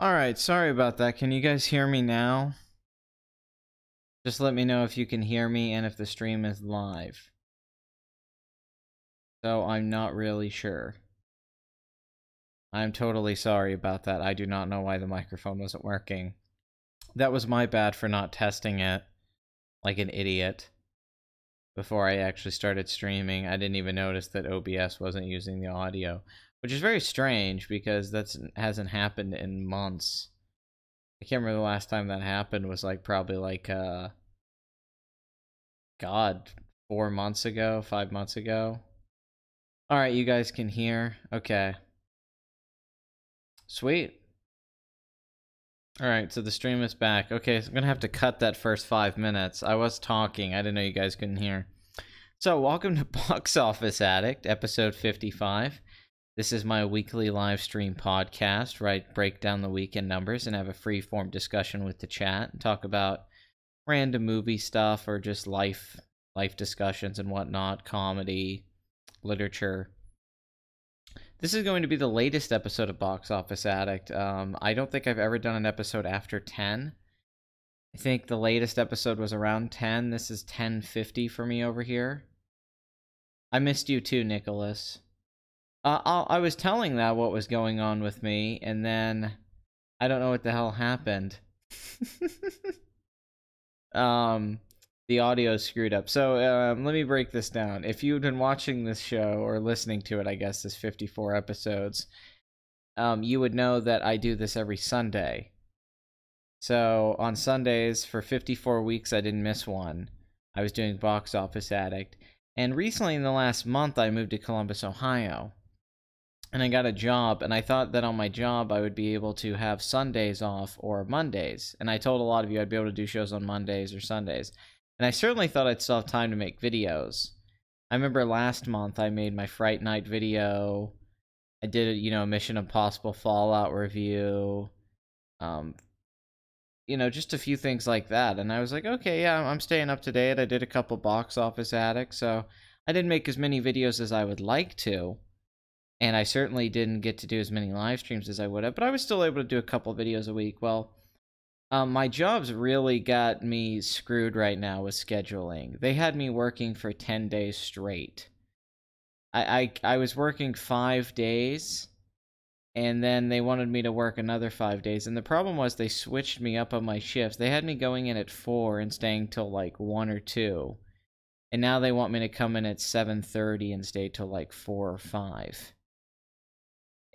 Alright, sorry about that. Can you guys hear me now? Just let me know if you can hear me and if the stream is live. So I'm not really sure. I'm totally sorry about that. I do not know why the microphone wasn't working. That was my bad for not testing it like an idiot before I actually started streaming. I didn't even notice that OBS wasn't using the audio, which is very strange because that hasn't happened in months. I can't remember the last time that happened. Was like probably like God, 4 months ago, 5 months ago. Alright, you guys can hear. Okay. Sweet. Alright, so the stream is back. Okay, so I'm gonna have to cut that first 5 minutes. I was talking, I didn't know you guys couldn't hear. So, welcome to Box Office Addict, episode 55. This is my weekly live stream podcast where I break down the weekend numbers and have a free-form discussion with the chat and talk about random movie stuff or just life discussions and whatnot, comedy, literature. This is going to be the latest episode of Box Office Addict. I don't think I've ever done an episode after 10. I think the latest episode was around 10. This is 10:50 for me over here. I missed you too, Nicholas. I was telling that what was going on with me, and then I don't know what the hell happened. The audio is screwed up. So let me break this down. If you've been watching this show or listening to it, I guess this 54 episodes, you would know that I do this every Sunday. So on Sundays for 54 weeks, I didn't miss one. I was doing Box Office Addict. And recently in the last month, I moved to Columbus, Ohio. And I got a job, and I thought that on my job I would be able to have Sundays off or Mondays. And I told a lot of you I'd be able to do shows on Mondays or Sundays. And I certainly thought I'd still have time to make videos. I remember last month I made my Fright Night video. I did, a Mission Impossible Fallout review. Just a few things like that. And I was like, okay, yeah, I'm staying up to date. I did a couple Box Office Addicts, so I didn't make as many videos as I would like to. And I certainly didn't get to do as many live streams as I would have, but I was still able to do a couple videos a week. Well, my job's really got me screwed right now with scheduling. They had me working for 10 days straight. I was working 5 days, and then they wanted me to work another 5 days. And the problem was they switched me up on my shifts. They had me going in at 4 and staying till like 1 or 2. And now they want me to come in at 7:30 and stay till like 4 or 5.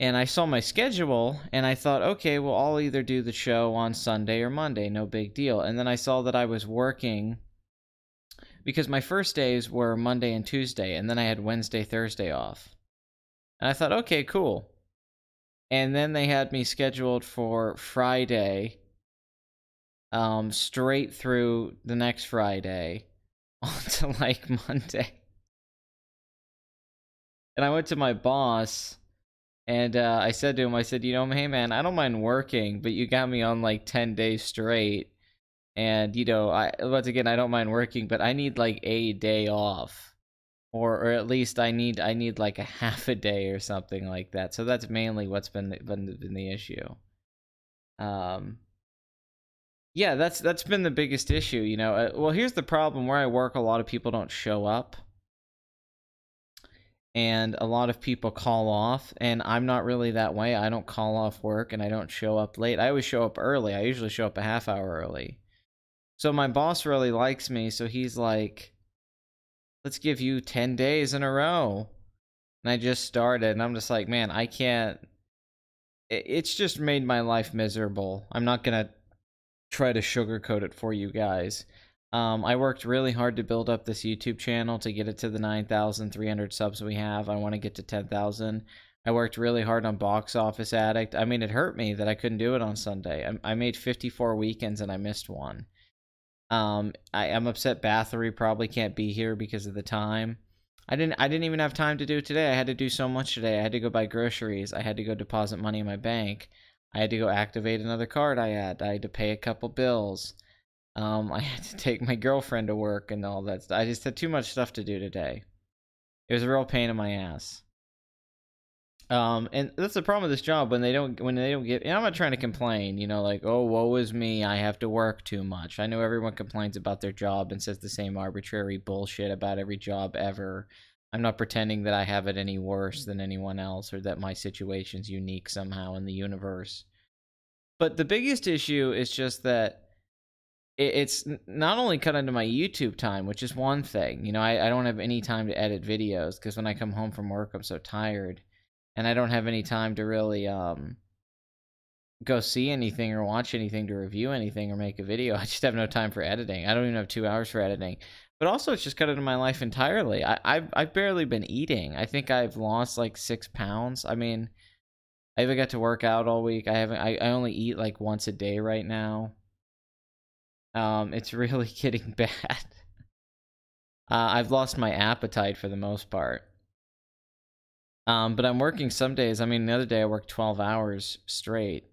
And I saw my schedule, and I thought, okay, well, I'll either do the show on Sunday or Monday, no big deal. And then I saw that I was working, because my first days were Monday and Tuesday, and then I had Wednesday, Thursday off. And I thought, okay, cool. And then they had me scheduled for Friday, straight through the next Friday, onto, like, Monday. And I went to my boss, and I said to him, hey man, I don't mind working, but you got me on like 10 days straight. And, once again, I don't mind working, but I need like a day off. Or at least I need like a half a day or something like that. So that's mainly what's been the issue. Yeah, that's been the biggest issue, well, here's the problem. Where I work, a lot of people don't show up. And a lot of people call off, and I'm not really that way. I don't call off work, and I don't show up late. I always show up early. I usually show up a half hour early. So my boss really likes me, so he's like, let's give you 10 days in a row. And I just started, and I'm just like, man, I can't. It's just made my life miserable. I'm not going to try to sugarcoat it for you guys. I worked really hard to build up this YouTube channel to get it to the 9,300 subs we have. I want to get to 10,000. I worked really hard on Box Office Addict. I mean, it hurt me that I couldn't do it on Sunday. I made 54 weekends and I missed one. I'm upset Bathory probably can't be here because of the time. I didn't even have time to do it today. I had to do so much today. I had to go buy groceries. I had to go deposit money in my bank. I had to go activate another card I had. I had to pay a couple bills. I had to take my girlfriend to work and all that stuff. I just had too much stuff to do today. It was a real pain in my ass. And that's the problem with this job when they don't get. And I'm not trying to complain, you know, like, oh, woe is me, I have to work too much. I know everyone complains about their job and says the same arbitrary bullshit about every job ever. I'm not pretending that I have it any worse than anyone else or that my situation's unique somehow in the universe. But the biggest issue is just that it's not only cut into my YouTube time, which is one thing. You know, I don't have any time to edit videos because when I come home from work, I'm so tired. And I don't have any time to really go see anything or watch anything to review anything or make a video. I just have no time for editing. I don't even have 2 hours for editing. But also, it's just cut into my life entirely. I've barely been eating. I think I've lost like 6 pounds. I mean, I haven't got to work out all week. I only eat like once a day right now. It's really getting bad. I've lost my appetite for the most part. But I'm working some days. I mean, the other day I worked 12 hours straight.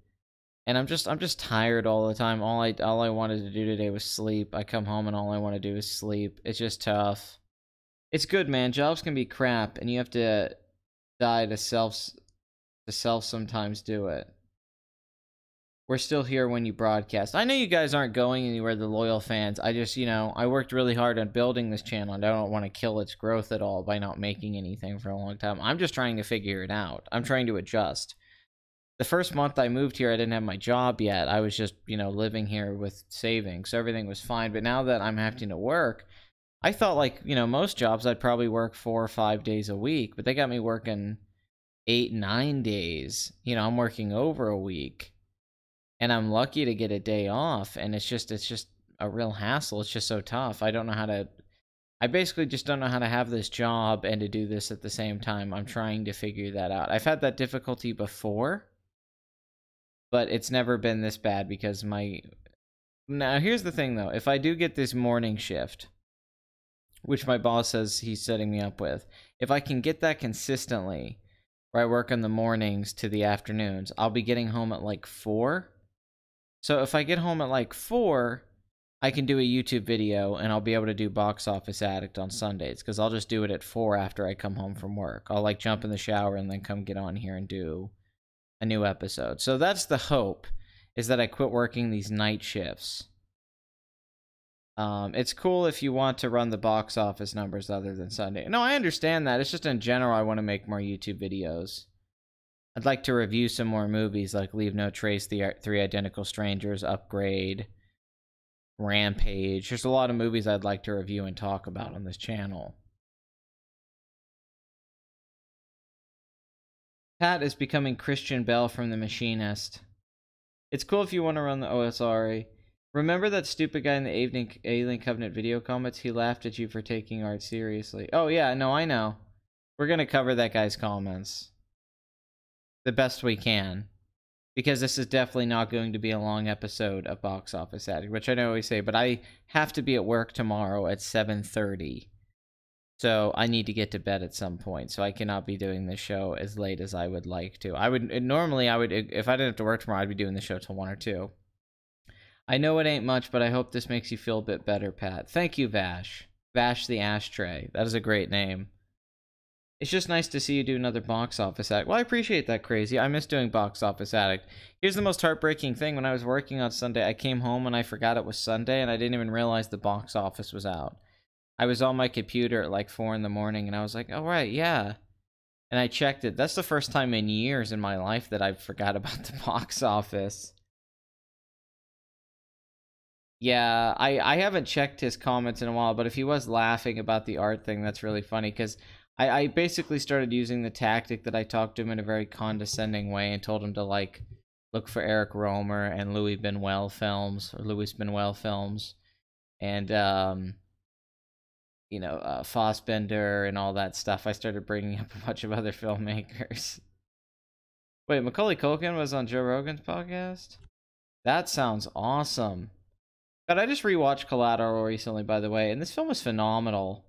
And I'm just tired all the time. All I wanted to do today was sleep. I come home and all I want to do is sleep. It's just tough. It's good, man. Jobs can be crap, and you have to die to self sometimes do it. We're still here when you broadcast. I know you guys aren't going anywhere, the loyal fans. I just, you know, I worked really hard on building this channel, and I don't want to kill its growth at all by not making anything for a long time. I'm just trying to figure it out. I'm trying to adjust. The first month I moved here, I didn't have my job yet. I was just, you know, living here with savings, so everything was fine. But now that I'm having to work, I thought, like, you know, most jobs I'd probably work 4 or 5 days a week, but they got me working 8, 9 days. You know, I'm working over a week. And I'm lucky to get a day off, and it's just a real hassle. It's just so tough. I basically just don't know how to have this job and to do this at the same time. I'm trying to figure that out. I've had that difficulty before, but it's never been this bad because now here's the thing though. If I do get this morning shift, which my boss says he's setting me up with, if I can get that consistently, where I work in the mornings to the afternoons, I'll be getting home at like 4. So if I get home at like 4, I can do a YouTube video and I'll be able to do Box Office Addict on Sundays because I'll just do it at 4 after I come home from work. I'll like jump in the shower and then come get on here and do a new episode. So that's the hope, is that I quit working these night shifts. It's cool if you want to run the box office numbers other than Sunday. No, I understand that. It's just in general I want to make more YouTube videos. I'd like to review some more movies like Leave No Trace, The Three Identical Strangers, Upgrade, Rampage. There's a lot of movies I'd like to review and talk about on this channel. Pat is becoming Christian Bell from The Machinist. It's cool if you want to run the OSRA. Remember that stupid guy in the Alien Covenant video comments? He laughed at you for taking art seriously. Oh yeah, no, I know. We're going to cover that guy's comments the best we can, because this is definitely not going to be a long episode of Box Office Addict, which I know I always say, but I have to be at work tomorrow at 7:30, so I need to get to bed at some point, so I cannot be doing this show as late as I would like to. Normally I would, if I didn't have to work tomorrow, I'd be doing the show till 1 or 2. I know it ain't much, but I hope this makes you feel a bit better, Pat. Thank you, Vash. Vash the Ashtray. That is a great name. It's just nice to see you do another Box Office Addict. Well, I appreciate that, Crazy. I miss doing Box Office Addict. Here's the most heartbreaking thing. When I was working on Sunday, I came home and I forgot it was Sunday, and I didn't even realize the box office was out. I was on my computer at like 4 in the morning, and I was like, oh, right, yeah. And I checked it. That's the first time in years in my life that I forgot about the box office. Yeah, I haven't checked his comments in a while, but if he was laughing about the art thing, that's really funny, because I basically started using the tactic that I talked to him in a very condescending way and told him to, like, look for Eric Romer and Louis Buñuel films, and, you know, Fassbender and all that stuff. I started bringing up a bunch of other filmmakers. Wait, Macaulay Culkin was on Joe Rogan's podcast? That sounds awesome. God, I just rewatched Collateral recently, by the way, and this film is phenomenal.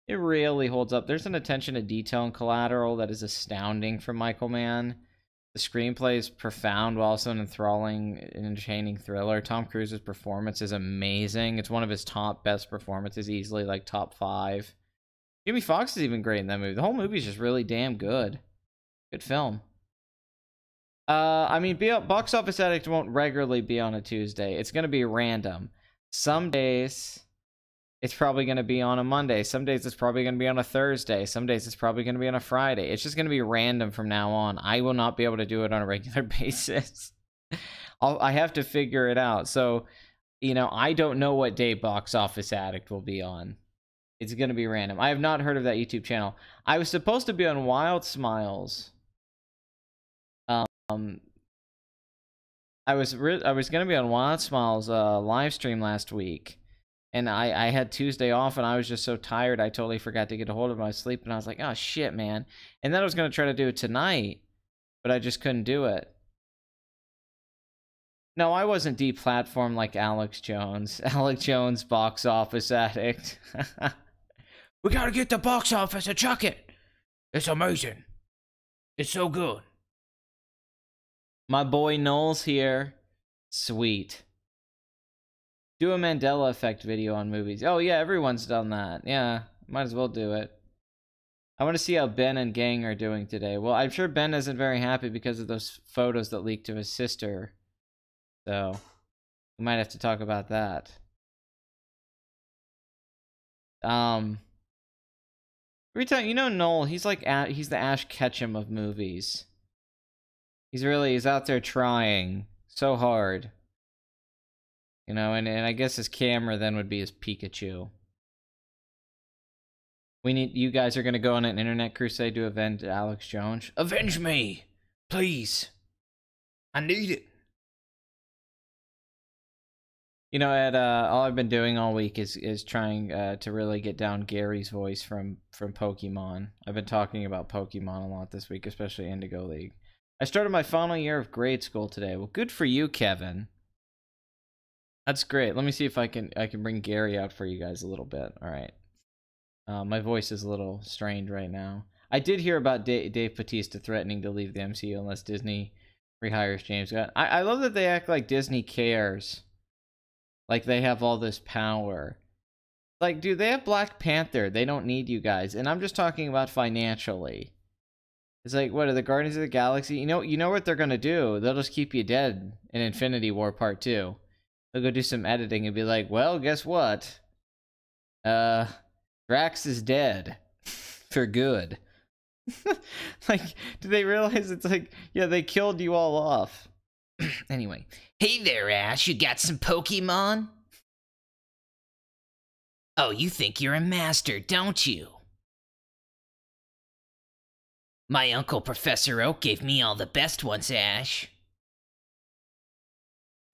It really holds up. There's an attention to detail in Collateral that is astounding from Michael Mann. The screenplay is profound while also an enthralling and entertaining thriller. Tom Cruise's performance is amazing. It's one of his top best performances, easily like top 5. Jamie Foxx is even great in that movie. The whole movie is just really damn good. Good film. I mean, Box Office Addict won't regularly be on a Tuesday. It's gonna be random. Some days it's probably gonna be on a Monday. Some days it's probably gonna be on a Thursday. Some days it's probably gonna be on a Friday. It's just gonna be random from now on. I will not be able to do it on a regular basis. I have to figure it out. So, you know, I don't know what day Box Office Addict will be on. It's gonna be random. I have not heard of that YouTube channel. I was supposed to be on Wild Smiles. I was gonna be on Wild Smiles live stream last week, and I had Tuesday off, and I was just so tired I totally forgot to get a hold of my sleep, and I was like, oh shit, man. And then I was gonna try to do it tonight, but I just couldn't do it. No, I wasn't deplatformed like Alex Jones. Alex Jones, Box Office Addict. We gotta get the box office and chuck it. It's amazing. It's so good. My boy Noel's here. Sweet. Do a Mandela Effect video on movies. Oh yeah, everyone's done that. Yeah, might as well do it. I want to see how Ben and gang are doing today. Well, I'm sure Ben isn't very happy because of those photos that leaked to his sister. So, we might have to talk about that. Every time, you know, Noel, he's like, he's the Ash Ketchum of movies. He's out there trying so hard. You know, and I guess his camera then would be his Pikachu. You guys are gonna go on an internet crusade to avenge Alex Jones. Avenge me! Please! I need it! You know, Ed, all I've been doing all week is trying to really get down Gary's voice from Pokemon. I've been talking about Pokemon a lot this week, especially Indigo League. I started my final year of grade school today. Well, good for you, Kevin. That's great. Let me see if I can bring Gary out for you guys a little bit. All right. My voice is a little strained right now. I did hear about Dave Bautista threatening to leave the MCU unless Disney rehires James Gunn. I love that they act like Disney cares. Like they have all this power. Like, dude, they have Black Panther. They don't need you guys. And I'm just talking about financially. It's like, what are the Guardians of the Galaxy? You know what they're gonna do? They'll just keep you dead in Infinity War Part 2. They'll go do some editing and be like, well, guess what? Drax is dead. For good. Like, do they realize it's like, yeah, they killed you all off. Anyway. Hey there, Ash. You got some Pokemon? Oh, you think you're a master, don't you? My uncle, Professor Oak, gave me all the best ones, Ash.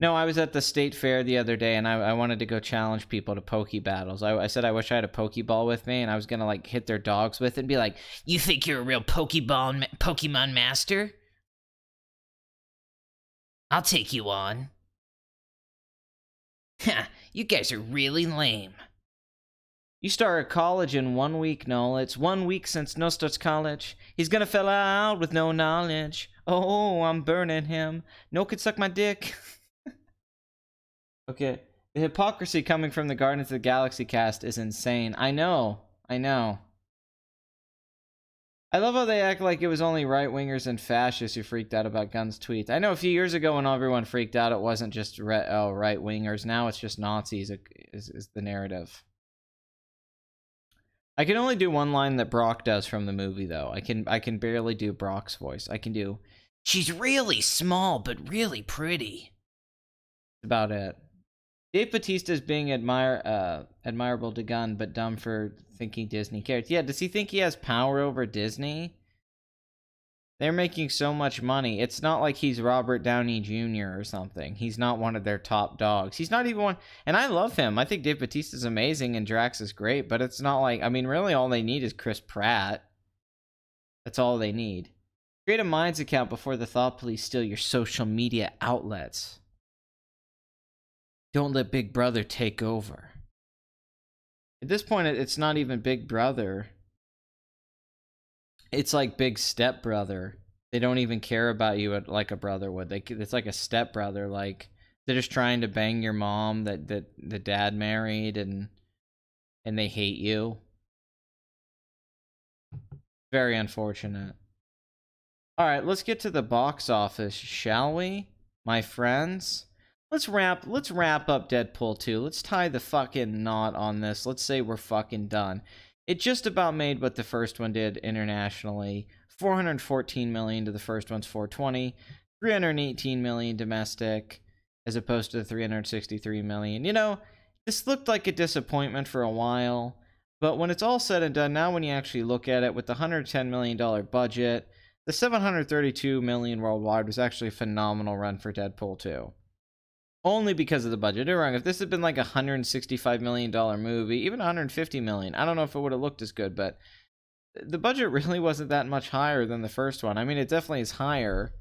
No, I was at the state fair the other day, and I wanted to go challenge people to Poke battles. I said I wish I had a Pokeball with me, and I was gonna, like, hit their dogs with it and be like, you think you're a real Pokemon master? I'll take you on. Ha, you guys are really lame. You start college in 1 week, Noel. It's 1 week since Noel starts college. He's gonna fell out with no knowledge. Oh, I'm burning him. Noel could suck my dick. Okay. The hypocrisy coming from the Guardians of the Galaxy cast is insane. I know. I love how they act like it was only right-wingers and fascists who freaked out about Gunn's tweets. I know a few years ago when everyone freaked out, it wasn't just right-wingers. Now it's just Nazis is the narrative. I can only do one line that Brock does from the movie, though. I can barely do Brock's voice. I can do, she's really small, but really pretty. That's about it. Dave Bautista is being admirable to Gunn, but dumb for thinking Disney cares. Yeah, does he think he has power over Disney? They're making so much money. It's not like he's Robert Downey Jr. or something. He's not one of their top dogs. He's not even one. And I love him. I think Dave Bautista is amazing and Drax is great, but it's not like, I mean, really all they need is Chris Pratt. That's all they need. Create a Minds account before the Thought Police steal your social media outlets. Don't let Big Brother take over. At this point, it's not even Big Brother. It's like Big Step Brother. They don't even care about you like a brother would. It's like a step brother. Like they're just trying to bang your mom that the dad married, and they hate you. Very unfortunate. All right, let's get to the box office, shall we, my friends? Let's wrap up Deadpool 2. Let's tie the fucking knot on this. Let's say we're fucking done. It just about made what the first one did internationally. 414 million to the first one's 420. 318 million domestic as opposed to the 363 million. You know, this looked like a disappointment for a while, but when it's all said and done, now when you actually look at it with the $110 million budget, the 732 million worldwide was actually a phenomenal run for Deadpool 2. Only because of the budget. Don't get me wrong, if this had been like a $165 million movie, even $150 million, I don't know if it would have looked as good, but the budget really wasn't that much higher than the first one. I mean, it definitely is higher,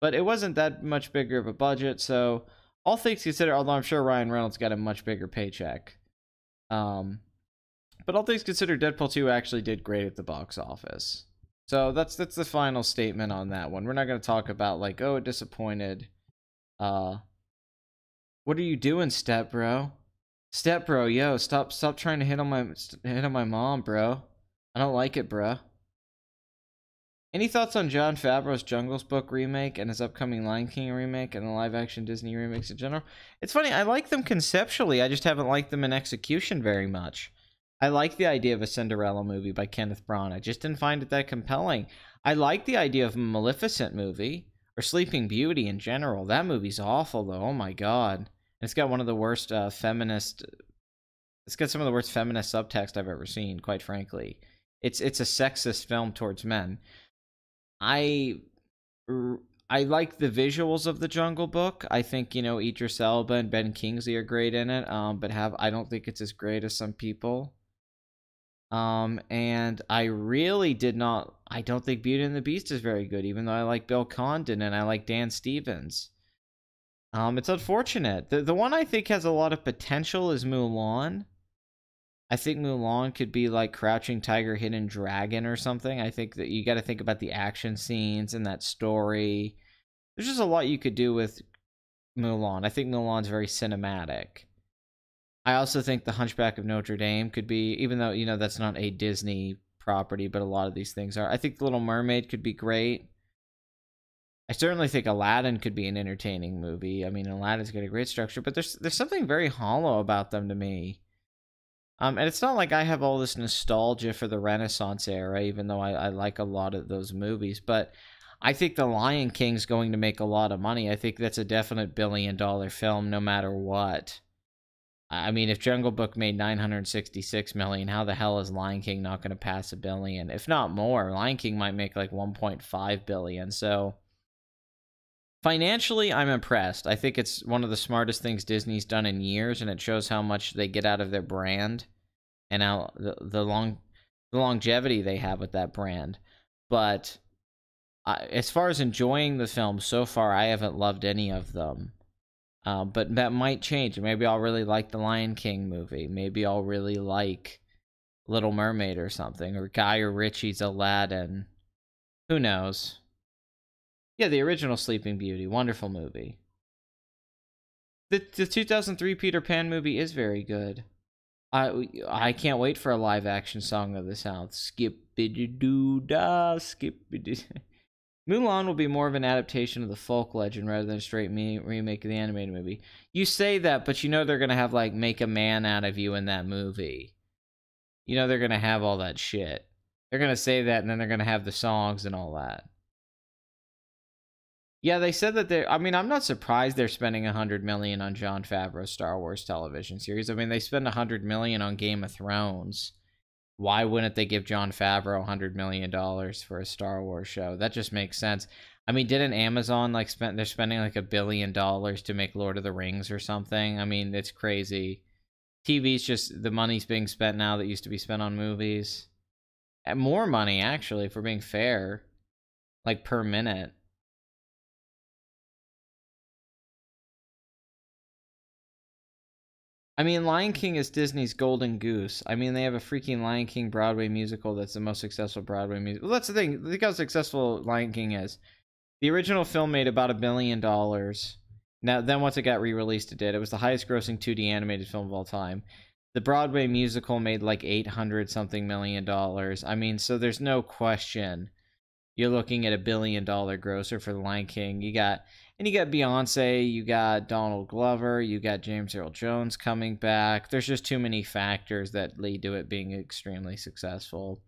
but it wasn't that much bigger of a budget, so all things considered, although I'm sure Ryan Reynolds got a much bigger paycheck. But all things considered, Deadpool 2 actually did great at the box office. So that's the final statement on that one. We're not going to talk about like, oh, disappointed. What are you doing, step bro? Step bro, yo, stop trying to hit on my mom, bro. I don't like it, bro. Any thoughts on Jon Favreau's Jungle's Book remake and his upcoming Lion King remake and the live-action Disney remakes in general? It's funny, I like them conceptually, I just haven't liked them in execution very much. I like the idea of a Cinderella movie by Kenneth Branagh. I just didn't find it that compelling. I like the idea of a Maleficent movie, or Sleeping Beauty in general. That movie's awful, though. Oh my god. It's got one of the worst feminist... It's got some of the worst feminist subtext I've ever seen, quite frankly. It's a sexist film towards men. I like the visuals of the Jungle Book. I think, you know, Idris Elba and Ben Kingsley are great in it, but I don't think it's as great as some people. And I really I don't think Beauty and the Beast is very good, even though I like Bill Condon and I like Dan Stevens. It's unfortunate. The one I think has a lot of potential is Mulan. I think Mulan could be like Crouching Tiger, Hidden Dragon or something. I think that you got to think about the action scenes and that story. There's just a lot you could do with Mulan. I think Mulan's very cinematic. I also think The Hunchback of Notre Dame could be, even though, you know, that's not a Disney property, but a lot of these things are. I think The Little Mermaid could be great. I certainly think Aladdin could be an entertaining movie. I mean, Aladdin's got a great structure, but there's something very hollow about them to me. And it's not like I have all this nostalgia for the Renaissance era, even though I like a lot of those movies. But I think The Lion King's going to make a lot of money. I think that's a definite billion-dollar film no matter what. I mean, if Jungle Book made $966 million, how the hell is Lion King not going to pass $1 billion? If not more, Lion King might make like $1.5 billion. So financially, I'm impressed. I think it's one of the smartest things Disney's done in years, and it shows how much they get out of their brand and how the longevity they have with that brand. But as far as enjoying the film so far, I haven't loved any of them. But that might change. Maybe I'll really like the Lion King movie. Maybe I'll really like Little Mermaid or something, or Guy Ritchie's Aladdin. Who knows? Yeah, the original Sleeping Beauty, wonderful movie. The 2003 Peter Pan movie is very good. I can't wait for a live action Song of the South. Skip-a-doo-dah, skip-a-doo. Mulan will be more of an adaptation of the folk legend rather than a straight remake of the animated movie. You say that, but you know they're going to have, like, Make a Man Out of You in that movie. You know they're going to have all that shit. They're going to say that, and then they're going to have the songs and all that. Yeah, they said that I mean, I'm not surprised they're spending $100 million on Jon Favreau's Star Wars television series. I mean, they spend $100 million on Game of Thrones. Why wouldn't they give Jon Favreau $100 million for a Star Wars show? That just makes sense. I mean, didn't Amazon they're spending like $1 billion to make Lord of the Rings or something? I mean, it's crazy. TV's just, the money's being spent now that used to be spent on movies. And more money, actually, if we're being fair. Like, per minute. I mean, Lion King is Disney's golden goose. I mean, they have a freaking Lion King Broadway musical that's the most successful Broadway musical. Well, that's the thing. Look how successful Lion King is. The original film made about $1 billion. Now, then once it got re-released, it did. It was the highest grossing 2D animated film of all time. The Broadway musical made like $800-something million. I mean, so there's no question. you're looking at $1 billion grosser for The Lion King. You got Beyonce, you got Donald Glover, you got James Earl Jones coming back. There's just too many factors that lead to it being extremely successful.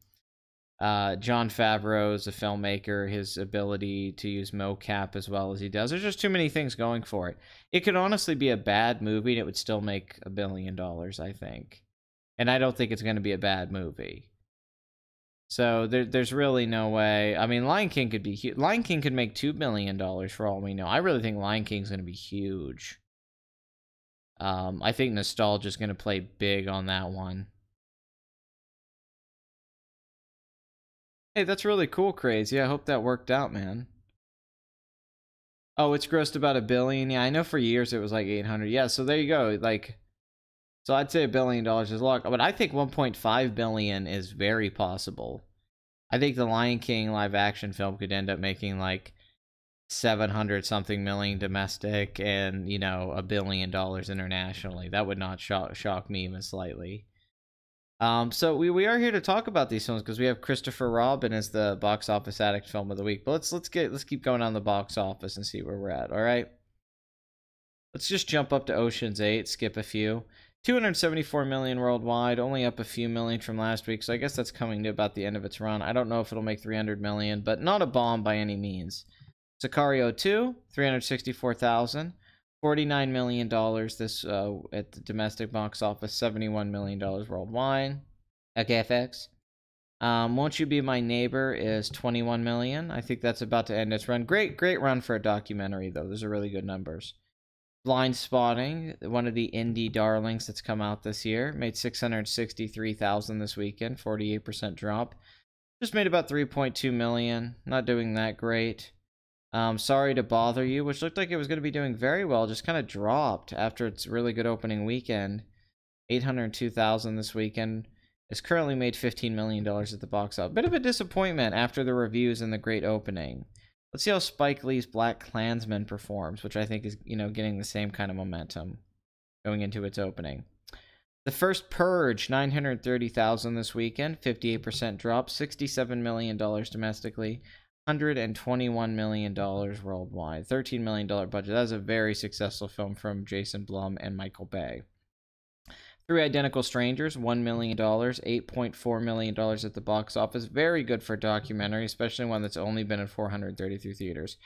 Jon Favreau is a filmmaker, his ability to use mocap as well as he does. There's just too many things going for it. It could honestly be a bad movie and it would still make $1 billion, I think. And I don't think it's going to be a bad movie. So there's really no way. I mean, Lion King could be huge. Lion King could make $2 billion for all we know. I really think Lion King's going to be huge. I think nostalgia is going to play big on that one. Hey, that's really cool, Crazy. I hope that worked out, man. Oh, it's grossed about $1 billion. Yeah, I know for years it was like 800. Yeah, so there you go. Like, so I'd say $1 billion is a lot, but I think 1.5 billion is very possible. I think the Lion King live action film could end up making like 700 something million domestic and, you know, $1 billion internationally. That would not shock me even slightly. So we are here to talk about these films because we have Christopher Robin as the box office addict film of the week. But let's keep going on the box office and see where we're at. All right. Let's just jump up to Ocean's 8, skip a few. 274 million worldwide, only up a few million from last week. So I guess that's coming to about the end of its run. I don't know if it'll make 300 million, but not a bomb by any means. Sicario 2, 364,000. $49 million this at the domestic box office, $71 million worldwide. Okay, FX. Won't You Be My Neighbor is 21 million. I think that's about to end its run. Great run for a documentary, though. Those are really good numbers. Blind Spotting, one of the indie darlings that's come out this year, made 663,000 this weekend, 48% drop. Just made about 3.2 million. Not doing that great. Sorry to Bother You, which looked like it was going to be doing very well, just kind of dropped after its really good opening weekend. 802,000 this weekend. It's currently made $15 million at the box office. Bit of a disappointment after the reviews and the great opening. Let's see how Spike Lee's Black Klansman performs, which I think is, you know, getting the same kind of momentum going into its opening. The First Purge, 930,000 this weekend, 58% drop, $67 million domestically. $121 million worldwide, $13 million budget. That was a very successful film from Jason Blum and Michael Bay. Three Identical Strangers, $1 million, $8.4 million at the box office. Very good for a documentary, especially one that's only been in 433 theaters.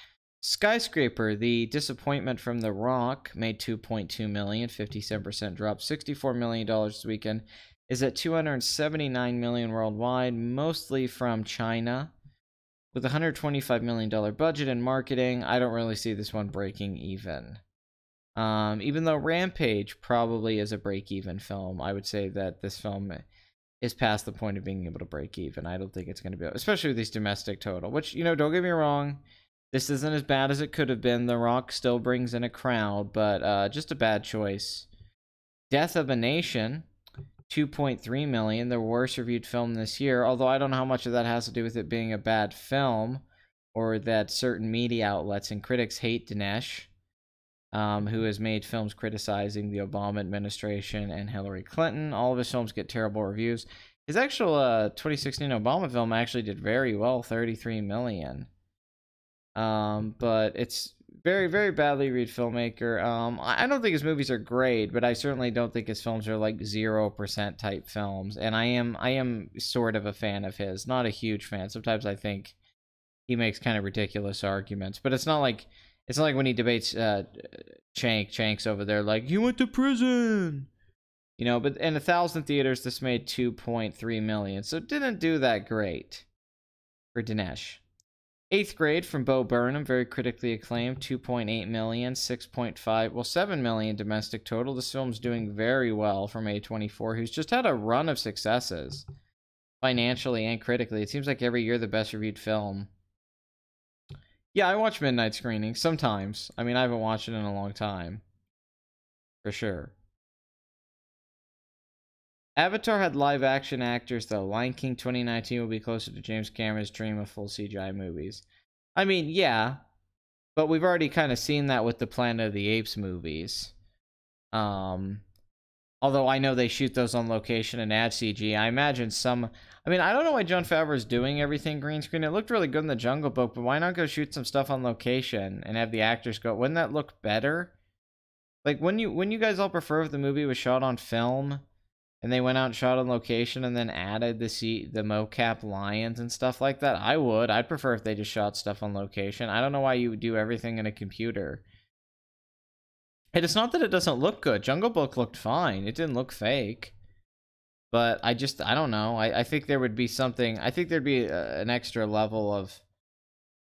Skyscraper, the disappointment from The Rock, made $2.2 million, 57% drop, $64 million this weekend. Is at $279 million worldwide, mostly from China. With a $125 million budget and marketing, I don't really see this one breaking even. Even though Rampage probably is a break-even film, I would say that this film is past the point of being able to break even. I don't think it's going to be, especially with these domestic total, which, you know, don't get me wrong, this isn't as bad as it could have been. The Rock still brings in a crowd, but just a bad choice. Death of a Nation, 2.3 million, the worst reviewed film this year, although I don't know how much of that has to do with it being a bad film or that certain media outlets and critics hate Dinesh, who has made films criticizing the Obama administration and Hillary Clinton. All of his films get terrible reviews. His actual 2016 Obama film actually did very well, 33 million. But it's very badly reviewed filmmaker. I don't think his movies are great, but I certainly don't think his films are like 0% type films. And I am sort of a fan of his, not a huge fan. Sometimes I think he makes kind of ridiculous arguments, but it's not like when he debates Chank's over there, like, he went to prison, you know. But in 1,000 theaters, this made 2.3 million, so it didn't do that great for Dinesh. 8th Grade from Bo Burnham, very critically acclaimed, 2.8 million, 6.5, well, 7 million domestic total. This film's doing very well from A24, who's just had a run of successes, financially and critically. It seems like every year the best reviewed film. Yeah, I watch midnight screenings sometimes. I mean, I haven't watched it in a long time, for sure. Avatar had live-action actors, though. Lion King 2019 will be closer to James Cameron's dream of full CGI movies. I mean, yeah, but we've already kind of seen that with the Planet of the Apes movies. Although I know they shoot those on location and add CG. I imagine some... I mean, I don't know why Jon Favreau's doing everything green screen. It looked really good in the Jungle Book, but why not go shoot some stuff on location and have the actors go... Wouldn't that look better? Like, when you guys all prefer if the movie was shot on film and they went out and shot on location and then added the mocap lions and stuff like that? I would. I'd prefer if they just shot stuff on location. I don't know why you would do everything in a computer. And it's not that it doesn't look good. Jungle Book looked fine. It didn't look fake. But I don't know. I think there would be something... I think there'd be an extra level of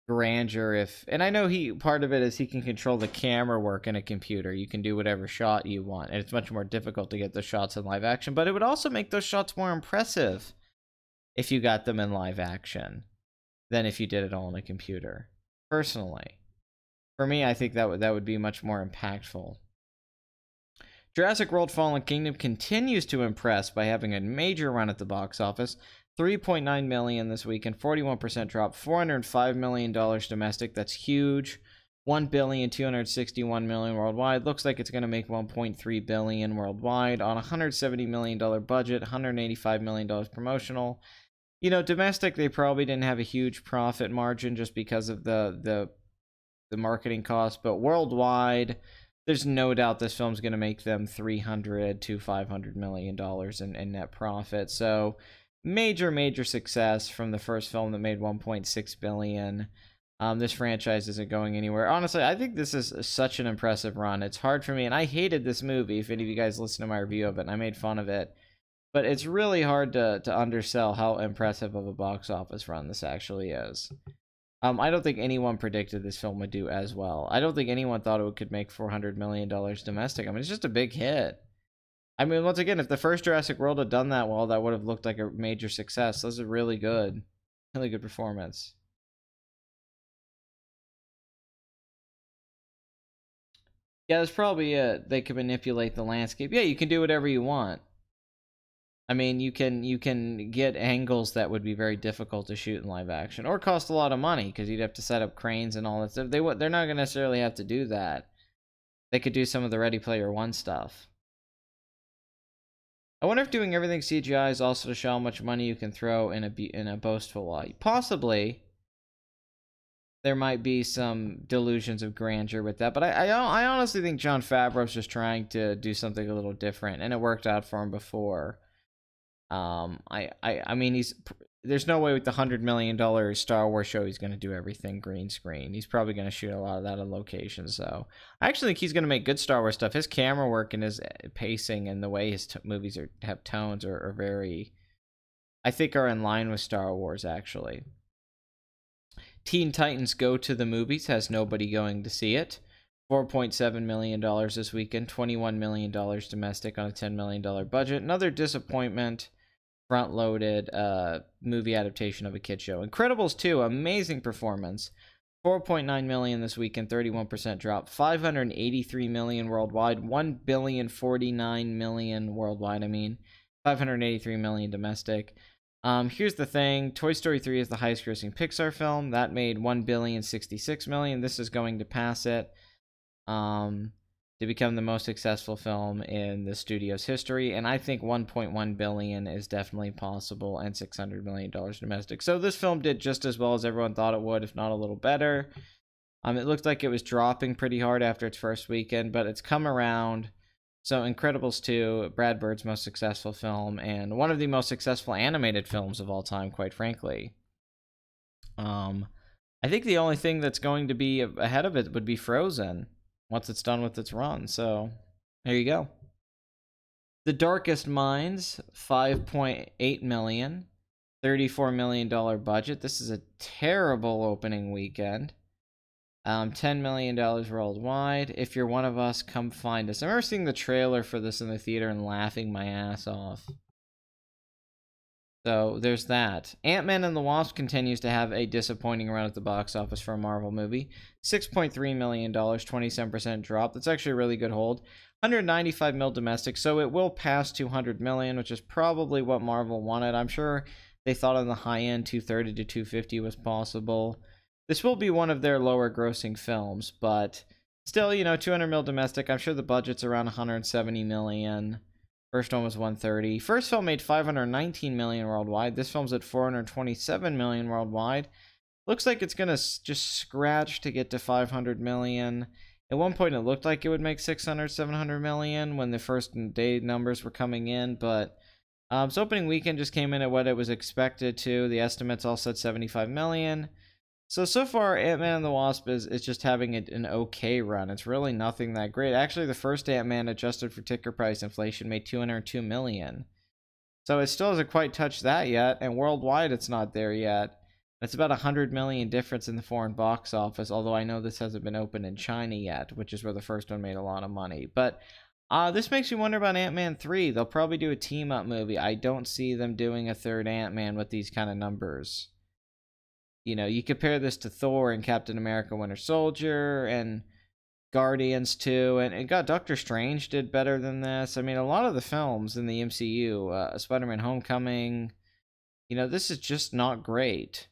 grandeur if... And I know part of it is he can control the camera work in a computer. You can do whatever shot you want. And it's much more difficult to get those shots in live action. But it would also make those shots more impressive if you got them in live action than if you did it all in a computer. Personally. For me, I think that would be much more impactful. Jurassic World Fallen Kingdom continues to impress by having a major run at the box office. $3.9 million this weekend, 41% drop, $405 million domestic. That's huge. $1,261 million worldwide. Looks like it's going to make $1.3 billion worldwide on a $170 million budget, $185 million promotional. You know, domestic, they probably didn't have a huge profit margin just because of the marketing cost, but worldwide, there's no doubt this film's going to make them $300 to $500 million in net profit. So major success from the first film that made $1.6 billion. This franchise isn't going anywhere. Honestly, I think this is such an impressive run. It's hard for me, and I hated this movie, if any of you guys listen to my review of it, and I made fun of it. But it's really hard to undersell how impressive of a box office run this actually is. I don't think anyone predicted this film would do as well. I don't think anyone thought it could make $400 million domestic. I mean, it's just a big hit. I mean, once again, if the first Jurassic World had done that well, that would have looked like a major success. This is really good. Really good performance. Yeah, that's probably it. They could manipulate the landscape. Yeah, you can do whatever you want. I mean, you can get angles that would be very difficult to shoot in live action, or cost a lot of money because you'd have to set up cranes and all that stuff. They're not going to necessarily have to do that. They could do some of the Ready Player One stuff. I wonder if doing everything CGI is also to show how much money you can throw in a boastful way. Possibly. There might be some delusions of grandeur with that, but I honestly think Jon Favreau's just trying to do something a little different, and it worked out for him before. I mean, there's no way with the $100 million Star Wars show he's going to do everything green screen. He's probably going to shoot a lot of that on location. So I actually think he's going to make good Star Wars stuff. His camera work and his pacing and the way his movies have tones are very, I think, are in line with Star Wars, actually. Teen Titans Go to the Movies has nobody going to see it. $4.7 million this weekend, $21 million domestic on a $10 million budget. Another disappointment. Front-loaded movie adaptation of a kid show. Incredibles 2, amazing performance. $4.9 million this weekend, 31% drop. $583 million worldwide. $1,049 million worldwide. I mean, $583 million domestic. Here's the thing: Toy Story 3 is the highest-grossing Pixar film. That made $1,066 million. This is going to pass it. To become the most successful film in the studio's history, and I think $1.1 billion is definitely possible, and $600 million domestic. So this film did just as well as everyone thought it would, if not a little better. It looked like it was dropping pretty hard after its first weekend, but it's come around. So Incredibles 2, Brad Bird's most successful film, and one of the most successful animated films of all time, quite frankly. I think the only thing that's going to be ahead of it would be Frozen, once it's done with its run. So there you go. The Darkest Minds, $5.8 million, $34 million budget. This is a terrible opening weekend. $10 million worldwide. If you're one of us, come find us. I remember seeing the trailer for this in the theater and laughing my ass off. So there's that. Ant-Man and the Wasp continues to have a disappointing run at the box office for a Marvel movie. $6.3 million, 27% drop. That's actually a really good hold. $195 million domestic, so it will pass $200 million, which is probably what Marvel wanted. I'm sure they thought on the high end $230 to $250 was possible. This will be one of their lower grossing films, but still, you know, $200 million domestic. I'm sure the budget's around $170 million. First one was 130. First film made 519 million worldwide. This film's at 427 million worldwide. Looks like it's gonna just scratch to get to 500 million. At one point, it looked like it would make 600, 700 million when the first day numbers were coming in, but its opening weekend just came in at what it was expected to. The estimates all said 75 million. So far, Ant-Man and the Wasp is just having an okay run. It's really nothing that great. Actually, the first Ant-Man, adjusted for ticker price inflation, made 202 million. So it still hasn't quite touched that yet, and worldwide it's not there yet. It's about 100 million difference in the foreign box office, although I know this hasn't been opened in China yet, which is where the first one made a lot of money. But this makes me wonder about Ant-Man 3. They'll probably do a team-up movie. I don't see them doing a third Ant-Man with these kind of numbers. You know, you compare this to Thor and Captain America Winter Soldier and Guardians 2, and God, Doctor Strange did better than this. I mean, a lot of the films in the MCU, Spider-Man Homecoming, you know, this is just not great.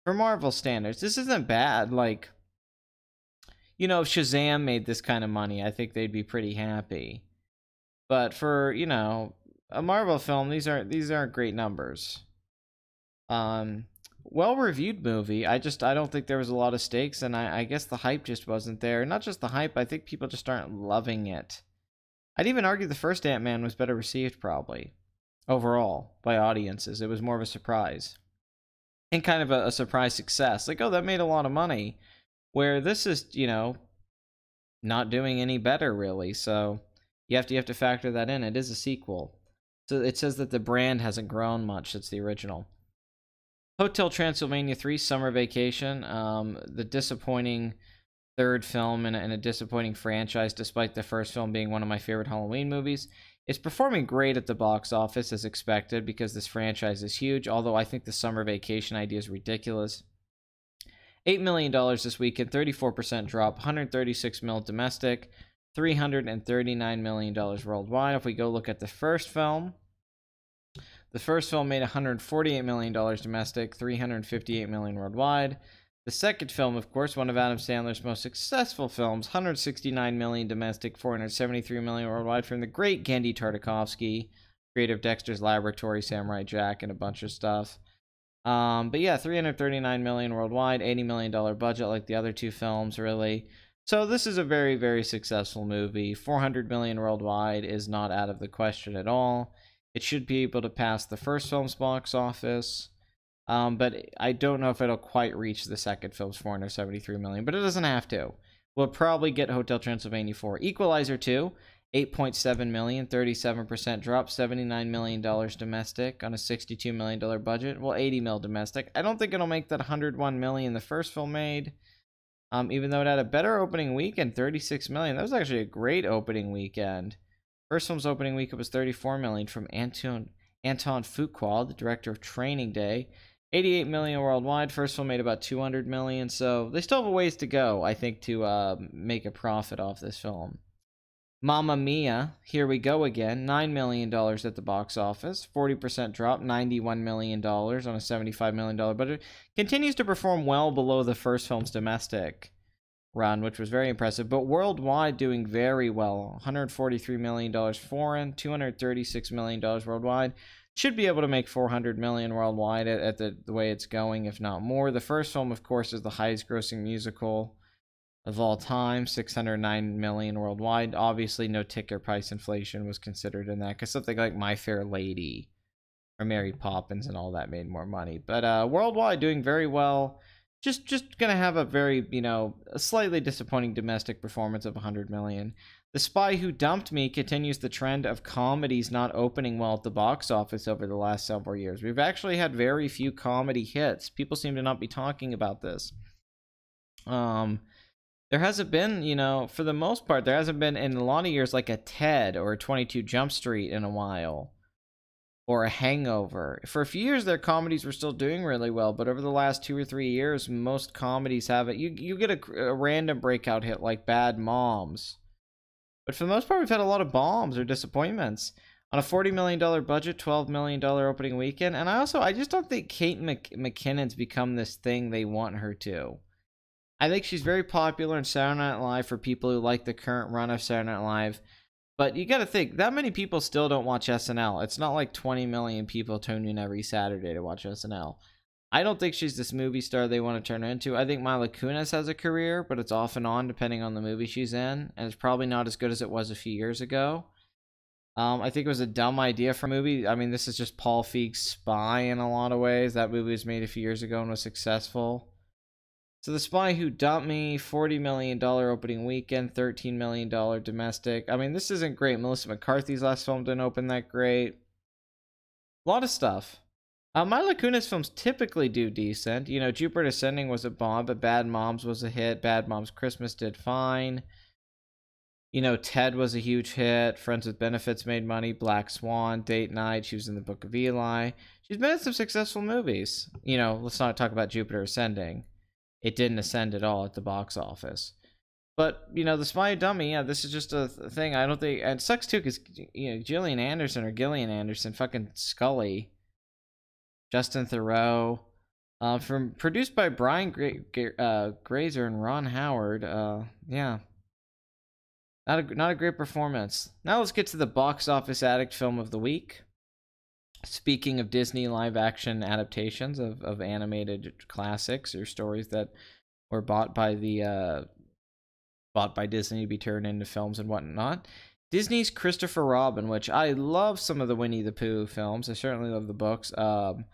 For Marvel standards, this isn't bad. Like, you know, if Shazam made this kind of money, I think they'd be pretty happy. But for, you know, a Marvel film, these aren't great numbers. Well-reviewed movie. I don't think there was a lot of stakes, and I guess the hype just wasn't there. Not just the hype, I think people just aren't loving it. I'd even argue the first Ant-Man was better received, probably, overall, by audiences. It was more of a surprise. And kind of a surprise success. Like, oh, that made a lot of money. Where this is, you know, not doing any better, really. So you have to factor that in. It is a sequel. So it says that the brand hasn't grown much since the original. Hotel Transylvania 3, Summer Vacation. The disappointing third film in a disappointing franchise, despite the first film being one of my favorite Halloween movies. It's performing great at the box office, as expected, because this franchise is huge, although I think the Summer Vacation idea is ridiculous. $8 million this weekend, 34% drop, 136 mil domestic, $339 million worldwide. If we go look at the first film made $148 million domestic, $358 million worldwide. The second film, of course, one of Adam Sandler's most successful films, $169 million domestic, $473 million worldwide, from the great Genndy Tartakovsky, creator of Dexter's Laboratory, Samurai Jack, and a bunch of stuff. But yeah, $339 million worldwide, $80 million budget, like the other two films, really. So this is a very, very successful movie. $400 million worldwide is not out of the question at all. It should be able to pass the first film's box office. But I don't know if it'll quite reach the second film's $473 million, but it doesn't have to. We'll probably get Hotel Transylvania 4. Equalizer 2, $8.7 million, 37% drop, $79 million domestic on a $62 million budget. Well, $80 million domestic. I don't think it'll make that $101 million the first film made, even though it had a better opening weekend, $36 million. That was actually a great opening weekend. First film's opening weekend was $34 million from Anton Fuqua, the director of Training Day. $88 million worldwide. First film made about $200 million, so they still have a ways to go, I think, to make a profit off this film. Mamma Mia, here we go again. $9 million at the box office. 40% drop, $91 million on a $75 million budget. Continues to perform well below the first film's domestic run, which was very impressive, but worldwide doing very well. $143 million foreign, $236 million worldwide. Should be able to make $400 million worldwide at the way it's going, if not more. The first film, of course, is the highest grossing musical of all time, $609 million worldwide. Obviously, no ticket price inflation was considered in that, because something like My Fair Lady or Mary Poppins and all that made more money. But worldwide, doing very well. Just gonna have a very, a slightly disappointing domestic performance of $100 million. The Spy Who Dumped Me continues the trend of comedies not opening well at the box office over the last several years. We've actually had very few comedy hits. People seem to not be talking about this. There hasn't been, for the most part, there hasn't been in a lot of years like a Ted or a 22 Jump Street in a while. Or a Hangover. For a few years, their comedies were still doing really well, but over the last 2 or 3 years, most comedies have it. You get a random breakout hit like Bad Moms. But for the most part, we've had a lot of bombs or disappointments. On a $40 million budget, $12 million opening weekend. And I just don't think Kate McKinnon's become this thing they want her to. I think she's very popular in Saturday Night Live for people who like the current run of Saturday Night Live. But you got to think, that many people still don't watch SNL. It's not like 20 million people tune in every Saturday to watch SNL. I don't think she's this movie star they want to turn her into. I think Mila Kunis has a career, but it's off and on depending on the movie she's in, and it's probably not as good as it was a few years ago. I think it was a dumb idea for a movie. I mean, this is just Paul Feig's Spy in a lot of ways. That movie was made a few years ago and was successful. So The Spy Who Dumped Me, $40 million opening weekend, $13 million domestic. I mean, this isn't great. Melissa McCarthy's last film didn't open that great. A lot of stuff. Mila Kunis films typically do decent. You know, Jupiter Ascending was a bomb, but Bad Moms was a hit. Bad Moms Christmas did fine. You know, Ted was a huge hit. Friends with Benefits made money. Black Swan, Date Night. She was in The Book of Eli. She's been in some successful movies. You know, let's not talk about Jupiter Ascending. It didn't ascend at all at the box office. But, you know, The Spy Who Dumped Me, yeah, this is just a thing. I don't think... And it sucks, too, because, you know, Gillian Anderson, fucking Scully, Justin Theroux, produced by Brian Grazer and Ron Howard. Yeah. Not a great performance. Now let's get to the box office Addict film of the week. Speaking of Disney live-action adaptations of animated classics or stories that were bought by Disney to be turned into films and whatnot, Disney's Christopher Robin, which I love some of the Winnie the Pooh films. I certainly love the books. The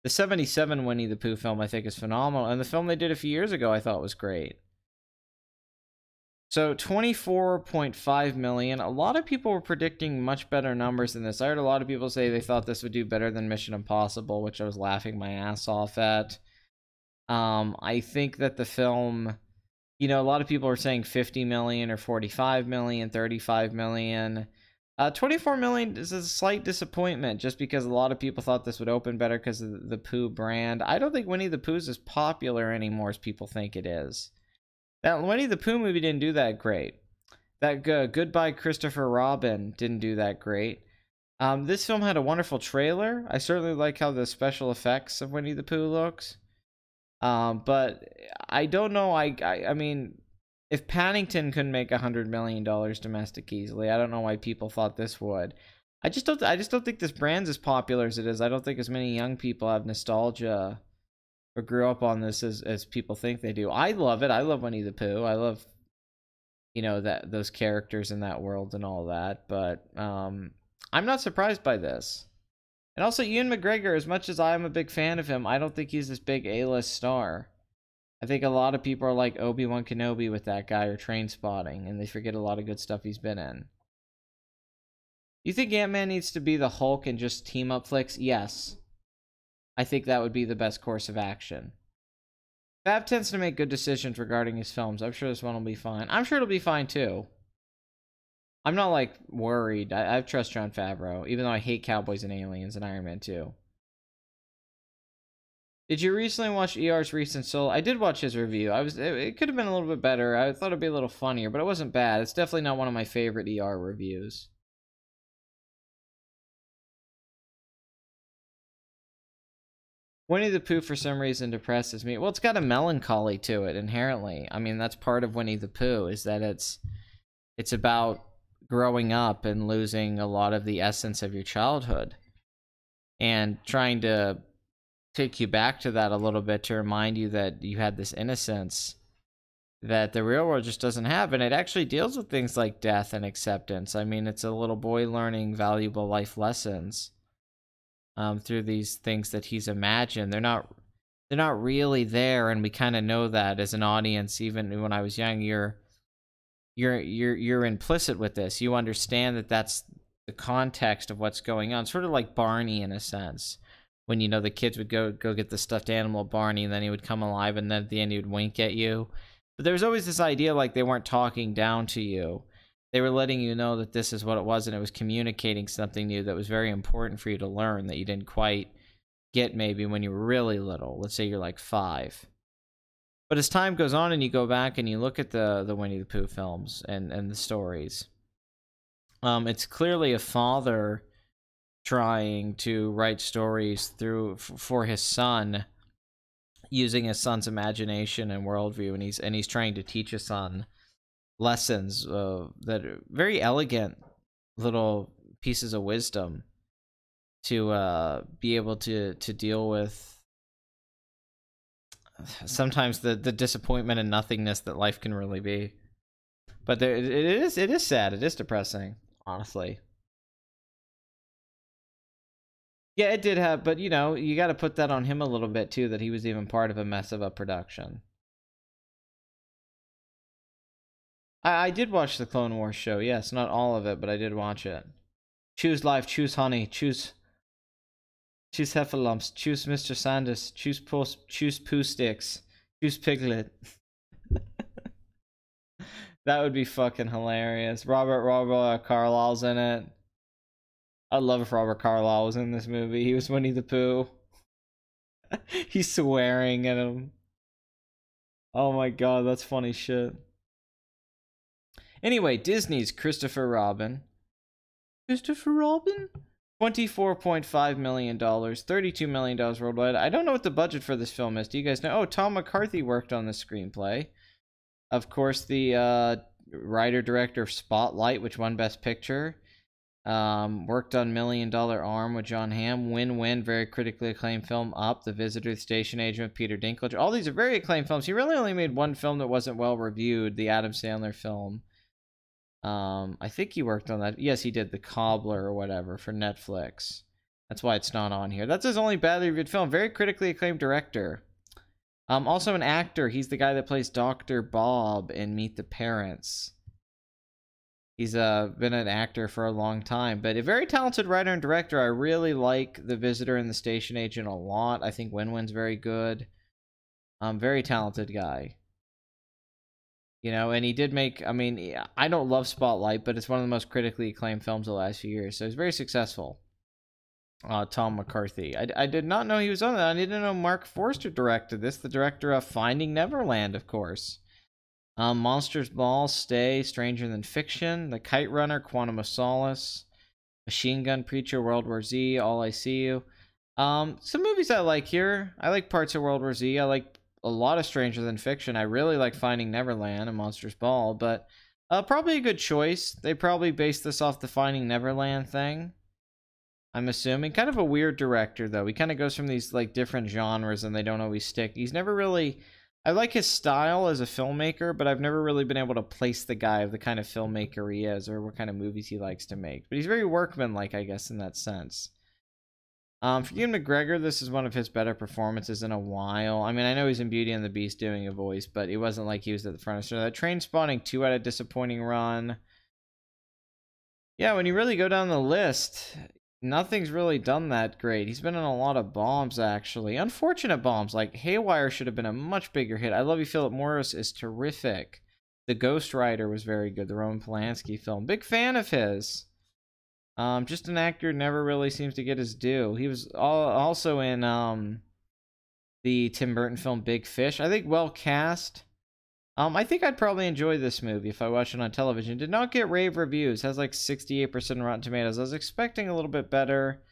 77 Winnie the Pooh film I think is phenomenal, and the film they did a few years ago I thought was great. So 24.5 million. A lot of people were predicting much better numbers than this. I heard a lot of people say they thought this would do better than Mission Impossible, which I was laughing my ass off at. I think that the film, you know, a lot of people are saying 50 million or 45 million, 35 million. 24 million is a slight disappointment just because a lot of people thought this would open better because of the Pooh brand. I don't think Winnie the Pooh is as popular anymore as people think it is. That Winnie the Pooh movie didn't do that great. That Goodbye Christopher Robin didn't do that great. This film had a wonderful trailer. I certainly like how the special effects of Winnie the Pooh looks. But I don't know. I mean, if Paddington couldn't make $100 million domestic easily, I don't know why people thought this would. I just don't think this brand's as popular as it is. I don't think as many young people have nostalgia or grew up on this as people think they do. I love it. I love Winnie the Pooh. I love, you know, that those characters in that world and all that. But I'm not surprised by this. And also, Ewan McGregor, as much as I'm a big fan of him, I don't think he's this big A-list star. I think a lot of people are like Obi-Wan Kenobi with that guy or Trainspotting, and they forget a lot of good stuff he's been in. You think Ant-Man needs to be the Hulk and just team up flicks? Yes. I think that would be the best course of action. Fab tends to make good decisions regarding his films. I'm sure this one will be fine. I'm sure it'll be fine too. I'm not like worried. I have trust Jon Favreau, even though I hate Cowboys and Aliens and Iron Man 2. Did you recently watch ER's recent Solo? I did watch his review. It could have been a little bit better. I thought it'd be a little funnier, but it wasn't bad. It's definitely not one of my favorite ER reviews. Winnie the Pooh, for some reason, depresses me. Well, it's got a melancholy to it, inherently. I mean, that's part of Winnie the Pooh, is that it's about growing up and losing a lot of the essence of your childhood. And trying to take you back to that a little bit to remind you that you had this innocence that the real world just doesn't have. And it actually deals with things like death and acceptance. I mean, it's a little boy learning valuable life lessons. Through these things that he's imagined. They're not really there, and we kind of know that as an audience. Even when I was young, you're implicit with this. You understand that that's the context of what's going on. Sort of like Barney in a sense, when, you know, the kids would go get the stuffed animal Barney, and then he would come alive, and then at the end he would wink at you. But there was always this idea like they weren't talking down to you. They were letting you know that this is what it was, and it was communicating something new that was very important for you to learn that you didn't quite get maybe when you were really little. Let's say you're like 5. But as time goes on and you go back and you look at the Winnie the Pooh films and the stories, it's clearly a father trying to write stories for his son, using his son's imagination and worldview, and he's trying to teach his son lessons that are very elegant little pieces of wisdom to be able to deal with sometimes the disappointment and nothingness that life can really be. But it is sad. It is depressing, honestly. Yeah, it did have, but you know, you got to put that on him a little bit too, that he was even part of a mess of a production. I did watch the Clone Wars show. Yes, not all of it, but I did watch it. Choose life, choose honey, choose Heffalumps, choose Mr. Sanders, choose Pooh Sticks, choose Piglet. That would be fucking hilarious. Robert Carlyle's in it. I'd love if Robert Carlyle was in this movie. He was Winnie the Pooh. He's swearing at him. Oh my god, that's funny shit. Anyway, Disney's Christopher Robin. Christopher Robin? $24.5 million, $32 million worldwide. I don't know what the budget for this film is. Do you guys know? Oh, Tom McCarthy worked on the screenplay. Of course, the writer-director of Spotlight, which won Best Picture. Worked on $1 Million Arm with John Hamm. Win-Win, very critically acclaimed film. Up, The Visitor, The Station Agent with Peter Dinklage. All these are very acclaimed films. He really only made one film that wasn't well reviewed, the Adam Sandler film. I think he worked on that. Yes, he did, The Cobbler or whatever for Netflix. That's why it's not on here. That's his only badly reviewed film. Very critically acclaimed director. Also an actor. He's the guy that plays Dr. Bob in Meet the Parents. He's been an actor for a long time, but a very talented writer and director. I really like The Visitor and The Station Agent a lot. I think Win-Win's very good. Very talented guy. You know, and he did make, I mean, I don't love Spotlight, but it's one of the most critically acclaimed films of the last few years, so he's very successful. Tom McCarthy. I did not know he was on that. I didn't know Mark Forster directed this, the director of Finding Neverland, of course. Monsters Ball, Stay, Stranger Than Fiction, The Kite Runner, Quantum of Solace, Machine Gun Preacher, World War Z, All I See You. Some movies I like here. I like parts of World War Z. I like a lot of Stranger Than Fiction. I really like Finding Neverland and Monsters Ball, but probably a good choice. They probably based this off the Finding Neverland thing, I'm assuming. Kind of a weird director, though. He kind of goes from these like different genres and they don't always stick. He's never really... I like his style as a filmmaker, but I've never really been able to place the guy of the kind of filmmaker he is or what kind of movies he likes to make. But he's very workmanlike, I guess, in that sense. For Ewan McGregor, this is one of his better performances in a while. I mean, I know he's in Beauty and the Beast doing a voice, but it wasn't like he was at the front of the show. That Trainspotting 2 had a disappointing run. Yeah, when you really go down the list, nothing's really done that great. He's been in a lot of bombs, actually. Unfortunate bombs, like Haywire should have been a much bigger hit. I Love You, Philip Morris is terrific. The Ghost Rider was very good, the Roman Polanski film. Big fan of his. Just an actor never really seems to get his due. He was also in the Tim Burton film Big Fish. I think well cast. I think I'd probably enjoy this movie if I watched it on television. Did not get rave reviews. Has like 68% Rotten Tomatoes. I was expecting a little bit better.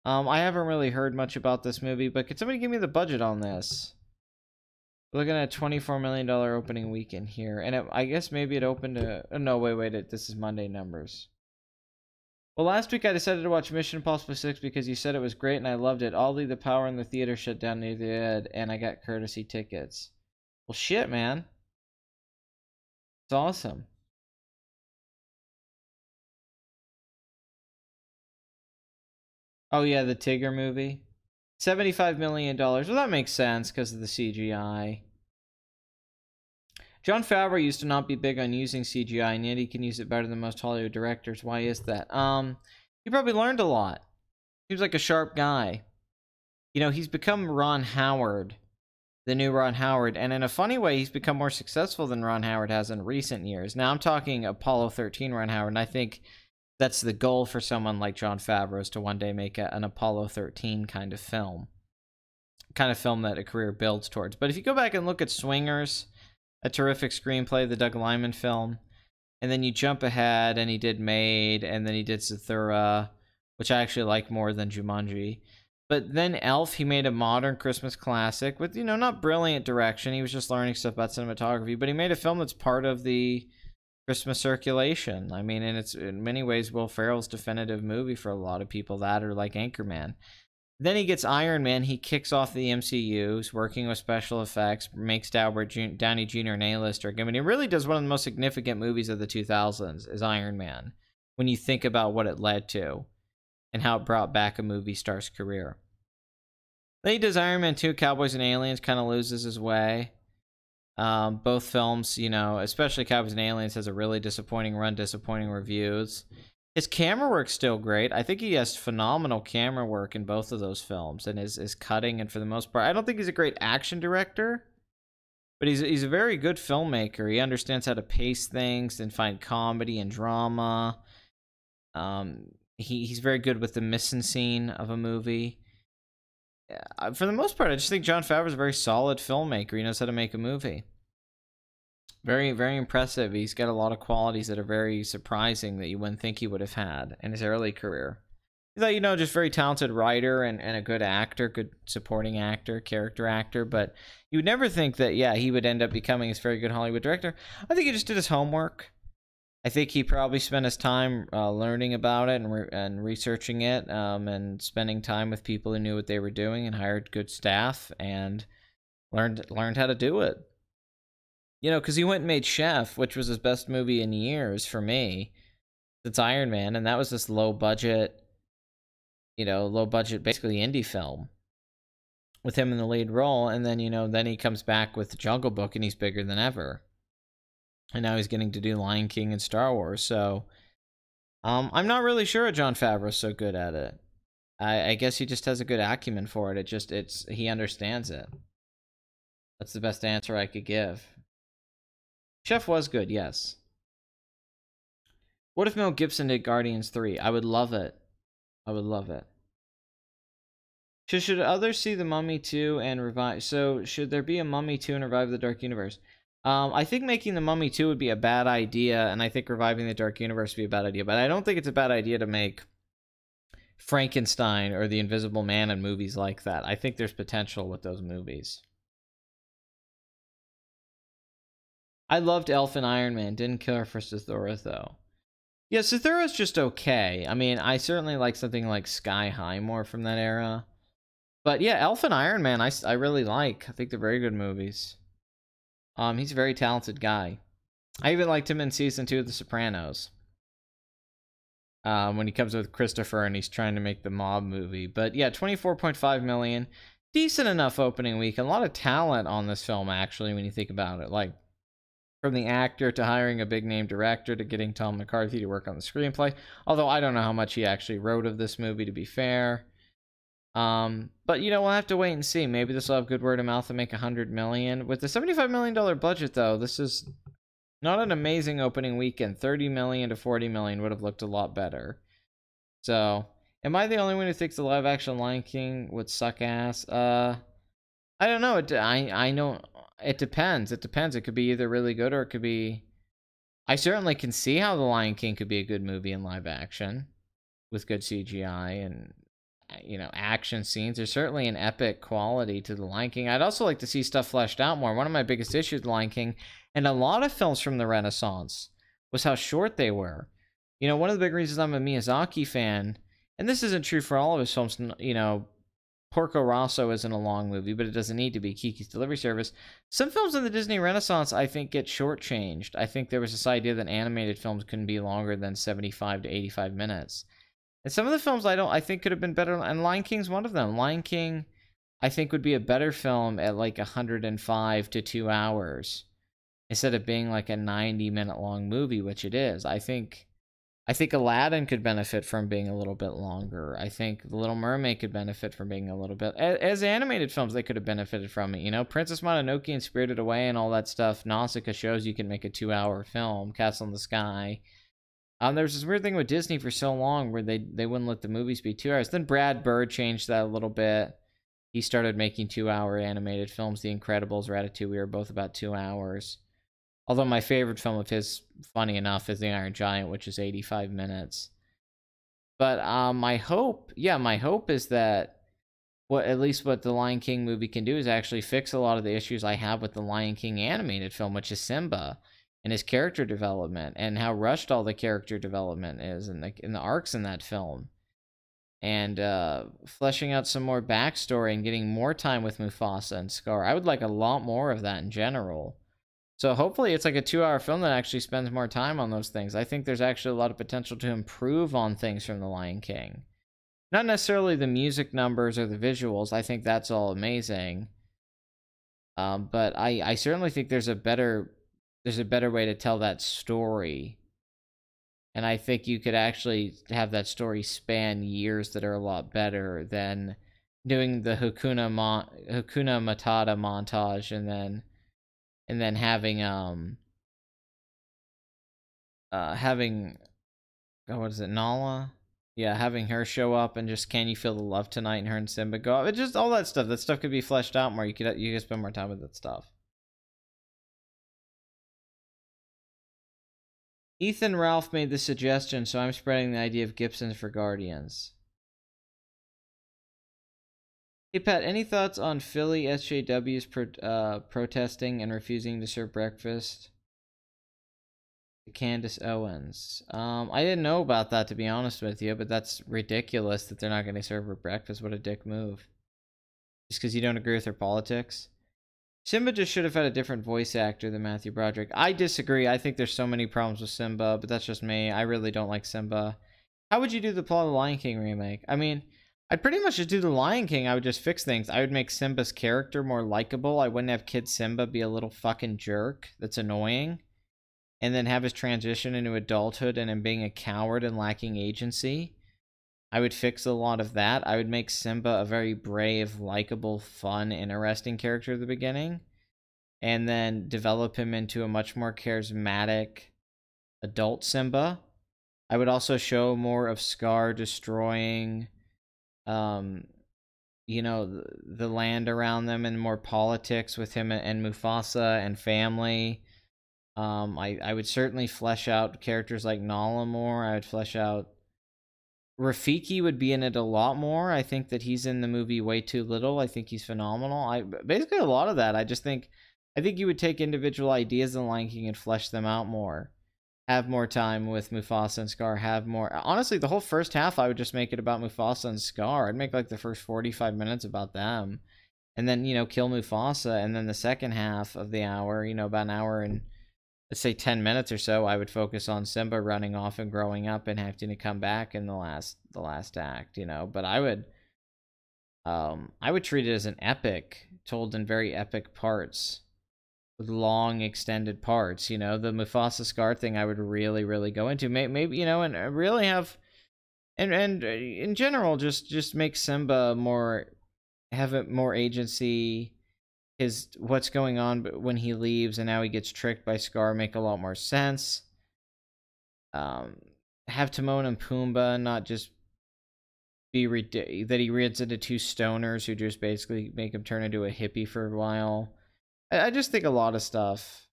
I haven't really heard much about this movie, but could somebody give me the budget on this? We're looking at a $24 million opening weekend here. And I guess maybe it opened to... Oh, no, wait. This is Monday numbers. Well, last week I decided to watch Mission Impossible 6 because you said it was great and I loved it. Oddly, the power in the theater shut down near the end and I got courtesy tickets. Well, shit, man. It's awesome. Oh, yeah, the Tigger movie. $75 million. Well, that makes sense because of the CGI. Jon Favreau used to not be big on using CGI, and yet he can use it better than most Hollywood directors. Why is that? He probably learned a lot. Seems like a sharp guy. You know, he's become Ron Howard, the new Ron Howard, and in a funny way, he's become more successful than Ron Howard has in recent years. Now, I'm talking Apollo 13 Ron Howard, and I think that's the goal for someone like Jon Favreau is to one day make an Apollo 13 kind of film. Kind of film that a career builds towards. But if you go back and look at Swingers... a terrific screenplay, the Doug Liman film. And then you jump ahead, and he did Maid, and then he did Zathura, which I actually like more than Jumanji. But then Elf, he made a modern Christmas classic with, you know, not brilliant direction. He was just learning stuff about cinematography. But he made a film that's part of the Christmas circulation. I mean, and it's in many ways Will Ferrell's definitive movie for a lot of people that are like Anchorman. Then he gets Iron Man. He kicks off the MCU. He's working with special effects, makes Downey Jr. an A-lister. I mean, he really does one of the most significant movies of the 2000s is Iron Man, when you think about what it led to and how it brought back a movie star's career. Then he does Iron Man 2, Cowboys and Aliens, kind of loses his way. Both films, you know, especially Cowboys and Aliens, has a really disappointing run, disappointing reviews. His camera work's still great. I think he has phenomenal camera work in both of those films, and is cutting, and for the most part, I don't think he's a great action director, but he's a very good filmmaker. He understands how to pace things and find comedy and drama. He's very good with the mise-en-scene of a movie. For the most part, I just think Jon Favreau's a very solid filmmaker. He knows how to make a movie. Very, very impressive. He's got a lot of qualities that are very surprising that you wouldn't think he would have had in his early career. He's like, you know, just very talented writer and a good actor, good supporting actor, character actor. But you would never think that, yeah, he would end up becoming this very good Hollywood director. I think he just did his homework. I think he probably spent his time learning about it and researching it, and spending time with people who knew what they were doing, and hired good staff and learned how to do it. You know, because he went and made Chef, which was his best movie in years for me since Iron Man, and that was this low budget, basically indie film with him in the lead role. And then, you know, then he comes back with The Jungle Book and he's bigger than ever. And now he's getting to do Lion King and Star Wars. So I'm not really sure Jon Favreau's so good at it. I guess he just has a good acumen for it. He understands it. That's the best answer I could give. Chef was good, yes. What if Mel Gibson did Guardians 3? I would love it. I would love it. Should others see The Mummy 2 and revive? So, should there be a Mummy 2 and revive the Dark Universe? I think making The Mummy 2 would be a bad idea, and I think reviving the Dark Universe would be a bad idea. But I don't think it's a bad idea to make Frankenstein or The Invisible Man and movies like that. I think there's potential with those movies. I loved Elf and Iron Man. Didn't care for Zathura, though. Yeah, Zathura's just okay. I mean, I certainly like something like Sky High more from that era. But yeah, Elf and Iron Man, I really like. I think they're very good movies. He's a very talented guy. I even liked him in season 2 of The Sopranos. When he comes with Christopher and he's trying to make the mob movie. But yeah, 24.5 million. Decent enough opening week. A lot of talent on this film, actually, when you think about it. Like, from the actor to hiring a big-name director to getting Tom McCarthy to work on the screenplay. Although I don't know how much he actually wrote of this movie, to be fair. But, you know, we'll have to wait and see. Maybe this will have good word of mouth and make $100 million. With the $75 million budget, though, this is not an amazing opening weekend. $30 million to $40 million would have looked a lot better. So, am I the only one who thinks the live-action Lion King would suck ass? I don't know. I know it depends. It depends. It could be either really good or it could be... I certainly can see how the Lion King could be a good movie in live action with good CGI and, you know, action scenes. There's certainly an epic quality to the Lion King. I'd also like to see stuff fleshed out more. One of my biggest issues with the Lion King and a lot of films from the Renaissance was how short they were. You know, one of the big reasons I'm a Miyazaki fan, and this isn't true for all of his films, you know, Porco Rosso isn't a long movie, but it doesn't need to be. Kiki's Delivery Service. Some films in the Disney Renaissance, I think, get shortchanged. I think there was this idea that animated films couldn't be longer than 75 to 85 minutes. And some of the films I think could have been better, and Lion King's one of them. Lion King, I think, would be a better film at like 105 to 2 hours instead of being like a 90-minute long movie, which it is. I think Aladdin could benefit from being a little bit longer. I think The Little Mermaid could benefit from being a little bit... As animated films, they could have benefited from it. You know, Princess Mononoke and Spirited Away and all that stuff. Nausicaa shows you can make a 2-hour film. Castle in the Sky. There was this weird thing with Disney for so long where they wouldn't let the movies be 2 hours. Then Brad Bird changed that a little bit. He started making 2-hour animated films. The Incredibles, Ratatouille were both about 2 hours. Although my favorite film of his, funny enough, is The Iron Giant, which is 85 minutes. But my hope is that at least what the Lion King movie can do is actually fix a lot of the issues I have with the Lion King animated film, which is Simba and his character development, and how rushed all the character development is, and the arcs in that film, and fleshing out some more backstory and getting more time with Mufasa and Scar. I would like a lot more of that in general. So hopefully it's like a 2-hour film that actually spends more time on those things. I think there's actually a lot of potential to improve on things from The Lion King. Not necessarily the music numbers or the visuals. I think that's all amazing. But I certainly think there's a better way to tell that story. And I think you could actually have that story span years that are a lot better than doing the Hakuna Matata montage and then having what is it, Nala? Yeah, having her show up and just Can You Feel the Love Tonight and her and Simba go up. It just all that stuff. That stuff could be fleshed out more. You could spend more time with that stuff. Ethan Ralph made the suggestion, so I'm spreading the idea of Gibsons for Guardians. Hey Pat, any thoughts on Philly SJW's protesting and refusing to serve breakfast to Candace Owens? I didn't know about that, to be honest with you, but that's ridiculous that they're not going to serve her breakfast. What a dick move. Just because you don't agree with her politics? Simba just should have had a different voice actor than Matthew Broderick. I disagree. I think there's so many problems with Simba, but that's just me. I really don't like Simba. How would you do the plot of the Lion King remake? I mean, I'd pretty much just do the Lion King. I would just fix things. I would make Simba's character more likable. I wouldn't have Kid Simba be a little fucking jerk that's annoying. And then have his transition into adulthood and him being a coward and lacking agency. I would fix a lot of that. I would make Simba a very brave, likable, fun, interesting character at the beginning. And then develop him into a much more charismatic adult Simba. I would also show more of Scar destroying, you know, the land around them, and more politics with him and Mufasa and family. I would certainly flesh out characters like Nala more. I would flesh out Rafiki would be in it a lot more. I think that he's in the movie way too little. I think he's phenomenal. Basically a lot of that. I think you would take individual ideas in Lion King and flesh them out more. Have more time with Mufasa and Scar. Have more. Honestly, the whole first half, I would just make it about Mufasa and Scar. I'd make like the first 45 minutes about them. And then, you know, kill Mufasa. And then the second half of the hour, you know, about an hour and let's say 10 minutes or so, I would focus on Simba running off and growing up and having to come back in the last act, you know. But I would treat it as an epic, told in very epic parts, with long extended parts, you know. The Mufasa Scar thing I would really, really go into. Maybe, you know, and really have, and in general, just make Simba have it more agency. What's going on when he leaves and now he gets tricked by Scar make a lot more sense. Have Timon and Pumbaa not just be that he rids into two stoners who just basically make him turn into a hippie for a while. I just think a lot of stuff.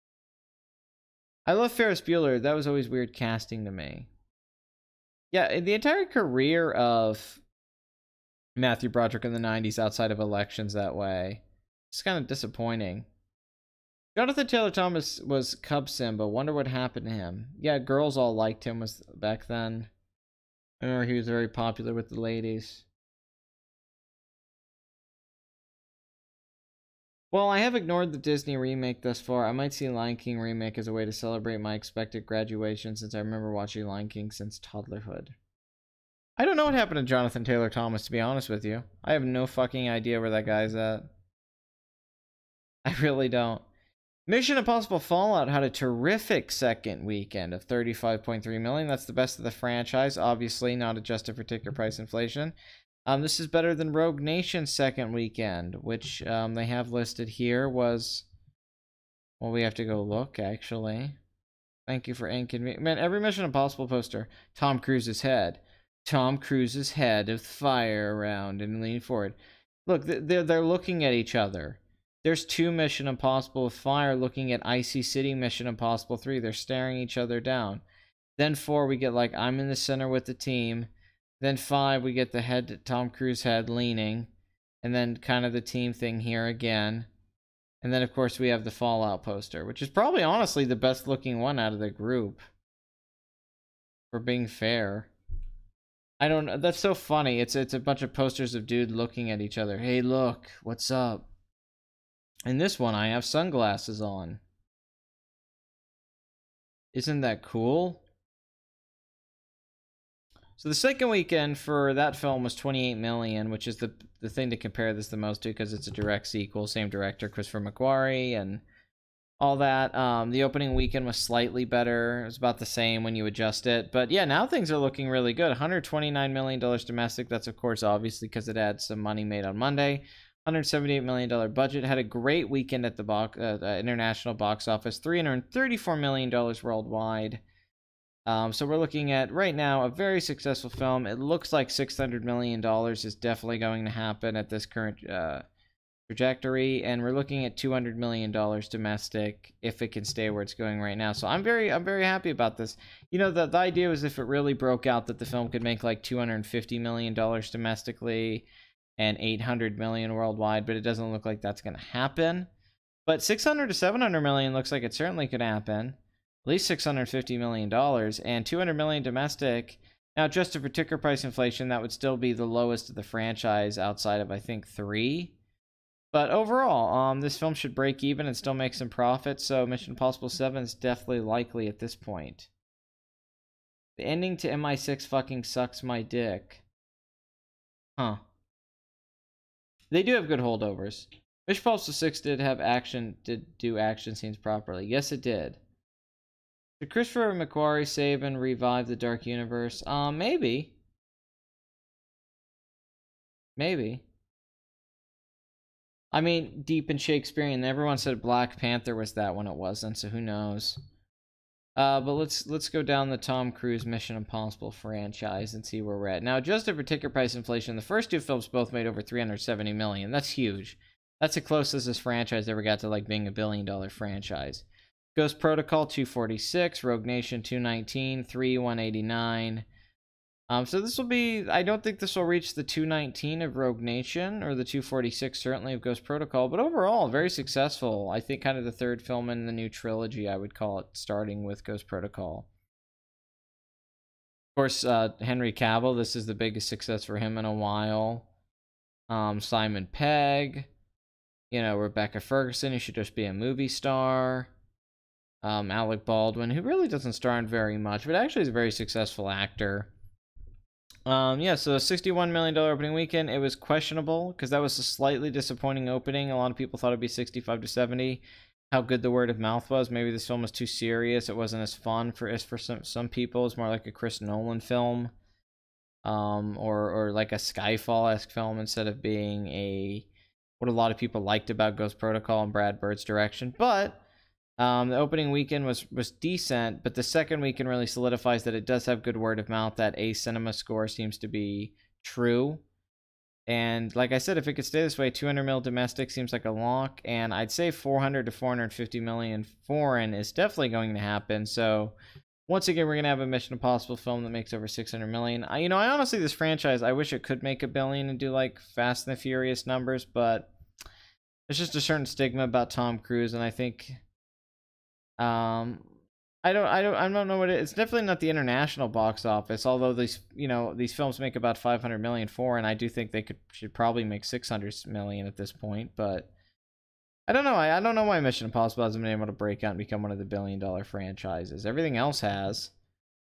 I love Ferris Bueller. That was always weird casting to me. Yeah, the entire career of Matthew Broderick in the 90s outside of elections that way. It's kind of disappointing. Jonathan Taylor Thomas was Cub Simba. Wonder what happened to him. Yeah, girls all liked him back then. I remember he was very popular with the ladies. Well, I have ignored the Disney remake thus far. I might see Lion King remake as a way to celebrate my expected graduation, since I remember watching Lion King since toddlerhood. I don't know what happened to Jonathan Taylor Thomas, to be honest with you. I have no fucking idea where that guy's at. I really don't. Mission Impossible Fallout had a terrific second weekend of 35.3 million. That's the best of the franchise, obviously not adjusted for ticket price inflation. This is better than Rogue Nation's second weekend, which they have listed here was... Well, we have to go look, actually. Thank you for inconvenience. Man, every Mission Impossible poster, Tom Cruise's head. Tom Cruise's head of fire around and leaning forward. Look, they're looking at each other. There's 2 Mission Impossible with fire looking at Icy City Mission Impossible 3. They're staring each other down. Then 4, we get like, I'm in the center with the team. Then 5, we get the head, Tom Cruise head leaning. And then kind of the team thing here again. And then, of course, we have the Fallout poster, which is probably, honestly, the best looking one out of the group. For being fair. I don't know. That's so funny. It's a bunch of posters of dude looking at each other. Hey, look. What's up? In this one, I have sunglasses on. Isn't that cool? So the second weekend for that film was 28 million, which is the thing to compare this the most to because it's a direct sequel, same director, Christopher McQuarrie, and all that. The opening weekend was slightly better. It was about the same when you adjust it. But yeah, now things are looking really good. $129 million domestic. That's, of course, obviously because it had some money made on Monday. $178 million budget. Had a great weekend at the international box office. $334 million worldwide. So we're looking at, right now, a very successful film. It looks like $600 million is definitely going to happen at this current trajectory, and we're looking at $200 million domestic if it can stay where it's going right now. So I'm very happy about this. You know, the idea was if it really broke out that the film could make like $250 million domestically and $800 million worldwide, but it doesn't look like that's going to happen. But $600 to $700 million looks like it certainly could happen. At least $650 million and $200 million domestic. Now, adjusted for ticker price inflation, that would still be the lowest of the franchise outside of, I think, 3. But overall, this film should break even and still make some profit, so Mission Impossible 7 is definitely likely at this point. The ending to MI6 fucking sucks my dick. Huh. They do have good holdovers. Mission Impossible 6 did do action scenes properly. Yes, it did. Did Christopher McQuarrie save and revive the Dark Universe? Maybe. Maybe. I mean, deep in Shakespearean, everyone said Black Panther was that when it wasn't, so who knows. But let's go down the Tom Cruise Mission Impossible franchise and see where we're at. Now, adjusted for ticket price inflation, the first two films both made over $370 million. That's huge. That's the closest this franchise ever got to like being a billion-dollar franchise. Ghost Protocol 246, Rogue Nation 219, 3 189. So this will be, I don't think this will reach the 219 of Rogue Nation or the 246 certainly of Ghost Protocol, but overall very successful. I think kind of the third film in the new trilogy, I would call it, starting with Ghost Protocol. Of course, Henry Cavill, this is the biggest success for him in a while. Simon Pegg, you know, Rebecca Ferguson, who should just be a movie star. Alec Baldwin, who really doesn't star in very much, but actually is a very successful actor. Yeah, so $61 million opening weekend. It was questionable because that was a slightly disappointing opening. A lot of people thought it'd be 65 to 70. How good the word of mouth was. Maybe this film was too serious. It wasn't as fun for some people. It's more like a Chris Nolan film, or like a Skyfall-esque film instead of being what a lot of people liked about Ghost Protocol and Brad Bird's direction. But the opening weekend was decent, but the second weekend really solidifies that it does have good word of mouth. That A Cinema score seems to be true. And like I said, if it could stay this way, 200 mil domestic seems like a lock, and I'd say 400 to 450 million foreign is definitely going to happen. So once again, we're gonna have a Mission Impossible film that makes over 600 million. I honestly, this franchise, I wish it could make $1 billion and do like Fast and the Furious numbers, but there's just a certain stigma about Tom Cruise, and I think I don't know what it is. It's definitely not the international box office, although these films make about 500 million foreign. I do think they should probably make 600 million at this point, but I don't know. I don't know why Mission Impossible hasn't been able to break out and become one of the billion-dollar franchises. Everything else has.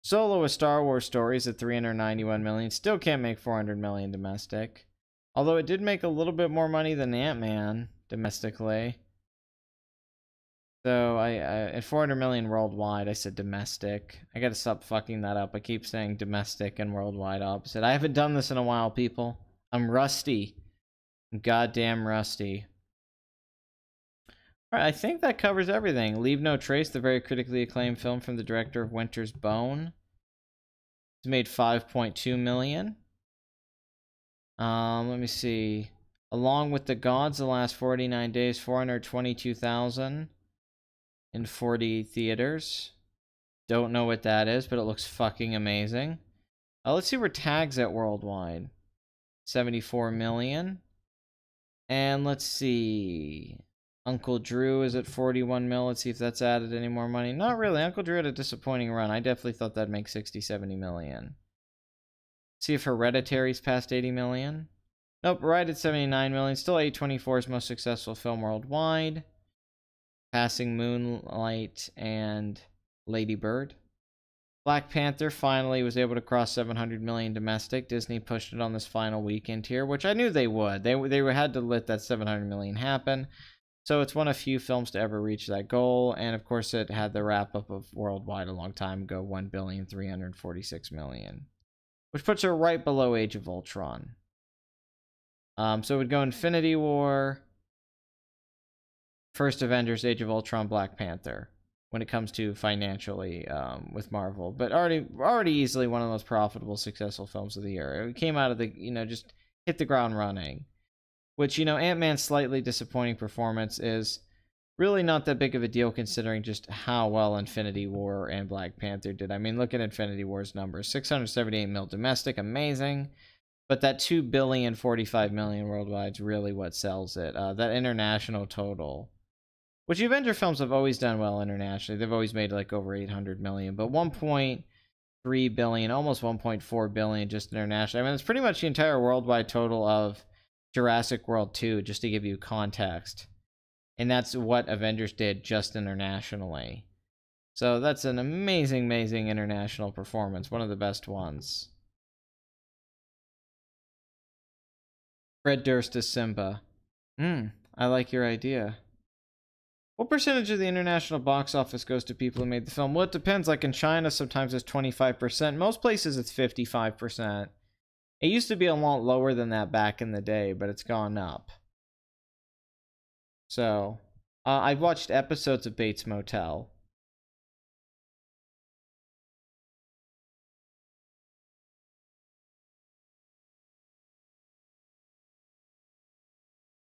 Solo, a Star Wars story, is at 391 million. Still can't make 400 million domestic, although it did make a little bit more money than Ant-Man domestically. So at 400 million worldwide, I said domestic. I gotta stop fucking that up. I keep saying domestic and worldwide opposite. I haven't done this in a while, people. I'm rusty. I'm goddamn rusty. Alright, I think that covers everything. Leave No Trace, the very critically acclaimed film from the director of Winter's Bone. It's made 5.2 million. Let me see. Along with the Gods, the last 49 days, 422,000 in 40 theaters. Don't know what that is, but it looks fucking amazing. Let's see where Tag's at worldwide. 74 million. And let's see. Uncle Drew is at 41 mil. Let's see if that's added any more money. Not really. Uncle Drew had a disappointing run. I definitely thought that'd make 60, 70 million. See if Hereditary's past 80 million. Nope, right at 79 million. Still A24's most successful film worldwide. Passing Moonlight and Lady Bird. Black Panther finally was able to cross 700 million domestic. Disney pushed it on this final weekend here, which I knew they would. They had to let that 700 million happen. So it's one of few films to ever reach that goal, and of course it had the wrap-up of Worldwide a long time ago, 1,346 million, which puts her right below Age of Ultron. So it would go Infinity War, First Avengers, Age of Ultron, Black Panther, when it comes to financially with Marvel, but already easily one of the most profitable, successful films of the year. It came out of the, just hit the ground running. Which, Ant-Man's slightly disappointing performance is really not that big of a deal considering just how well Infinity War and Black Panther did. I mean, look at Infinity War's numbers. 678 mil domestic, amazing. But that 2,045 million worldwide is really what sells it. That international total, which the Avenger films have always done well internationally. They've always made like over 800 million. But 1.3 billion, almost 1.4 billion just internationally. I mean, it's pretty much the entire worldwide total of Jurassic World 2, just to give you context. And that's what Avengers did just internationally. So that's an amazing, amazing international performance. One of the best ones. Fred Durst as Simba. I like your idea. What percentage of the international box office goes to people who made the film? Well, it depends. Like in China, sometimes it's 25%. Most places, it's 55%. It used to be a lot lower than that back in the day, but it's gone up. So, I've watched episodes of Bates Motel.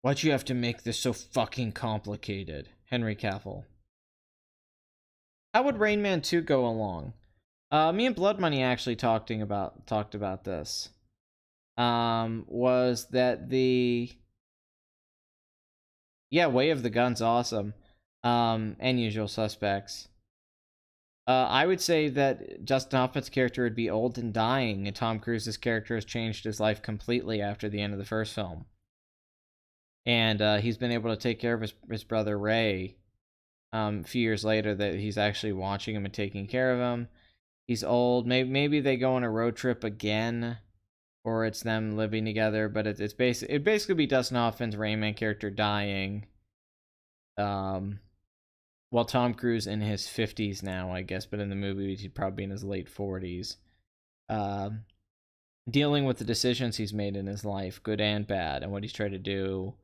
Why'd you have to make this so fucking complicated? Henry Cavill. How would Rain Man 2 go along? Me and Blood Money actually talked about this. Was that the... Yeah, Way of the Gun's awesome. And Usual Suspects. I would say that Dustin Hoffman's character would be old and dying, and Tom Cruise's character has changed his life completely after the end of the first film. And he's been able to take care of his brother Ray a few years later, that he's actually watching him and taking care of him. He's old. Maybe they go on a road trip again, or it's them living together, but it'd basically be Dustin Hoffman's Rain Man character dying. While Tom Cruise in his 50s now, I guess, but in the movie he'd probably be in his late 40s. Dealing with the decisions he's made in his life, good and bad, and what he's tried to do.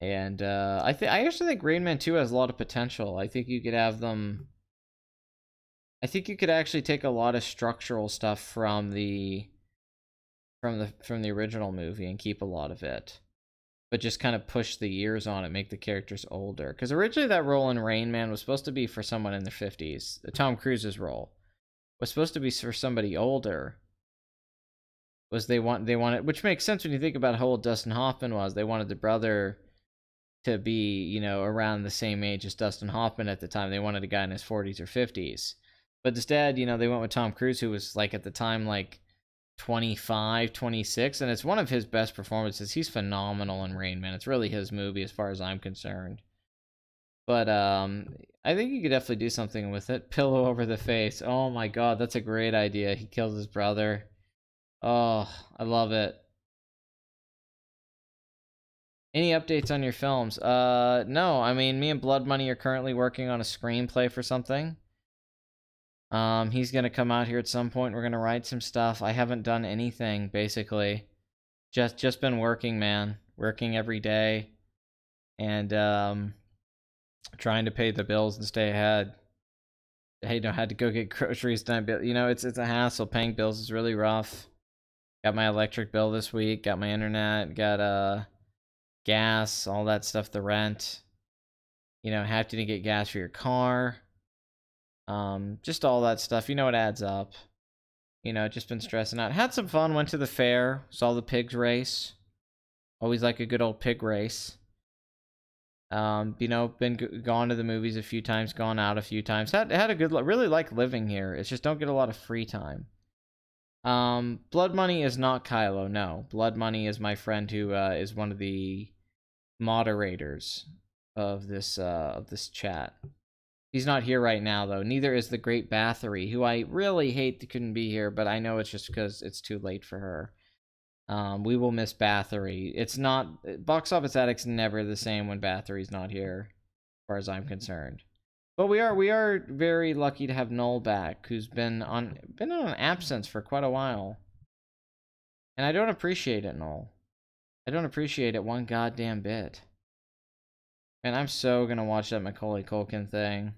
And I actually think Rain Man 2 has a lot of potential. I think you could have them... I think you could actually take a lot of structural stuff from the original movie and keep a lot of it, but just kind of push the years on it, make the characters older. Because originally that role in Rain Man was supposed to be for someone in their 50s. Tom Cruise's role was supposed to be for somebody older. They wanted, which makes sense when you think about how old Dustin Hoffman was. They wanted the brother to be, around the same age as Dustin Hoffman at the time. They wanted a guy in his 40s or 50s. But instead, they went with Tom Cruise, who was, like, at the time, like, 25, 26, and it's one of his best performances. He's phenomenal in Rain Man. It's really his movie as far as I'm concerned. But, I think you could definitely do something with it. Pillow over the face. Oh my god, that's a great idea. He kills his brother. Oh, I love it. Any updates on your films? No. I mean, me and Blood Money are currently working on a screenplay for something. He's gonna come out here at some point. We're gonna write some stuff. I haven't done anything, basically. Just been working, man. Working every day. And, trying to pay the bills and stay ahead. I had to go get groceries done. It's a hassle. Paying bills is really rough. Got my electric bill this week. Got my internet. Got, gas. All that stuff. The rent. Have to get gas for your car. Just all that stuff, it adds up. Just been stressing out. Had some fun, went to the fair, saw the pigs race. Always like a good old pig race. You know, been gone to the movies a few times, gone out a few times. Had a good, really like living here. It's just don't get a lot of free time. Blood Money is not Kylo. No, Blood Money is my friend who is one of the moderators of this chat. He's not here right now though. Neither is the Great Bathory, who I really hate that couldn't be here, but I know it's just because it's too late for her. We will miss Bathory. It's not Box Office Addict's never the same when Bathory's not here, as far as I'm concerned. But we are very lucky to have Null back, who's been on absence for quite a while. And I don't appreciate it, Null. I don't appreciate it one goddamn bit. Man, I'm so gonna watch that Macaulay Culkin thing.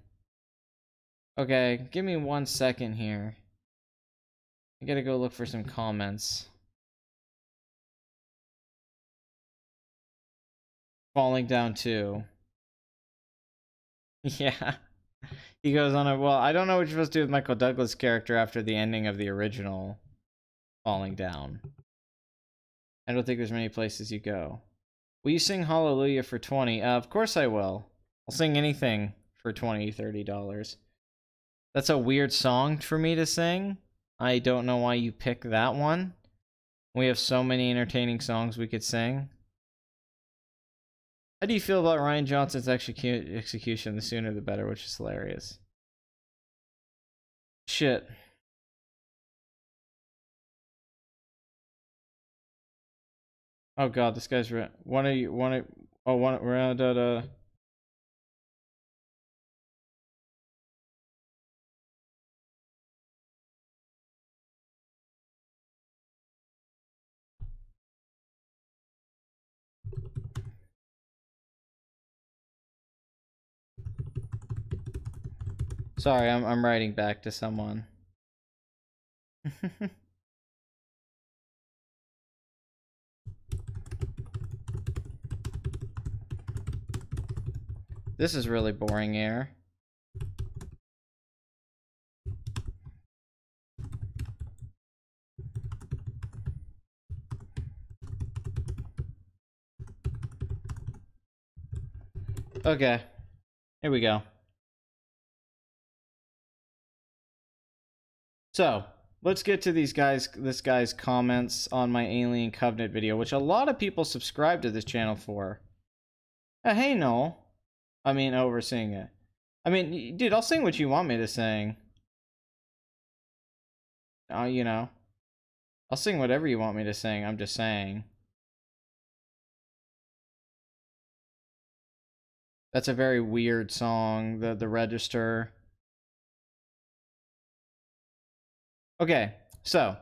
Okay, give me 1 second here. I gotta go look for some comments. Falling Down 2. Yeah. He goes on a, well, I don't know what you're supposed to do with Michael Douglas' character after the ending of the original Falling Down. I don't think there's many places you go. Will you sing Hallelujah for 20? Of course I will. I'll sing anything for $20, $30. That's a weird song for me to sing. I don't know why you pick that one. We have so many entertaining songs we could sing. How do you feel about Rian Johnson's execution? The sooner the better, which is hilarious. Shit. Oh god, this guy's oh, sorry, I'm writing back to someone. This is really boring air. Okay, here we go. So, let's get to this guy's comments on my Alien Covenant video, which a lot of people subscribe to this channel for. Hey, Noel. I mean, overseeing it. I mean, dude, I'll sing what you want me to sing. You know. I'll sing whatever you want me to sing, I'm just saying. That's a very weird song, the Register. Okay, so.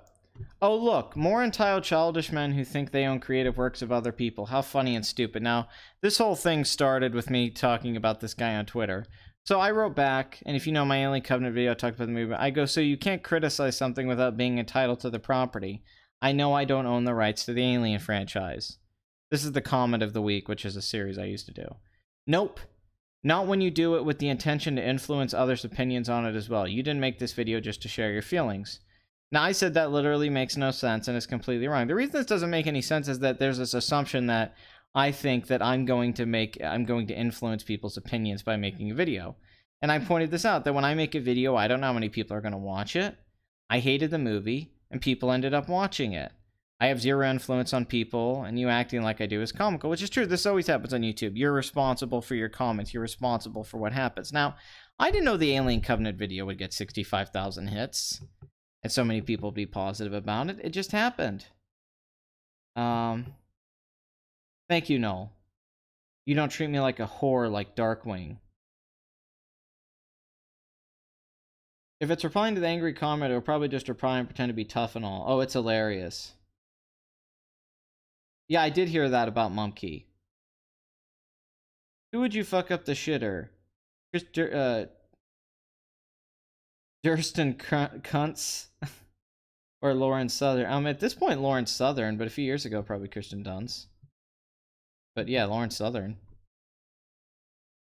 Oh, look, more entitled childish men who think they own creative works of other people. How funny and stupid. Now, this whole thing started with me talking about this guy on Twitter. So I wrote back, and if you know my Alien Covenant video, I talked about the movie. I go, so you can't criticize something without being entitled to the property. I know I don't own the rights to the Alien franchise. This is the comment of the week, which is a series I used to do. Nope. Not when you do it with the intention to influence others' opinions on it as well. You didn't make this video just to share your feelings. Now, I said that literally makes no sense and is completely wrong. The reason this doesn't make any sense is that there's this assumption that I think that I'm going to influence people's opinions by making a video. And I pointed this out, that when I make a video, I don't know how many people are going to watch it. I hated the movie, and people ended up watching it. I have zero influence on people, and you acting like I do is comical, which is true. This always happens on YouTube. You're responsible for your comments. You're responsible for what happens. Now, I didn't know the Alien Covenant video would get 65,000 hits. And so many people be positive about it. It just happened. Thank you, Noel. You don't treat me like a whore like Darkwing. If it's replying to the angry comment, it'll probably just reply and pretend to be tough and all. Oh, it's hilarious. Yeah, I did hear that about Mumkey. Who would you fuck up the shitter? Durston Kuntz or Lauren Southern. At this point, Lauren Southern, but a few years ago, probably Kirsten Dunst. But yeah, Lauren Southern.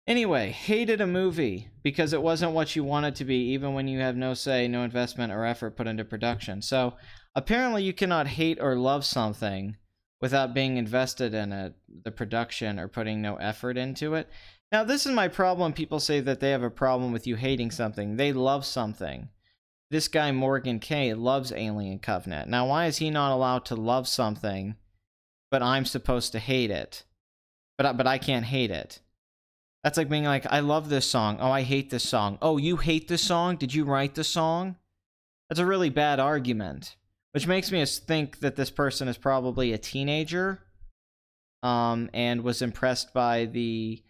Anyway, hated a movie because it wasn't what you want it to be, even when you have no say, no investment or effort put into production. So apparently you cannot hate or love something without being invested in it, the production, or putting no effort into it. Now, this is my problem. People say that they have a problem with you hating something. They love something. This guy, Morgan K, loves Alien Covenant. Now, why is he not allowed to love something, but I'm supposed to hate it? But I can't hate it. That's like being like, I love this song. Oh, I hate this song. Oh, you hate this song? Did you write the song? That's a really bad argument. Which makes me think that this person is probably a teenager, and was impressed by the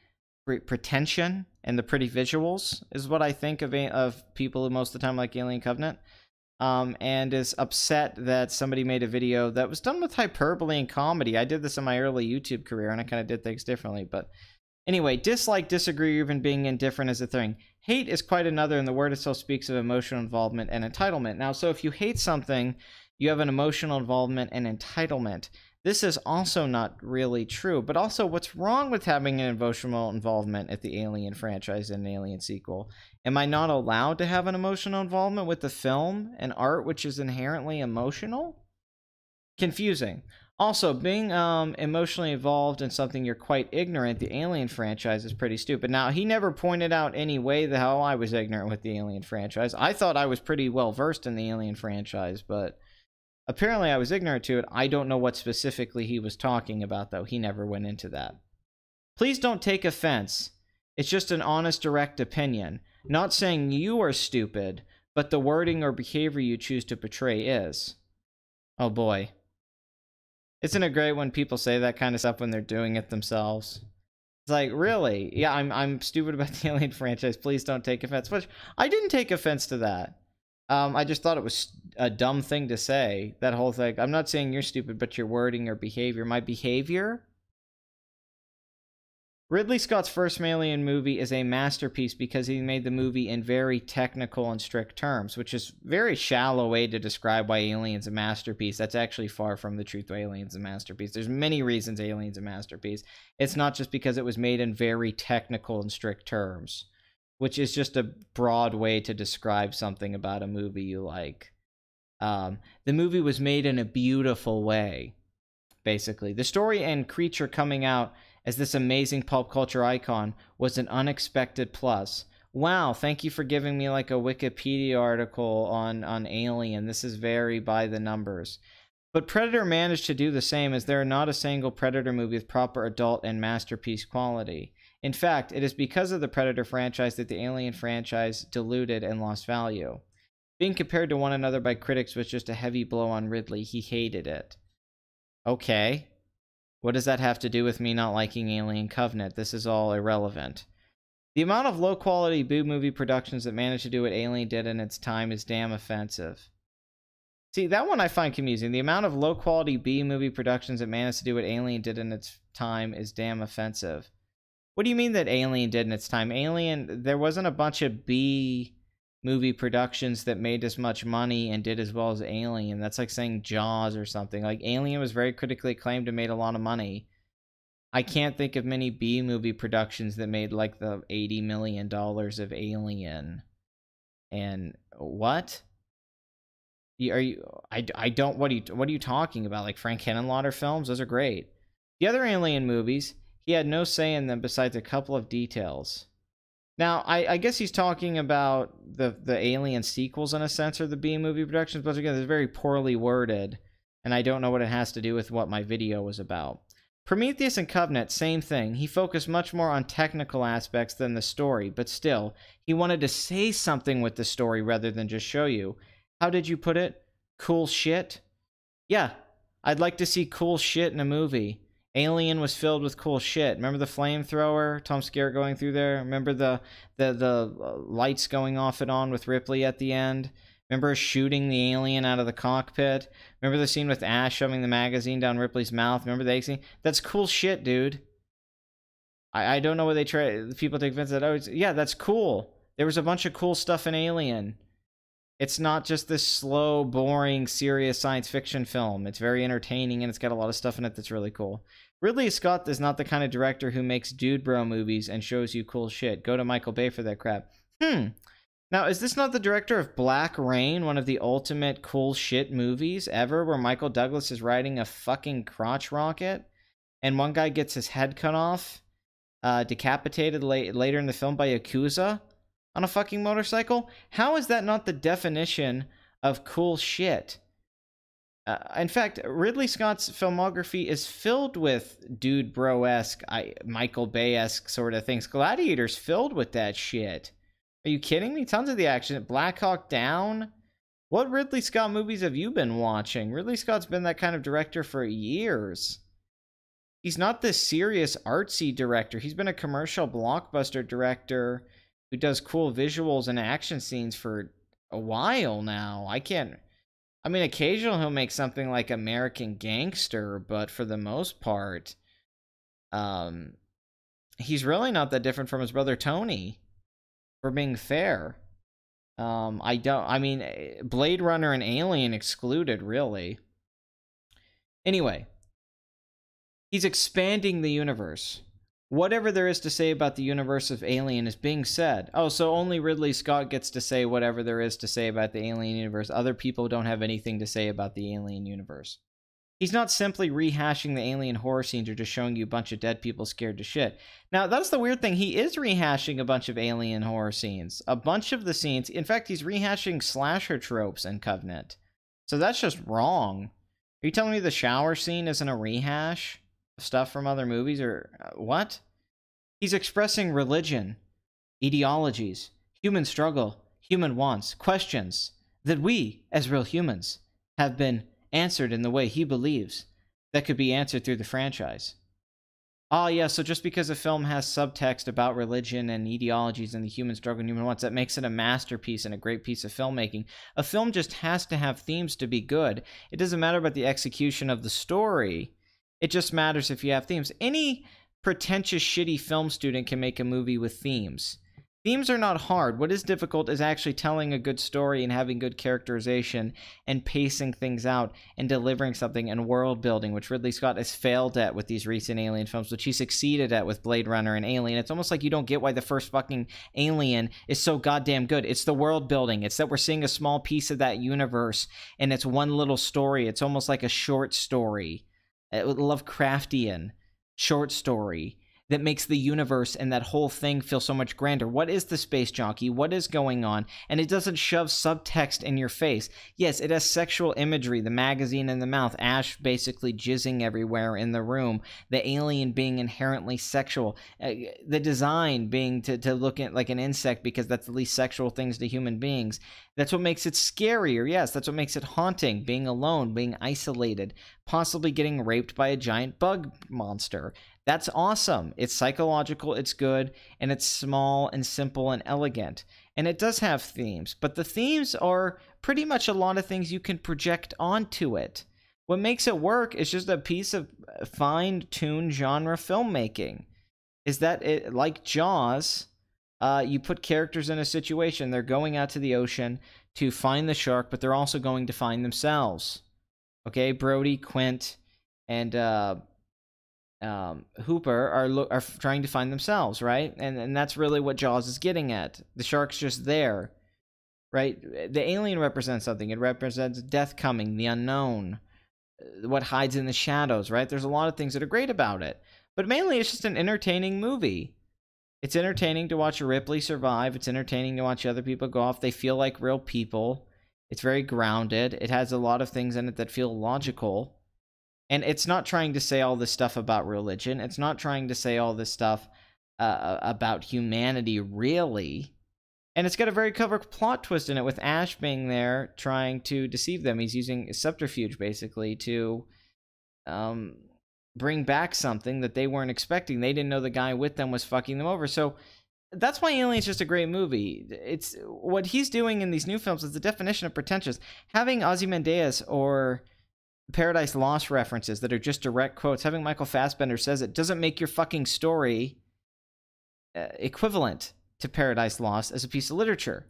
pretension and the pretty visuals, is what I think of people who most of the time like Alien Covenant, and is upset that somebody made a video that was done with hyperbole and comedy. I did this in my early YouTube career, and I kind of did things differently, but anyway, dislike, disagree, or even being indifferent is a thing. Hate is quite another, and the word itself speaks of emotional involvement and entitlement. Now, so if you hate something, you have an emotional involvement and entitlement. This is also not really true, but also what's wrong with having an emotional involvement at the Alien franchise and an Alien sequel? Am I not allowed to have an emotional involvement with the film and art, which is inherently emotional? Confusing. Also, being emotionally involved in something you're quite ignorant, the Alien franchise, is pretty stupid. Now, he never pointed out any way the hell I was ignorant with the Alien franchise. I thought I was pretty well versed in the Alien franchise, but apparently I was ignorant to it. I don't know what specifically he was talking about, though. He never went into that. Please don't take offense. It's just an honest, direct opinion. Not saying you are stupid, but the wording or behavior you choose to portray is. Oh boy. Isn't it great when people say that kind of stuff when they're doing it themselves? It's like, really? Yeah, I'm stupid about the Alien franchise. Please don't take offense. Which, I didn't take offense to that. I just thought it was a dumb thing to say, that whole thing. I'm not saying you're stupid, but your wording or behavior. My behavior? Ridley Scott's first Alien movie is a masterpiece because he made the movie in very technical and strict terms, which is a very shallow way to describe why Alien's a masterpiece. That's actually far from the truth why Alien's a masterpiece. There's many reasons Alien's a masterpiece. It's not just because it was made in very technical and strict terms, which is just a broad way to describe something about a movie you like. The movie was made in a beautiful way, basically. The story and creature coming out as this amazing pulp culture icon was an unexpected plus. Wow, thank you for giving me like a Wikipedia article on Alien. This is very by the numbers. But Predator managed to do the same, as there are not a single Predator movie with proper adult and masterpiece quality. In fact, it is because of the Predator franchise that the Alien franchise diluted and lost value. Being compared to one another by critics was just a heavy blow on Ridley. He hated it. Okay. What does that have to do with me not liking Alien Covenant? This is all irrelevant. The amount of low-quality B-movie productions that managed to do what Alien did in its time is damn offensive. See, that one I find confusing. The amount of low-quality B-movie productions that managed to do what Alien did in its time is damn offensive. What do you mean that Alien did in its time? Alien, there wasn't a bunch of B-movie productions that made as much money and did as well as Alien. That's like saying Jaws or something. Like, Alien was very critically acclaimed and made a lot of money. I can't think of many B-movie productions that made like the $80 million of Alien. And what? I don't, what are you talking about? Like Frank Henenlotter films? Those are great. The other Alien movies, he had no say in them besides a couple of details. Now, I guess he's talking about the Alien sequels in a sense, or the B-movie productions, but again, it's very poorly worded, and I don't know what it has to do with what my video was about. Prometheus and Covenant, same thing. He focused much more on technical aspects than the story, but still, he wanted to say something with the story rather than just show you. How did you put it? Cool shit? Yeah, I'd like to see cool shit in a movie. Alien was filled with cool shit. Remember the flamethrower? Tom Skerritt going through there? Remember the lights going off and on with Ripley at the end? Remember shooting the alien out of the cockpit? Remember the scene with Ash shoving the magazine down Ripley's mouth? Remember the egg scene? That's cool shit, dude. I don't know what they try. People take offense at. Oh, yeah, that's cool. There was a bunch of cool stuff in Alien. It's not just this slow, boring, serious science fiction film. It's very entertaining, and it's got a lot of stuff in it that's really cool. Ridley Scott is not the kind of director who makes dude bro movies and shows you cool shit. Go to Michael Bay for that crap. Now, is this not the director of Black Rain, one of the ultimate cool shit movies ever, where Michael Douglas is riding a fucking crotch rocket and one guy gets his head cut off, decapitated later in the film by Yakuza on a fucking motorcycle? How is that not the definition of cool shit? In fact, Ridley Scott's filmography is filled with dude bro-esque, Michael Bay-esque sort of things. Gladiator's filled with that shit. Are you kidding me? Tons of the action. Black Hawk Down? What Ridley Scott movies have you been watching? Ridley Scott's been that kind of director for years. He's not this serious artsy director. He's been a commercial blockbuster director who does cool visuals and action scenes for a while now. I mean, occasionally he'll make something like American Gangster, but for the most part, he's really not that different from his brother Tony, for being fair. I mean, Blade Runner and Alien excluded, really. Anyway, he's expanding the universe. Whatever there is to say about the universe of Alien is being said. Oh, so only Ridley Scott gets to say whatever there is to say about the Alien universe. Other people don't have anything to say about the Alien universe. He's not simply rehashing the Alien horror scenes or just showing you a bunch of dead people scared to shit. Now, that's the weird thing. He is rehashing a bunch of Alien horror scenes. A bunch of the scenes. In fact, he's rehashing slasher tropes in Covenant. So that's just wrong. Are you telling me the shower scene isn't a rehash of stuff from other movies? Or what? He's expressing religion, ideologies, human struggle, human wants, questions that we, as real humans, have been answered in the way he believes that could be answered through the franchise. Oh yeah, so just because a film has subtext about religion and ideologies and the human struggle and human wants, that makes it a masterpiece and a great piece of filmmaking. A film just has to have themes to be good. It doesn't matter about the execution of the story. It just matters if you have themes. Any pretentious, shitty film student can make a movie with themes. Themes are not hard. What is difficult is actually telling a good story and having good characterization and pacing things out and delivering something and world building, which Ridley Scott has failed at with these recent Alien films, which he succeeded at with Blade Runner and Alien. It's almost like you don't get why the first fucking Alien is so goddamn good. It's the world building. It's that we're seeing a small piece of that universe and it's one little story. It's almost like a short story, a Lovecraftian short story that makes the universe and that whole thing feel so much grander. What is the space jockey? What is going on? And it doesn't shove subtext in your face. Yes, it has sexual imagery, the magazine in the mouth, Ash basically jizzing everywhere in the room, the alien being inherently sexual, the design being to look at like an insect because that's the least sexual things to human beings. That's what makes it scarier. Yes, that's what makes it haunting, being alone, being isolated, possibly getting raped by a giant bug monster. That's awesome. It's psychological, it's good, and it's small and simple and elegant. And it does have themes, but the themes are pretty much a lot of things you can project onto it. What makes it work is just a piece of fine-tuned genre filmmaking. Is that it, like Jaws, you put characters in a situation, they're going out to the ocean to find the shark, but they're also going to find themselves. Okay, Brody, Quint, and Hooper are trying to find themselves, right? And that's really what Jaws is getting at. The shark's just there, right? The alien represents something. It represents death coming, the unknown, what hides in the shadows, right? There's a lot of things that are great about it. But mainly it's just an entertaining movie. It's entertaining to watch Ripley survive. It's entertaining to watch other people go off. They feel like real people. It's very grounded. It has a lot of things in it that feel logical. And it's not trying to say all this stuff about religion. It's not trying to say all this stuff about humanity, really. And it's got a very clever plot twist in it with Ash being there trying to deceive them. He's using subterfuge, basically, to bring back something that they weren't expecting. They didn't know the guy with them was fucking them over. So that's why Alien's just a great movie. It's what he's doing in these new films is the definition of pretentious. Having Ozymandias or Paradise Lost references that are just direct quotes, having Michael Fassbender says it, doesn't make your fucking story equivalent to Paradise Lost as a piece of literature,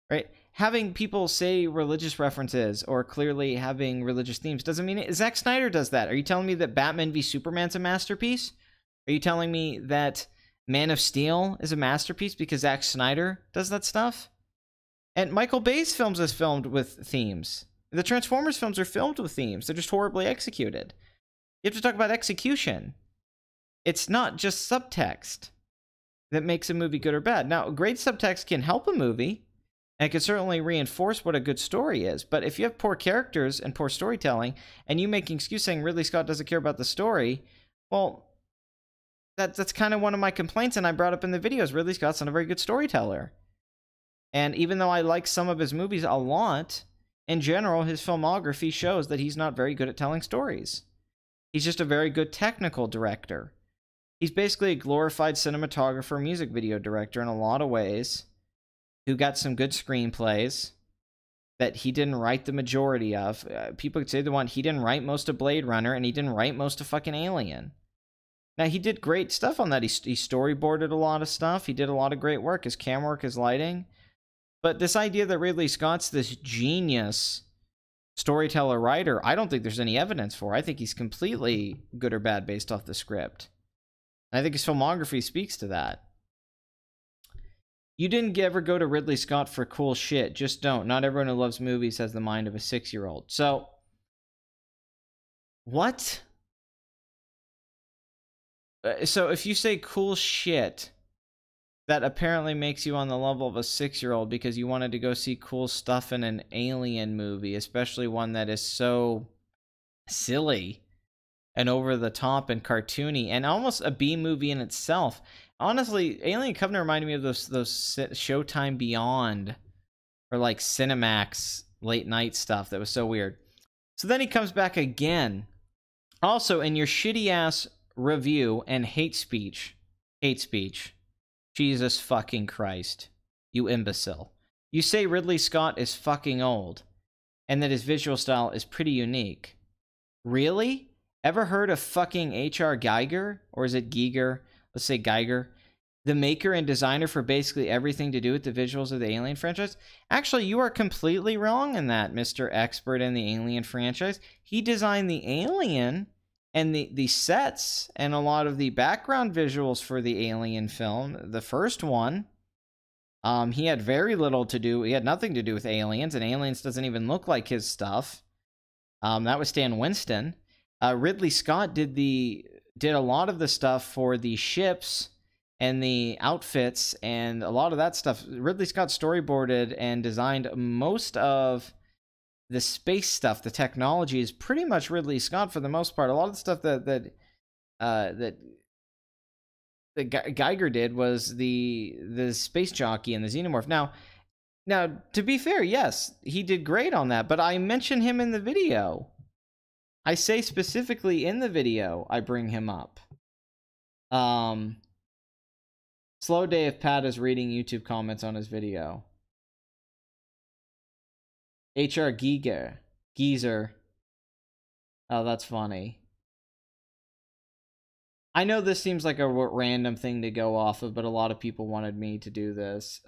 right? Having people say religious references or clearly having religious themes doesn't mean it. Zack Snyder does that. Are you telling me that Batman v Superman's a masterpiece? Are you telling me that Man of Steel is a masterpiece because Zack Snyder does that stuff? And Michael Bay's films is filmed with themes. The Transformers films are filmed with themes. They're just horribly executed. You have to talk about execution. It's not just subtext that makes a movie good or bad. Now, great subtext can help a movie, and it can certainly reinforce what a good story is. But if you have poor characters and poor storytelling, and you make an excuse saying Ridley Scott doesn't care about the story, well, that's kind of one of my complaints, and I brought up in the videos. Ridley Scott's not a very good storyteller. And even though I like some of his movies a lot, in general, his filmography shows that he's not very good at telling stories. He's just a very good technical director. He's basically a glorified cinematographer, music video director in a lot of ways, who got some good screenplays that he didn't write the majority of. People could say he didn't write most of Blade Runner, and he didn't write most of fucking Alien. Now, he did great stuff on that. He storyboarded a lot of stuff. He did a lot of great work. His camera work, his lighting. But this idea that Ridley Scott's this genius storyteller writer, I don't think there's any evidence for. I think he's completely good or bad based off the script. I think his filmography speaks to that. You didn't ever go to Ridley Scott for cool shit. Just don't. Not everyone who loves movies has the mind of a 6-year-old. So, what? So if you say cool shit, that apparently makes you on the level of a 6-year-old because you wanted to go see cool stuff in an Alien movie, especially one that is so silly and over the top and cartoony and almost a B movie in itself. Honestly, Alien Covenant reminded me of those Showtime Beyond or like Cinemax late night stuff that was so weird. So then he comes back again. Also, in your shitty ass review and hate speech, Jesus fucking Christ, you imbecile. You say Ridley Scott is fucking old and that his visual style is pretty unique. Really? Ever heard of fucking H.R. Geiger? Or is it Giger? Let's say Geiger. The maker and designer for basically everything to do with the visuals of the Alien franchise? Actually, you are completely wrong in that, Mr. Expert in the Alien franchise. He designed the Alien and the sets and a lot of the background visuals for the Alien film. The first one, he had very little to do. He had nothing to do with Aliens, and Aliens doesn't even look like his stuff. That was Stan Winston. Ridley Scott did a lot of the stuff for the ships and the outfits and a lot of that stuff. Ridley Scott storyboarded and designed most of the space stuff. The technology is pretty much Ridley Scott for the most part. A lot of the stuff that Geiger did was the space jockey and the xenomorph. Now, to be fair, yes, he did great on that, but I mention him in the video. I say specifically in the video, I bring him up. Slow day if Pat is reading YouTube comments on his video. H.R. Geezer. Oh, that's funny. I know this seems like a random thing to go off of, but a lot of people wanted me to do this.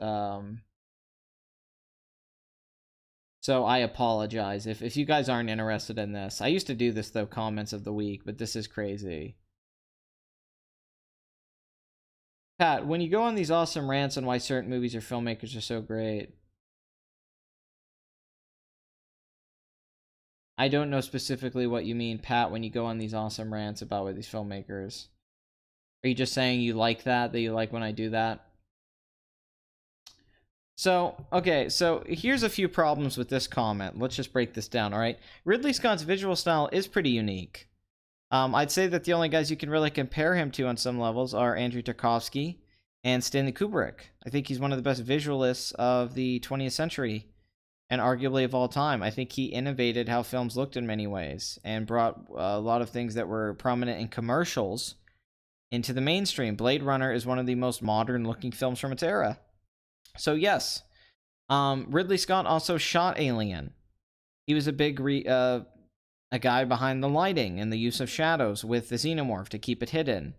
So I apologize if you guys aren't interested in this. I used to do this, though, comments of the week, but this is crazy. Pat, when you go on these awesome rants on why certain movies or filmmakers are so great, I don't know specifically what you mean, Pat, when you go on these awesome rants about what these filmmakers. Are you just saying you like that you like when I do that? So, okay, so here's a few problems with this comment. Let's just break this down, all right? Ridley Scott's visual style is pretty unique. I'd say that the only guys you can really compare him to on some levels are Andrei Tarkovsky and Stanley Kubrick. I think he's one of the best visualists of the 20th century and arguably of all time. I think he innovated how films looked in many ways and brought a lot of things that were prominent in commercials into the mainstream. Blade Runner is one of the most modern-looking films from its era. So yes, Ridley Scott also shot Alien. He was a big a guy behind the lighting and the use of shadows with the xenomorph to keep it hidden.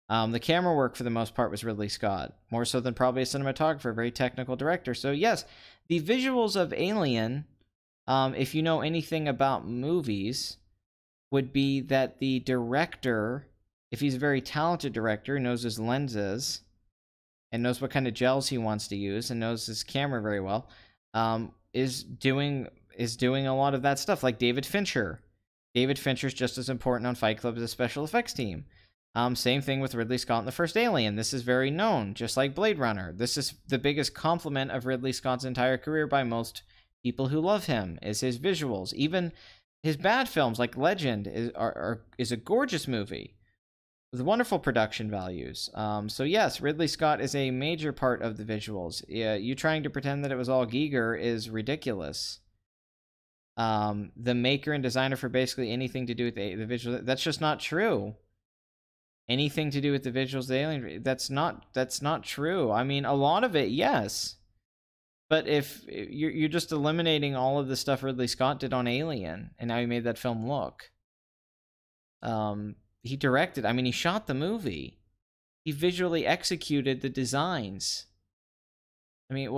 The camera work for the most part was Ridley Scott, more so than probably a cinematographer, a very technical director. So yes, the visuals of Alien, if you know anything about movies, would be that the director, if he's a very talented director, knows his lenses and knows what kind of gels he wants to use and knows his camera very well, is doing a lot of that stuff, like David Fincher. David Fincher's just as important on Fight Club as the special effects team. Same thing with Ridley Scott in the first Alien. This is very known, just like Blade Runner. This is the biggest compliment of Ridley Scott's entire career by most people who love him, is his visuals. Even his bad films like Legend is a gorgeous movie with wonderful production values. So yes, Ridley Scott is a major part of the visuals. You trying to pretend that it was all Giger is ridiculous. The maker and designer for basically anything to do with the visuals, that's just not true. Anything to do with the visuals of the Alien, that's not true. I mean, a lot of it, yes. But if you're just eliminating all of the stuff Ridley Scott did on Alien, and now he made that film look. He directed, I mean, he shot the movie. He visually executed the designs. I mean,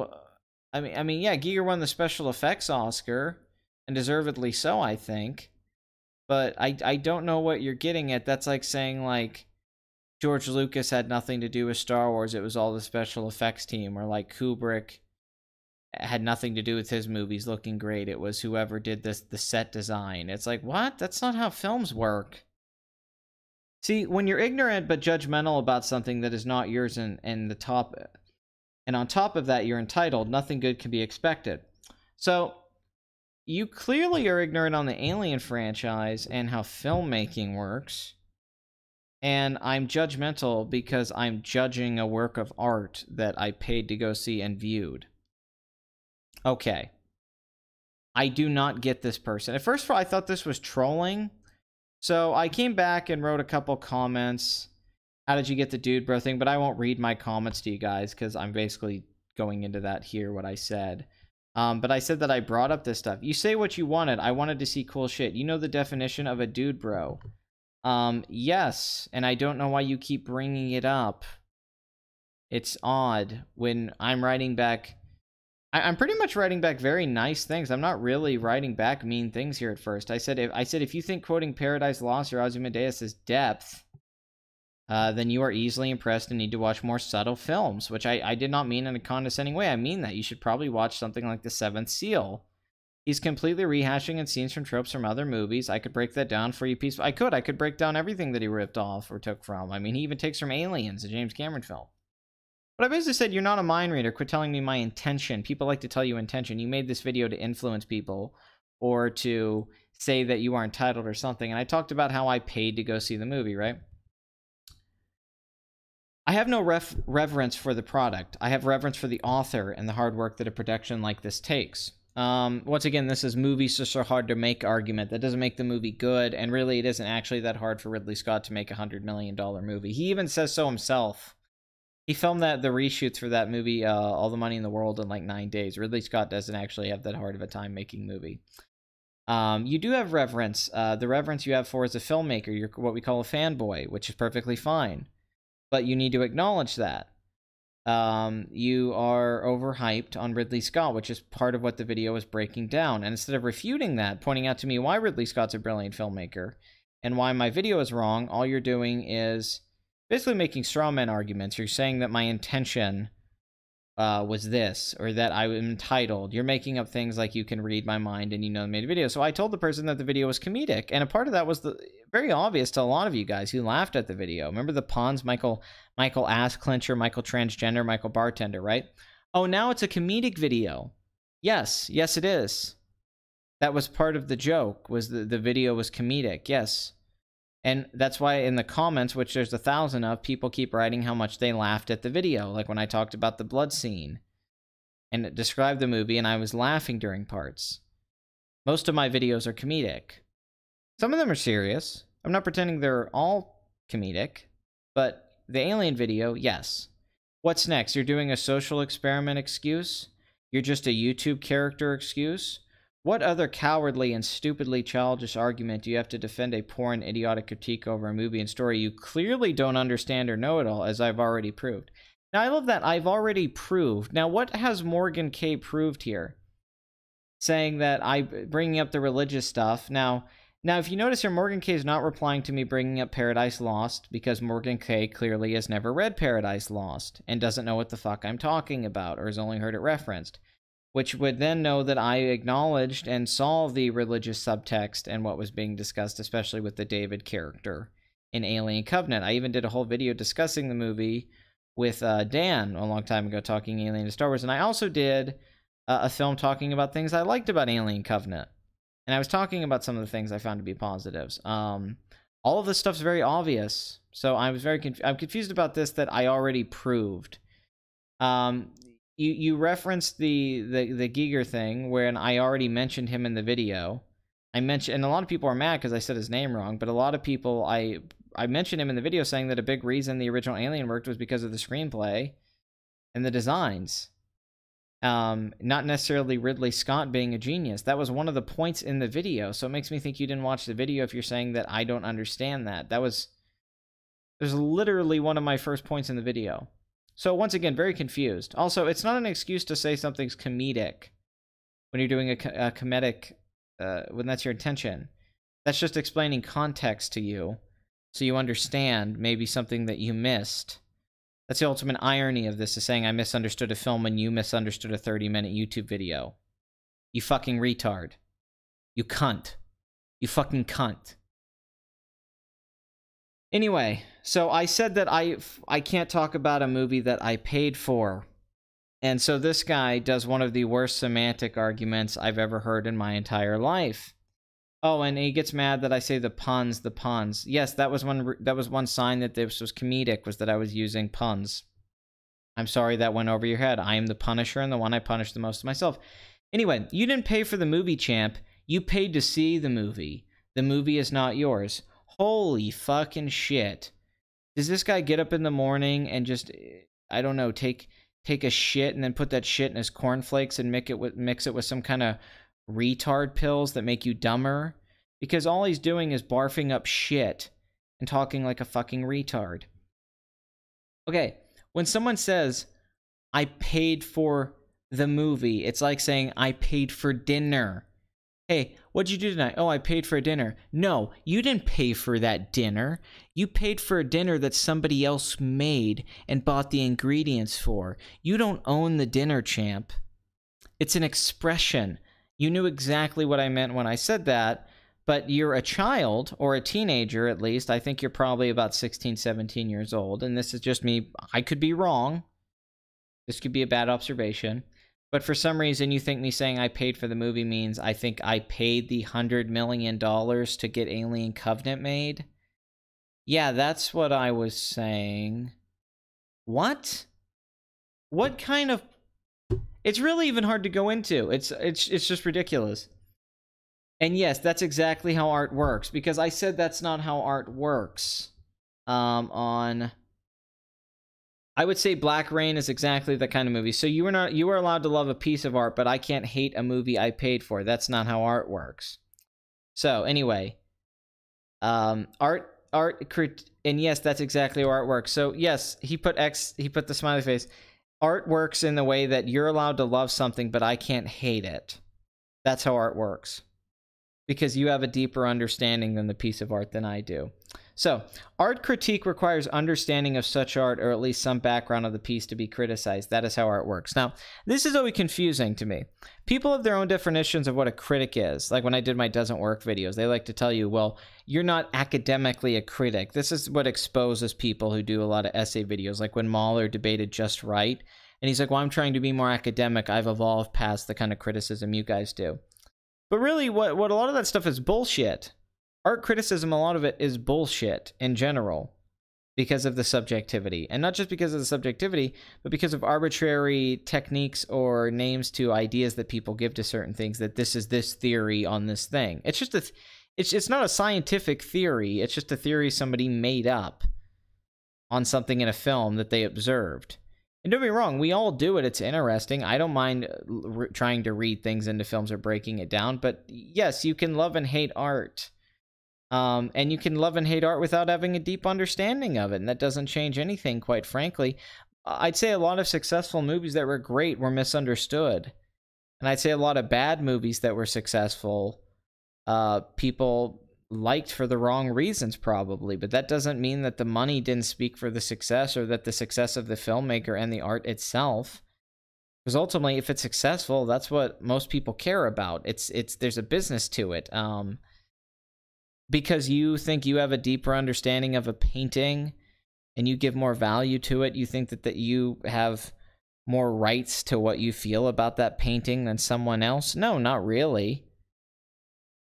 yeah, Giger won the special effects Oscar, and deservedly so, I think. But I don't know what you're getting at. That's like saying, like, George Lucas had nothing to do with Star Wars, it was all the special effects team, or like Kubrick had nothing to do with his movies looking great, it was whoever did the set design. It's like, what? That's not how films work. See, when you're ignorant but judgmental about something that is not yours, and on top of that you're entitled, nothing good can be expected. So you clearly are ignorant on the Alien franchise and how filmmaking works. And I'm judgmental because I'm judging a work of art that I paid to go see and viewed. Okay. I do not get this person. At first of all, I thought this was trolling. So I came back and wrote a couple comments. How did you get the dude bro thing? But I won't read my comments to you guys because I'm basically going into that here, what I said. But I said that I brought up this stuff. You say what you wanted. I wanted to see cool shit. You know the definition of a dude bro. Yes, and I don't know why you keep bringing it up. It's odd when I'm writing back. I'm pretty much writing back very nice things. I'm not really writing back mean things here at first. I said if you think quoting Paradise Lost or Ozymandias is depth, then you are easily impressed and need to watch more subtle films, which I did not mean in a condescending way. I mean that you should probably watch something like The Seventh Seal. He's completely rehashing and scenes from tropes from other movies. I could break that down for you peacefully. I could break down everything that he ripped off or took from. I mean, he even takes from Aliens, a James Cameron film. But I basically said, you're not a mind reader. Quit telling me my intention. People like to tell you intention. You made this video to influence people or to say that you are entitled or something. And I talked about how I paid to go see the movie, right? I have no reverence for the product. I have reverence for the author and the hard work that a production like this takes. Once again, this is movies just so hard to make argument. That doesn't make the movie good, and really it isn't actually that hard for Ridley Scott to make a $100 million movie. He even says so himself. He filmed the reshoots for that movie, All the Money in the World, in like 9 days. Ridley Scott doesn't actually have that hard of a time making movie. You do have reverence. The reverence you have for as a filmmaker, you're what we call a fanboy, which is perfectly fine. But you need to acknowledge that. You are overhyped on Ridley Scott, which is part of what the video is breaking down. And instead of refuting that, pointing out to me why Ridley Scott's a brilliant filmmaker and why my video is wrong, all you're doing is basically making straw man arguments. You're saying that my intention was this, or that I'm entitled. You're making up things like you can read my mind and you know I made a video. So I told the person that the video was comedic, and a part of that was very obvious to a lot of you guys who laughed at the video. Remember the puns? Michael ass clencher, Michael transgender, Michael bartender, right? Oh, now it's a comedic video. Yes, it is. That was part of the joke, was the video was comedic, yes. And that's why in the comments, which there's 1,000 of, people keep writing how much they laughed at the video. Like when I talked about the blood scene and it described the movie and I was laughing during parts. Most of my videos are comedic. Some of them are serious. I'm not pretending they're all comedic, but the Alien video, yes. What's next? You're doing a social experiment excuse? You're just a YouTube character excuse? What other cowardly and stupidly childish argument do you have to defend a poor and idiotic critique over a movie and story you clearly don't understand or know at all, as I've already proved? Now, I love that I've already proved. Now, what has Morgan K proved here? Saying that bringing up the religious stuff. Now, if you notice here, Morgan K is not replying to me bringing up Paradise Lost, because Morgan K clearly has never read Paradise Lost and doesn't know what the fuck I'm talking about, or has only heard it referenced. which would then know that I acknowledged and saw the religious subtext and what was being discussed, especially with the David character in Alien Covenant. I even did a whole video discussing the movie with Dan a long time ago, talking Alien to Star Wars, and I also did a film talking about things I liked about Alien Covenant, and I was talking about some of the things I found to be positives. All of this stuff's very obvious, so I was I'm confused about this that I already proved. You referenced the Giger thing, when I already mentioned him in the video. And a lot of people are mad because I said his name wrong, but a lot of people, I mentioned him in the video saying that a big reason the original Alien worked was because of the screenplay and the designs. Not necessarily Ridley Scott being a genius. That was one of the points in the video, so it makes me think you didn't watch the video if you're saying that I don't understand that. There's literally one of my first points in the video. So once again, very confused. Also, it's not an excuse to say something's comedic when you're doing a comedic, when that's your intention. That's just explaining context to you, so you understand maybe something that you missed. That's the ultimate irony of this, is saying I misunderstood a film when you misunderstood a 30-minute YouTube video. You fucking retard. You cunt. You fucking cunt. Anyway, so I said that I can't talk about a movie that I paid for. And so this guy does one of the worst semantic arguments I've ever heard in my entire life. Oh, and he gets mad that I say the puns. Yes, that was one sign that this was comedic, was that I was using puns. I'm sorry that went over your head. I am the Punisher and the one I punish the most myself. Anyway, you didn't pay for the movie, champ. You paid to see the movie. The movie is not yours. Holy fucking shit. Does this guy get up in the morning and just, I don't know, take a shit and then put that shit in his cornflakes and mix it with some kind of retard pills that make you dumber? Because all he's doing is barfing up shit and talking like a fucking retard. Okay, when someone says, I paid for the movie, it's like saying, I paid for dinner. Hey, what'd you do tonight? Oh, I paid for dinner. No, you didn't pay for that dinner. You paid for a dinner that somebody else made and bought the ingredients for. You don't own the dinner, champ. It's an expression. You knew exactly what I meant when I said that, but you're a child, or a teenager at least. I think you're probably about 16, 17 years old, and this is just me. I could be wrong. This could be a bad observation. But for some reason, you think me saying I paid for the movie means I think I paid the $100 million to get Alien Covenant made? Yeah, that's what I was saying. What? What kind of... It's really even hard to go into. It's just ridiculous. And yes, that's exactly how art works, because I said that's not how art works. I would say Black Rain is exactly the kind of movie. So you were allowed to love a piece of art, but I can't hate a movie I paid for. That's not how art works. So anyway, and yes, that's exactly how art works. So yes, he put the smiley face. Art works in the way that you're allowed to love something, but I can't hate it. That's how art works. Because you have a deeper understanding than the piece of art than I do. So, art critique requires understanding of such art, or at least some background of the piece to be criticized. That is how art works. Now, this is always confusing to me. People have their own definitions of what a critic is. Like when I did my Doesn't Work videos, they like to tell you, well, you're not academically a critic. This is what exposes people who do a lot of essay videos, like when Mahler debated Just Right. And he's like, well, I'm trying to be more academic. I've evolved past the kind of criticism you guys do. But really, what a lot of that stuff is bullshit. Art criticism, a lot of it is bullshit in general because of the subjectivity. And not just because of the subjectivity, but because of arbitrary techniques or names to ideas that people give to certain things, that this is this theory on this thing. It's just it's not a scientific theory. It's just a theory somebody made up on something in a film that they observed. And don't be wrong, we all do it. It's interesting. I don't mind trying to read things into films or breaking it down. But yes, you can love and hate art. And you can love and hate art without having a deep understanding of it. And that doesn't change anything, quite frankly. I'd say a lot of successful movies that were great were misunderstood. And I'd say a lot of bad movies that were successful, people liked for the wrong reasons, probably. But that doesn't mean that the money didn't speak for the success, or that the success of the filmmaker and the art itself. Because ultimately, if it's successful, that's what most people care about. There's a business to it. Because you think you have a deeper understanding of a painting and you give more value to it, you think that you have more rights to what you feel about that painting than someone else? No, not really.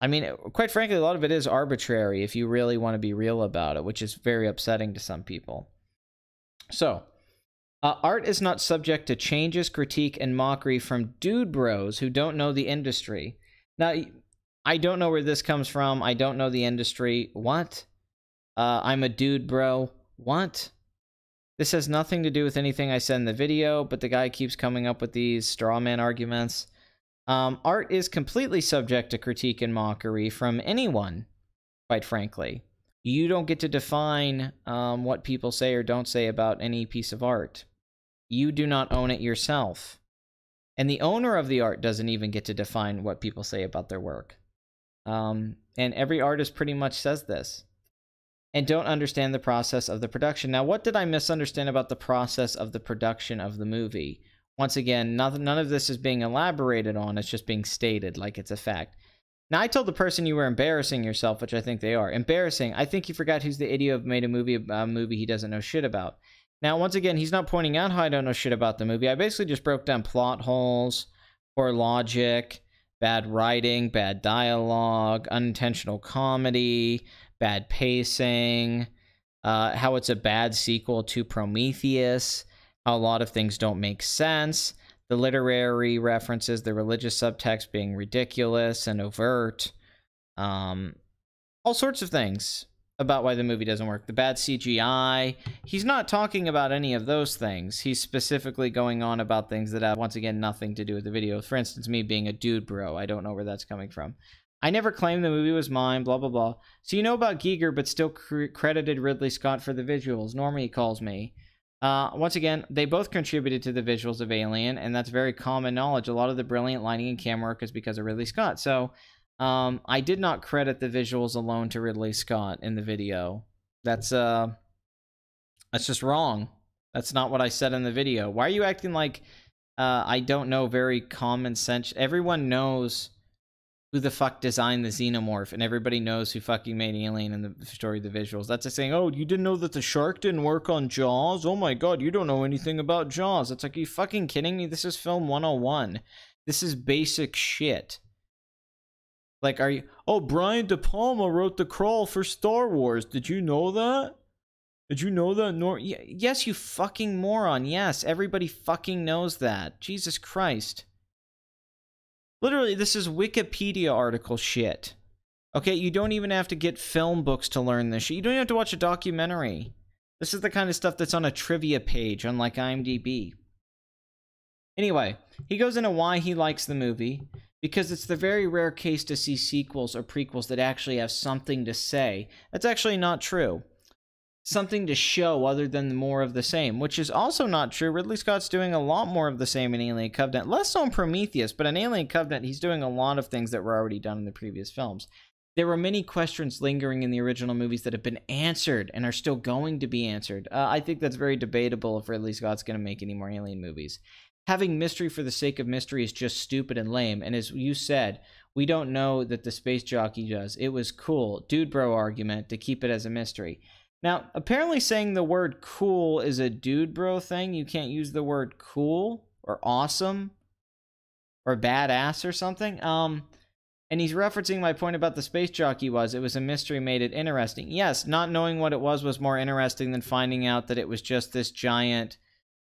I mean, quite frankly, a lot of it is arbitrary if you really want to be real about it, which is very upsetting to some people. So, art is not subject to changes, critique, and mockery from dude bros who don't know the industry. Now, I don't know where this comes from. I don't know the industry. What? I'm a dude bro. What? This has nothing to do with anything I said in the video, but the guy keeps coming up with these straw man arguments. Art is completely subject to critique and mockery from anyone, quite frankly. You don't get to define what people say or don't say about any piece of art. You do not own it yourself. And the owner of the art doesn't even get to define what people say about their work. And every artist pretty much says this. And don't understand the process of the production. Now, what did I misunderstand about the process of the production of the movie? Once again, none of this is being elaborated on. It's just being stated like it's a fact. Now, I told the person you were embarrassing yourself, which I think they are. Embarrassing. I think you forgot who's the idiot who made a movie he doesn't know shit about. Now, once again, he's not pointing out how I don't know shit about the movie. I basically just broke down plot holes, poor logic, bad writing, bad dialogue, unintentional comedy, bad pacing, how it's a bad sequel to Prometheus, how a lot of things don't make sense, the literary references, the religious subtext being ridiculous and overt, all sorts of things about why the movie doesn't work. The bad CGI. He's not talking about any of those things. He's specifically going on about things that have, once again, nothing to do with the video. For instance, me being a dude bro. I don't know where that's coming from. I never claimed the movie was mine, blah, blah, blah. So you know about Giger, but still credited Ridley Scott for the visuals. Normally he calls me. Once again, they both contributed to the visuals of Alien, and that's very common knowledge. A lot of the brilliant lighting and camera work is because of Ridley Scott. So I did not credit the visuals alone to Ridley Scott in the video. That's just wrong. That's not what I said in the video. Why are you acting like I don't know very common sense? Everyone knows who the fuck designed the xenomorph, and everybody knows who fucking made Alien in the story of the visuals. That's like saying, oh, you didn't know that the shark didn't work on Jaws? Oh my god, you don't know anything about Jaws. It's like, are you fucking kidding me? This is film 101. This is basic shit. Like, are you... Oh, Brian De Palma wrote the crawl for Star Wars. Did you know that? Did you know that? Yes, you fucking moron. Yes, everybody fucking knows that. Jesus Christ. Literally, this is Wikipedia article shit. Okay, you don't even have to get film books to learn this shit. You don't even have to watch a documentary. This is the kind of stuff that's on a trivia page on, like, IMDb. Anyway, he goes into why he likes the movie. Because it's the very rare case to see sequels or prequels that actually have something to say. That's actually not true. Something to show other than more of the same, which is also not true. Ridley Scott's doing a lot more of the same in Alien Covenant. Less so in Prometheus, but in Alien Covenant, he's doing a lot of things that were already done in the previous films. There were many questions lingering in the original movies that have been answered and are still going to be answered. I think that's very debatable if Ridley Scott's going to make any more Alien movies. Having mystery for the sake of mystery is just stupid and lame. And as you said, we don't know that the space jockey does. It was cool. Dude bro argument to keep it as a mystery. Now, apparently saying the word cool is a dude bro thing. You can't use the word cool or awesome or badass or something. And he's referencing my point about the space jockey it was a mystery made it interesting. Yes, not knowing what it was more interesting than finding out that it was just this giant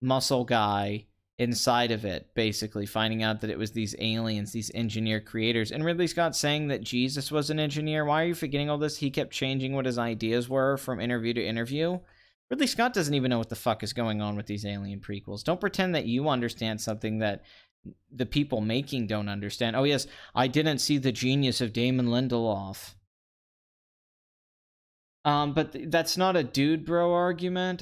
muscle guy inside of it, basically finding out that it was these aliens, these engineer creators. And Ridley Scott saying that Jesus was an engineer. Why are you forgetting all this? He kept changing what his ideas were from interview to interview. Ridley Scott doesn't even know what the fuck is going on with these Alien prequels. Don't pretend that you understand something that the people making don't understand. Oh yes, I didn't see the genius of Damon Lindelof. But that's not a dude bro argument.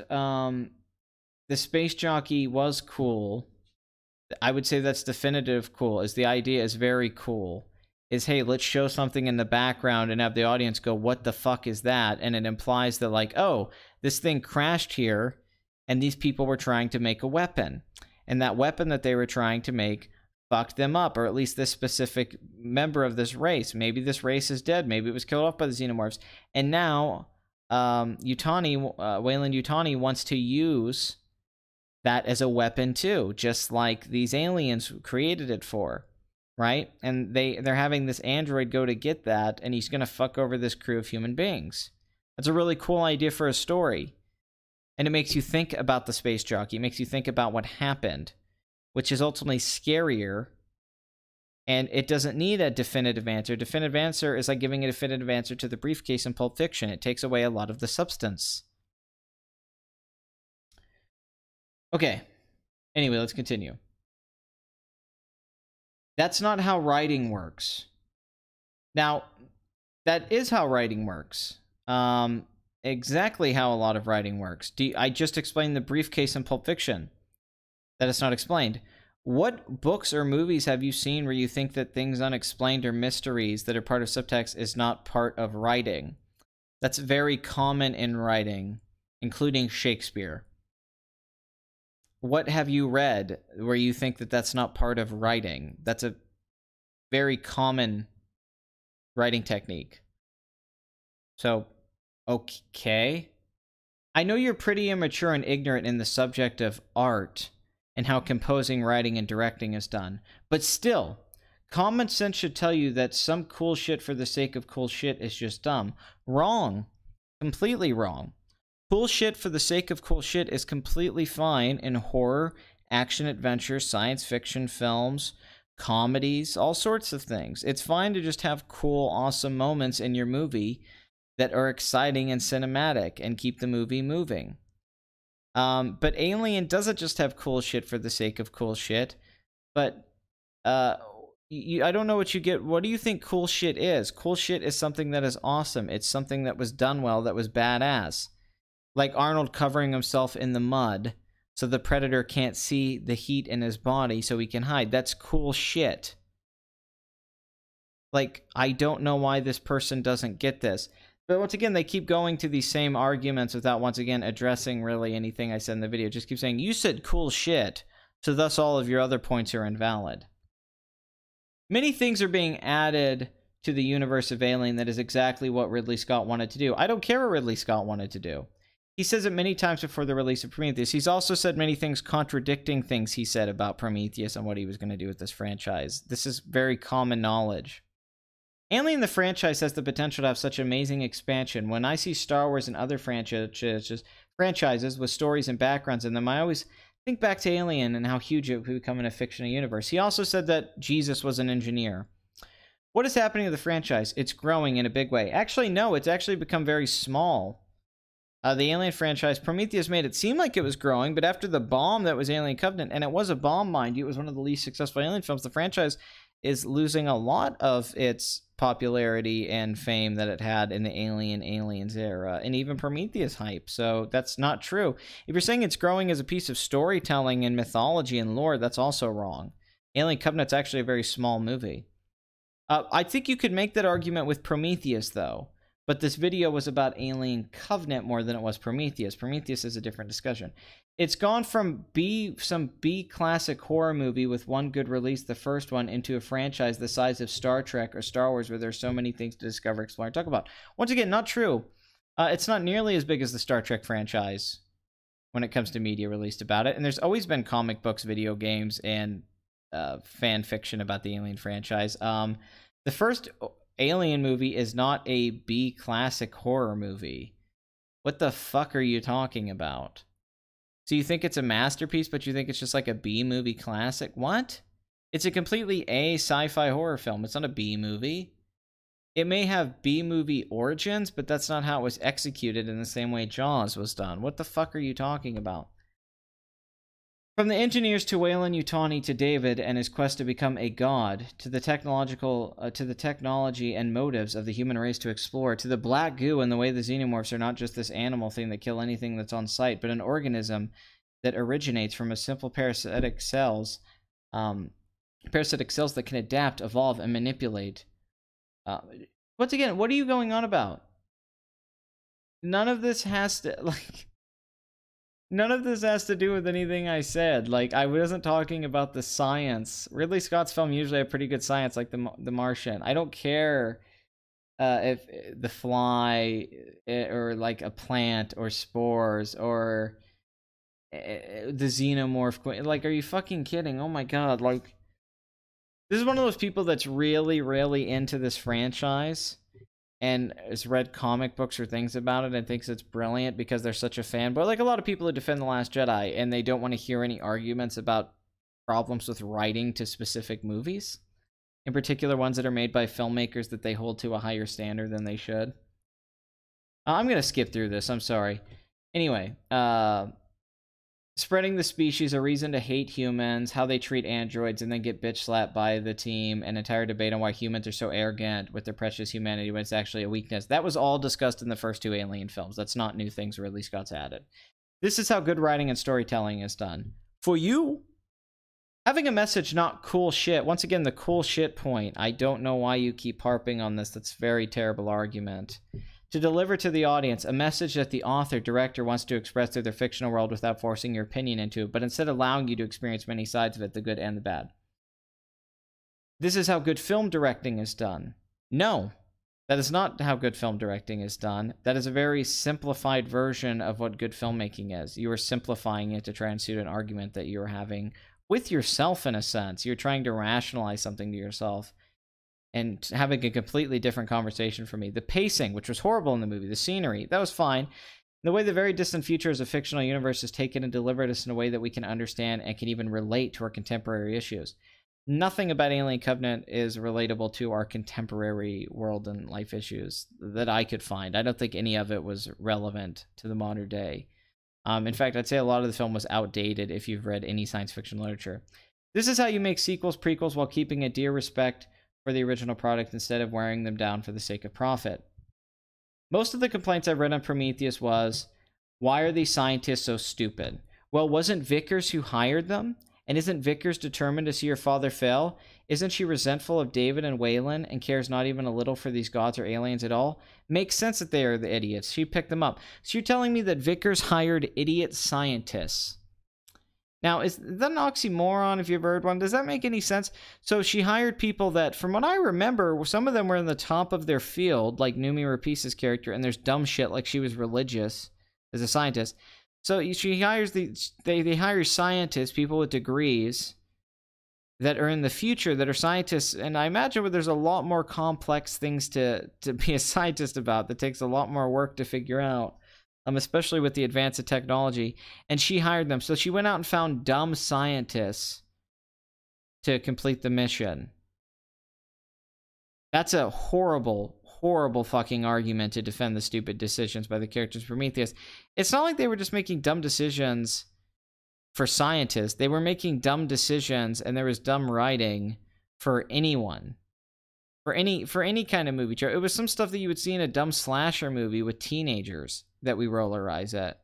The space jockey was cool. I would say that's definitive cool. Is the idea is very cool. Is, hey, let's show something in the background and have the audience go, what the fuck is that? And it implies that, like, oh, this thing crashed here and these people were trying to make a weapon. And that weapon that they were trying to make fucked them up, or at least this specific member of this race. Maybe this race is dead. Maybe it was killed off by the xenomorphs. And now Wayland Yutani wants to use that as a weapon too, just like these aliens created it for, right? And they're having this android go to get that, and he's gonna fuck over this crew of human beings. That's a really cool idea for a story. And it makes you think about the space jockey. It makes you think about what happened, which is ultimately scarier. And it doesn't need a definitive answer. Definitive answer is like giving a definitive answer to the briefcase in Pulp Fiction. It takes away a lot of the substance. Okay. Anyway, let's continue. That's not how writing works. Now, that is how writing works. Exactly how a lot of writing works. I just explained the briefcase in Pulp Fiction. That is not explained. What books or movies have you seen where you think that things unexplained or mysteries that are part of subtext is not part of writing? That's very common in writing, including Shakespeare. What have you read where you think that that's not part of writing? That's a very common writing technique. So, okay. I know you're pretty immature and ignorant in the subject of art and how composing, writing, and directing is done. But still, common sense should tell you that some cool shit for the sake of cool shit is just dumb. Wrong. Completely wrong. Cool shit for the sake of cool shit is completely fine in horror, action, adventure, science fiction films, comedies, all sorts of things. It's fine to just have cool, awesome moments in your movie that are exciting and cinematic and keep the movie moving. But Alien doesn't just have cool shit for the sake of cool shit, but I don't know what you get. What do you think cool shit is? Cool shit is something that is awesome. It's something that was done well, that was badass. Like Arnold covering himself in the mud so the predator can't see the heat in his body so he can hide. That's cool shit. Like, I don't know why this person doesn't get this. But once again, they keep going to these same arguments without, once again, addressing really anything I said in the video. Just keep saying, you said cool shit, so thus all of your other points are invalid. Many things are being added to the universe of Alien that is exactly what Ridley Scott wanted to do. I don't care what Ridley Scott wanted to do. He says it many times before the release of Prometheus. He's also said many things contradicting things he said about Prometheus and what he was going to do with this franchise. This is very common knowledge. Alien the franchise has the potential to have such amazing expansion. When I see Star Wars and other franchises with stories and backgrounds in them, I always think back to Alien and how huge it would become in a fictional universe. He also said that Jesus was an engineer. What is happening to the franchise? It's growing in a big way. Actually, no, it's actually become very small. The Alien franchise, Prometheus made it seem like it was growing, but after the bomb that was Alien Covenant, and it was a bomb, mind you, it was one of the least successful Alien films, the franchise is losing a lot of its popularity and fame that it had in the Aliens era, and even Prometheus hype. So that's not true. If you're saying it's growing as a piece of storytelling and mythology and lore, that's also wrong. Alien Covenant's actually a very small movie. I think you could make that argument with Prometheus, though. But this video was about Alien Covenant more than it was Prometheus. Prometheus is a different discussion. It's gone from some B classic horror movie with one good release, the first one, into a franchise the size of Star Trek or Star Wars, where there's so many things to discover, explore, and talk about. Once again, not true. It's not nearly as big as the Star Trek franchise when it comes to media released about it. And there's always been comic books, video games, and fan fiction about the Alien franchise. The first Alien movie is not a B classic horror movie. What the fuck are you talking about? So you think it's a masterpiece, but you think it's just like a B movie classic? What? It's a completely A sci-fi horror film. It's not a B movie. It may have B movie origins, but that's not how it was executed in the same way Jaws was done. What the fuck are you talking about? From the engineers to Wayland Yutani to David and his quest to become a god, to the technology and motives of the human race to explore, to the black goo and the way the xenomorphs are not just this animal thing that kill anything that's on sight, but an organism that originates from a simple parasitic cells that can adapt, evolve, and manipulate. Once again, what are you going on about? None of this has to, like... None of this has to do with anything I said. Like, I wasn't talking about the science. Ridley Scott's film usually have pretty good science, like the Martian. I don't care if the fly or like a plant or spores or the xenomorph. Like, are you fucking kidding? Oh my god! Like, this is one of those people that's really, really into this franchise and has read comic books or things about it and thinks it's brilliant because they're such a fan. But like a lot of people who defend The Last Jedi and they don't want to hear any arguments about problems with writing to specific movies, in particular ones that are made by filmmakers that they hold to a higher standard than they should. I'm going to skip through this. I'm sorry. Anyway, spreading the species, a reason to hate humans, how they treat androids, and then get bitch slapped by the team, an entire debate on why humans are so arrogant with their precious humanity when it's actually a weakness. That was all discussed in the first two Alien films. That's not new things Ridley Scott's added. This is how good writing and storytelling is done. For you, having a message, not cool shit. Once again, the cool shit point. I don't know why you keep harping on this. That's a very terrible argument. To deliver to the audience a message that the author, director wants to express through their fictional world without forcing your opinion into it, but instead allowing you to experience many sides of it, the good and the bad. This is how good film directing is done. No, that is not how good film directing is done. That is a very simplified version of what good filmmaking is. You are simplifying it to try and suit an argument that you're having with yourself in a sense. You're trying to rationalize something to yourself and having a completely different conversation for me. The pacing, which was horrible in the movie, the scenery, that was fine. The way the very distant future as a fictional universe is taken and delivered us in a way that we can understand and can even relate to our contemporary issues. Nothing about Alien Covenant is relatable to our contemporary world and life issues that I could find. I don't think any of it was relevant to the modern day. In fact, I'd say a lot of the film was outdated if you've read any science fiction literature. This is how you make sequels, prequels, while keeping a dear respect for the original product instead of wearing them down for the sake of profit. Most of the complaints I've read on Prometheus was, why are these scientists so stupid? Well, wasn't Vickers who hired them? And isn't Vickers determined to see her father fail? Isn't she resentful of David and Wayland and cares not even a little for these gods or aliens at all? Makes sense that they are the idiots. She picked them up. So you're telling me that Vickers hired idiot scientists? Now, is that an oxymoron if you've heard one? Does that make any sense? So she hired people that, from what I remember, some of them were in the top of their field, like Noomi Rapace's character, and there's dumb shit like she was religious as a scientist. So she hires they hire scientists, people with degrees that are in the future that are scientists, and I imagine where there's a lot more complex things to be a scientist about that takes a lot more work to figure out. Especially with the advance of technology, and she hired them. So she went out and found dumb scientists to complete the mission. That's a horrible, horrible fucking argument to defend the stupid decisions by the characters of Prometheus. It's not like they were just making dumb decisions for scientists. They were making dumb decisions, and there was dumb writing for anyone. For any kind of movie. It was some stuff that you would see in a dumb slasher movie with teenagers that we roll our eyes at.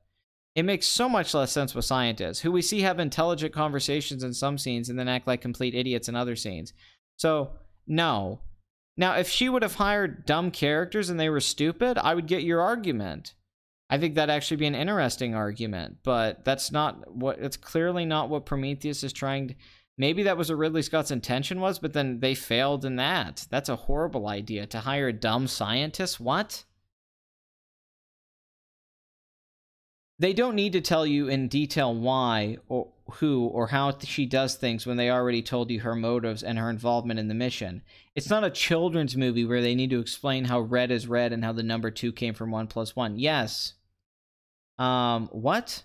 It makes so much less sense with scientists, who we see have intelligent conversations in some scenes and then act like complete idiots in other scenes. So, no. Now, if she would have hired dumb characters and they were stupid, I would get your argument. I think that'd actually be an interesting argument, but that's clearly not what Prometheus is trying to... Maybe that was what Ridley Scott's intention was, but then they failed in that. That's a horrible idea, to hire a dumb scientist. What? They don't need to tell you in detail why or who or how she does things when they already told you her motives and her involvement in the mission. It's not a children's movie where they need to explain how red is red and how the number 2 came from 1 + 1. Yes. What?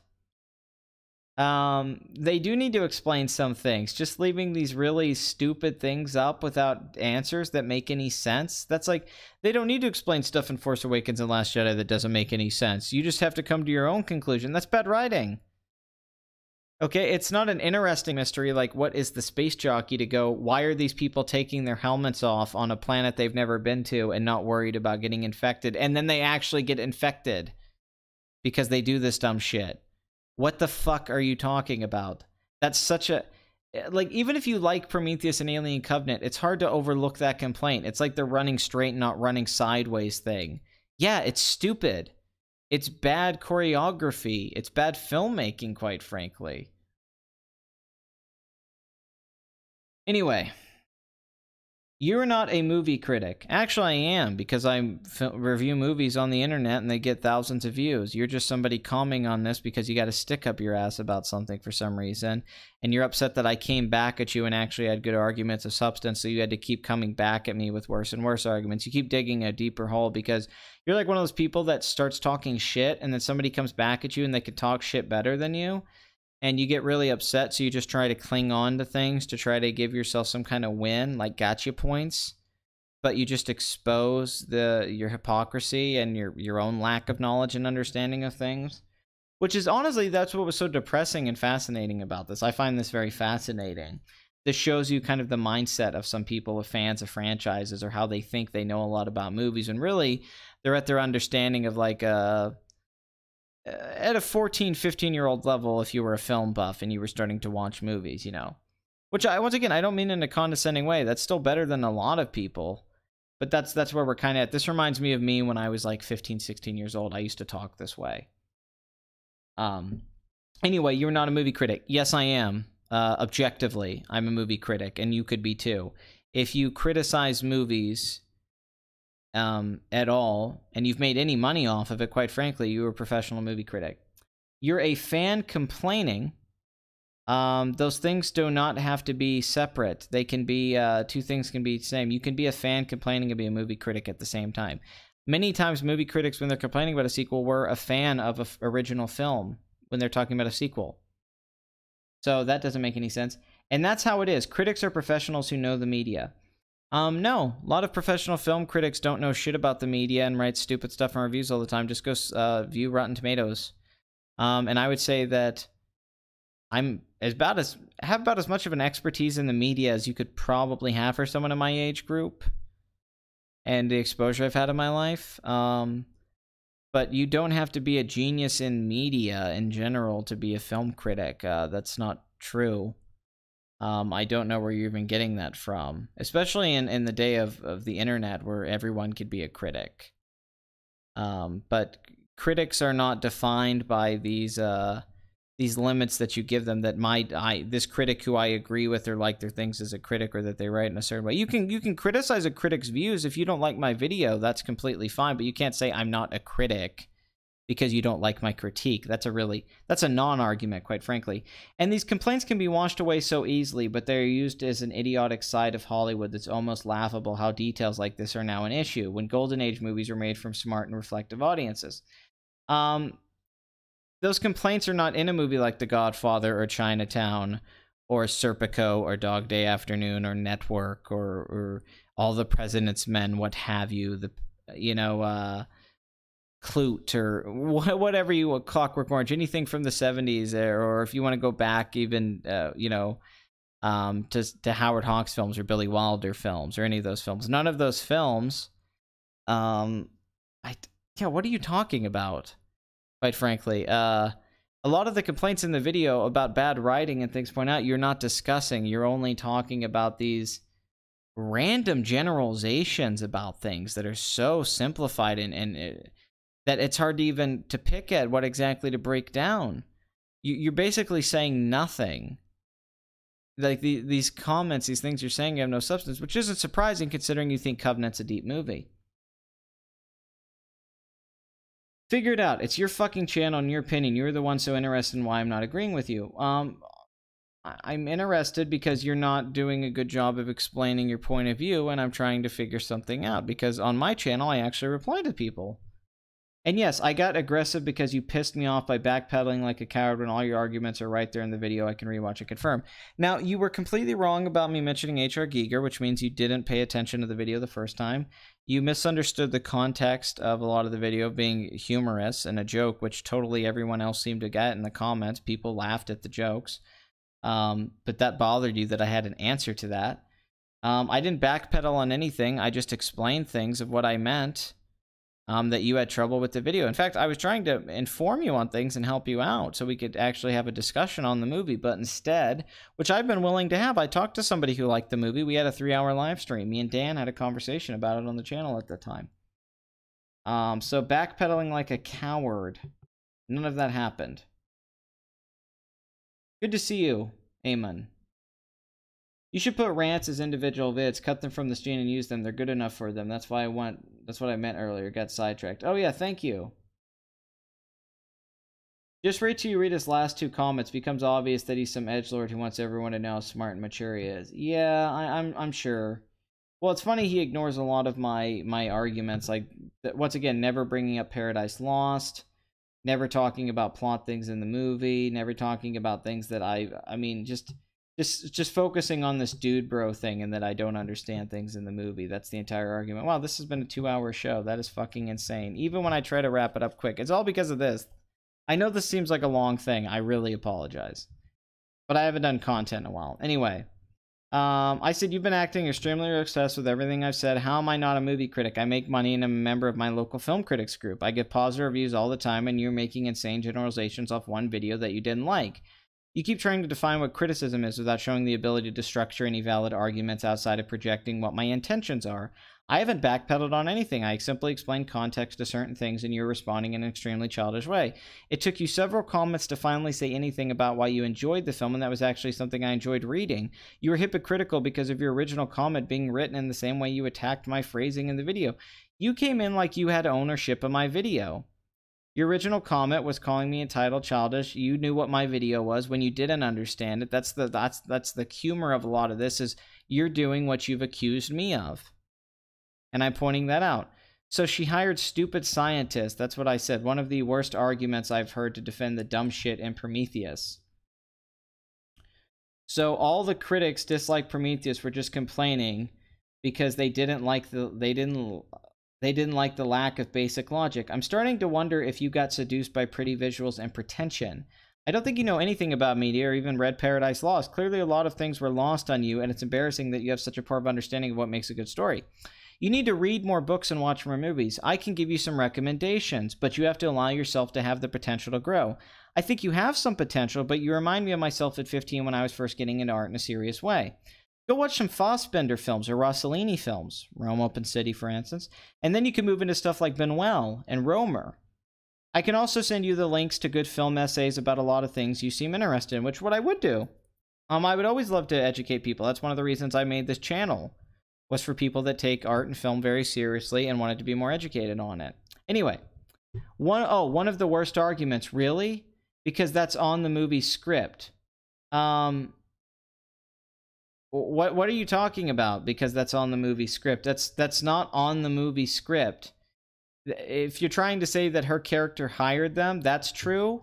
They do need to explain some things. Just leaving these really stupid things up without answers that make any sense. That's like, they don't need to explain stuff in Force Awakens and Last Jedi that doesn't make any sense. You just have to come to your own conclusion. That's bad writing. Okay, it's not an interesting mystery like what is the space jockey to go, why are these people taking their helmets off on a planet they've never been to and not worried about getting infected, and then they actually get infected because they do this dumb shit. What the fuck are you talking about? That's such a... Like, even if you like Prometheus and Alien Covenant, it's hard to overlook that complaint. It's like the running straight and not running sideways thing. Yeah, it's stupid. It's bad choreography. It's bad filmmaking, quite frankly. Anyway, you're not a movie critic. Actually, I am, because I review movies on the internet and they get thousands of views. You're just somebody commenting on this because you got a stick up your ass about something for some reason, and you're upset that I came back at you and actually had good arguments of substance, so you had to keep coming back at me with worse and worse arguments. You keep digging a deeper hole because you're like one of those people that starts talking shit, and then somebody comes back at you and they can talk shit better than you, and you get really upset, so you just try to cling on to things to try to give yourself some kind of win, like gotcha points, but you just expose your hypocrisy and your own lack of knowledge and understanding of things, which is honestly, that's what was so depressing and fascinating about this. I find this very fascinating. This shows you kind of the mindset of some people, of fans of franchises, or how they think they know a lot about movies, and really, they're at their understanding of like at a 14, 15-year-old level, if you were a film buff and you were starting to watch movies, you know. Which, once again, I don't mean in a condescending way. That's still better than a lot of people. But that's where we're kind of at. This reminds me of me when I was like 15, 16 years old. I used to talk this way. Anyway, you're not a movie critic. Yes, I am. Objectively, I'm a movie critic, and you could be too. If you criticize movies at all, and you've made any money off of it, quite frankly, you're a professional movie critic. You're a fan complaining. Those things do not have to be separate. They can be, two things can be the same. You can be a fan complaining and be a movie critic at the same time. Many times movie critics, when they're complaining about a sequel, were a fan of an original film when they're talking about a sequel. So that doesn't make any sense. And that's how it is. Critics are professionals who know the media. No, a lot of professional film critics don't know shit about the media and write stupid stuff in reviews all the time. Just go view Rotten Tomatoes. And I would say that I have about as much of an expertise in the media as you could probably have for someone in my age group and the exposure I've had in my life. But you don't have to be a genius in media in general to be a film critic. That's not true. I don't know where you're even getting that from, especially in the day of the internet where everyone could be a critic. But critics are not defined by these limits that you give them, that this critic who I agree with or like their things as a critic, or that they write in a certain way. You can criticize a critic's views. If you don't like my video, that's completely fine, but you can't say I'm not a critic because you don't like my critique. That's a non-argument, quite frankly. And these complaints can be washed away so easily, but they're used as an idiotic side of Hollywood that's almost laughable, how details like this are now an issue, when Golden Age movies were made from smart and reflective audiences. Those complaints are not in a movie like The Godfather or Chinatown or Serpico or Dog Day Afternoon or Network or All the President's Men, what have you, Clute or whatever you want, Clockwork Orange, anything from the 70s, or if you want to go back even, to Howard Hawks films or Billy Wilder films or any of those films. None of those films, what are you talking about? Quite frankly, a lot of the complaints in the video about bad writing and things point out you're not discussing. You're only talking about these random generalizations about things that are so simplified and that it's hard to even to pick at what exactly to break down. You're basically saying nothing. Like these comments, these things you're saying have no substance, which isn't surprising considering you think Covenant's a deep movie. Figure it out. It's your fucking channel and your opinion. You're the one so interested in why I'm not agreeing with you. I'm interested because you're not doing a good job of explaining your point of view, and I'm trying to figure something out. Because on my channel, I actually reply to people. And yes, I got aggressive because you pissed me off by backpedaling like a coward when all your arguments are right there in the video. I can rewatch and confirm. Now, you were completely wrong about me mentioning H.R. Giger, which means you didn't pay attention to the video the first time. You misunderstood the context of a lot of the video being humorous and a joke, which totally everyone else seemed to get in the comments. People laughed at the jokes. But that bothered you that I had an answer to that. I didn't backpedal on anything. I just explained things of what I meant. That you had trouble with the video. In fact, I was trying to inform you on things and help you out so we could actually have a discussion on the movie, but instead, which I've been willing to have, I talked to somebody who liked the movie. We had a 3-hour live stream. Me and Dan had a conversation about it on the channel at the time. So backpedaling like a coward. None of that happened. Good to see you, Amon. You should put rants as individual vids, cut them from the stream and use them. They're good enough for them. That's what I meant earlier. Got sidetracked. Oh yeah, thank you. Just wait till you read his last two comments. Becomes obvious that he's some edgelord who wants everyone to know how smart and mature he is. Yeah, I'm sure. Well, it's funny he ignores a lot of my arguments. Like, once again, never bringing up Paradise Lost, never talking about plot things in the movie, never talking about things that I mean, just focusing on this dude bro thing and that I don't understand things in the movie. That's the entire argument. Wow, this has been a 2-hour show. That is fucking insane. Even when I try to wrap it up quick, it's all because of this. I know this seems like a long thing. I really apologize. But I haven't done content in a while. Anyway, I said, you've been acting extremely obsessed with everything I've said. How am I not a movie critic? I make money and I'm a member of my local film critics group. I get positive reviews all the time, and you're making insane generalizations off one video that you didn't like. You keep trying to define what criticism is without showing the ability to structure any valid arguments outside of projecting what my intentions are. I haven't backpedaled on anything. I simply explained context to certain things, and you're responding in an extremely childish way. It took you several comments to finally say anything about why you enjoyed the film, and that was actually something I enjoyed reading. You were hypocritical because of your original comment being written in the same way you attacked my phrasing in the video. You came in like you had ownership of my video. Your original comment was calling me entitled, childish. You knew what my video was when you didn't understand it. That's the humor of a lot of this, is you're doing what you've accused me of. And I'm pointing that out. So she hired stupid scientists. That's what I said. One of the worst arguments I've heard to defend the dumb shit in Prometheus. So all the critics dislike Prometheus were just complaining because they didn't like the lack of basic logic. I'm starting to wonder if you got seduced by pretty visuals and pretension. I don't think you know anything about media or even read Paradise Lost. Clearly a lot of things were lost on you, and it's embarrassing that you have such a poor understanding of what makes a good story. You need to read more books and watch more movies. I can give you some recommendations, but you have to allow yourself to have the potential to grow. I think you have some potential, but you remind me of myself at 15 when I was first getting into art in a serious way. Go watch some Fassbinder films or Rossellini films, Rome Open City, for instance, and then you can move into stuff like Buñuel and Romer. I can also send you the links to good film essays about a lot of things you seem interested in, which what I would do. I would always love to educate people. That's one of the reasons I made this channel, was for people that take art and film very seriously and wanted to be more educated on it. Anyway, one of the worst arguments, really? Because that's on the movie script. What are you talking about? Because that's on the movie script. That's not on the movie script. If you're trying to say that her character hired them, that's true.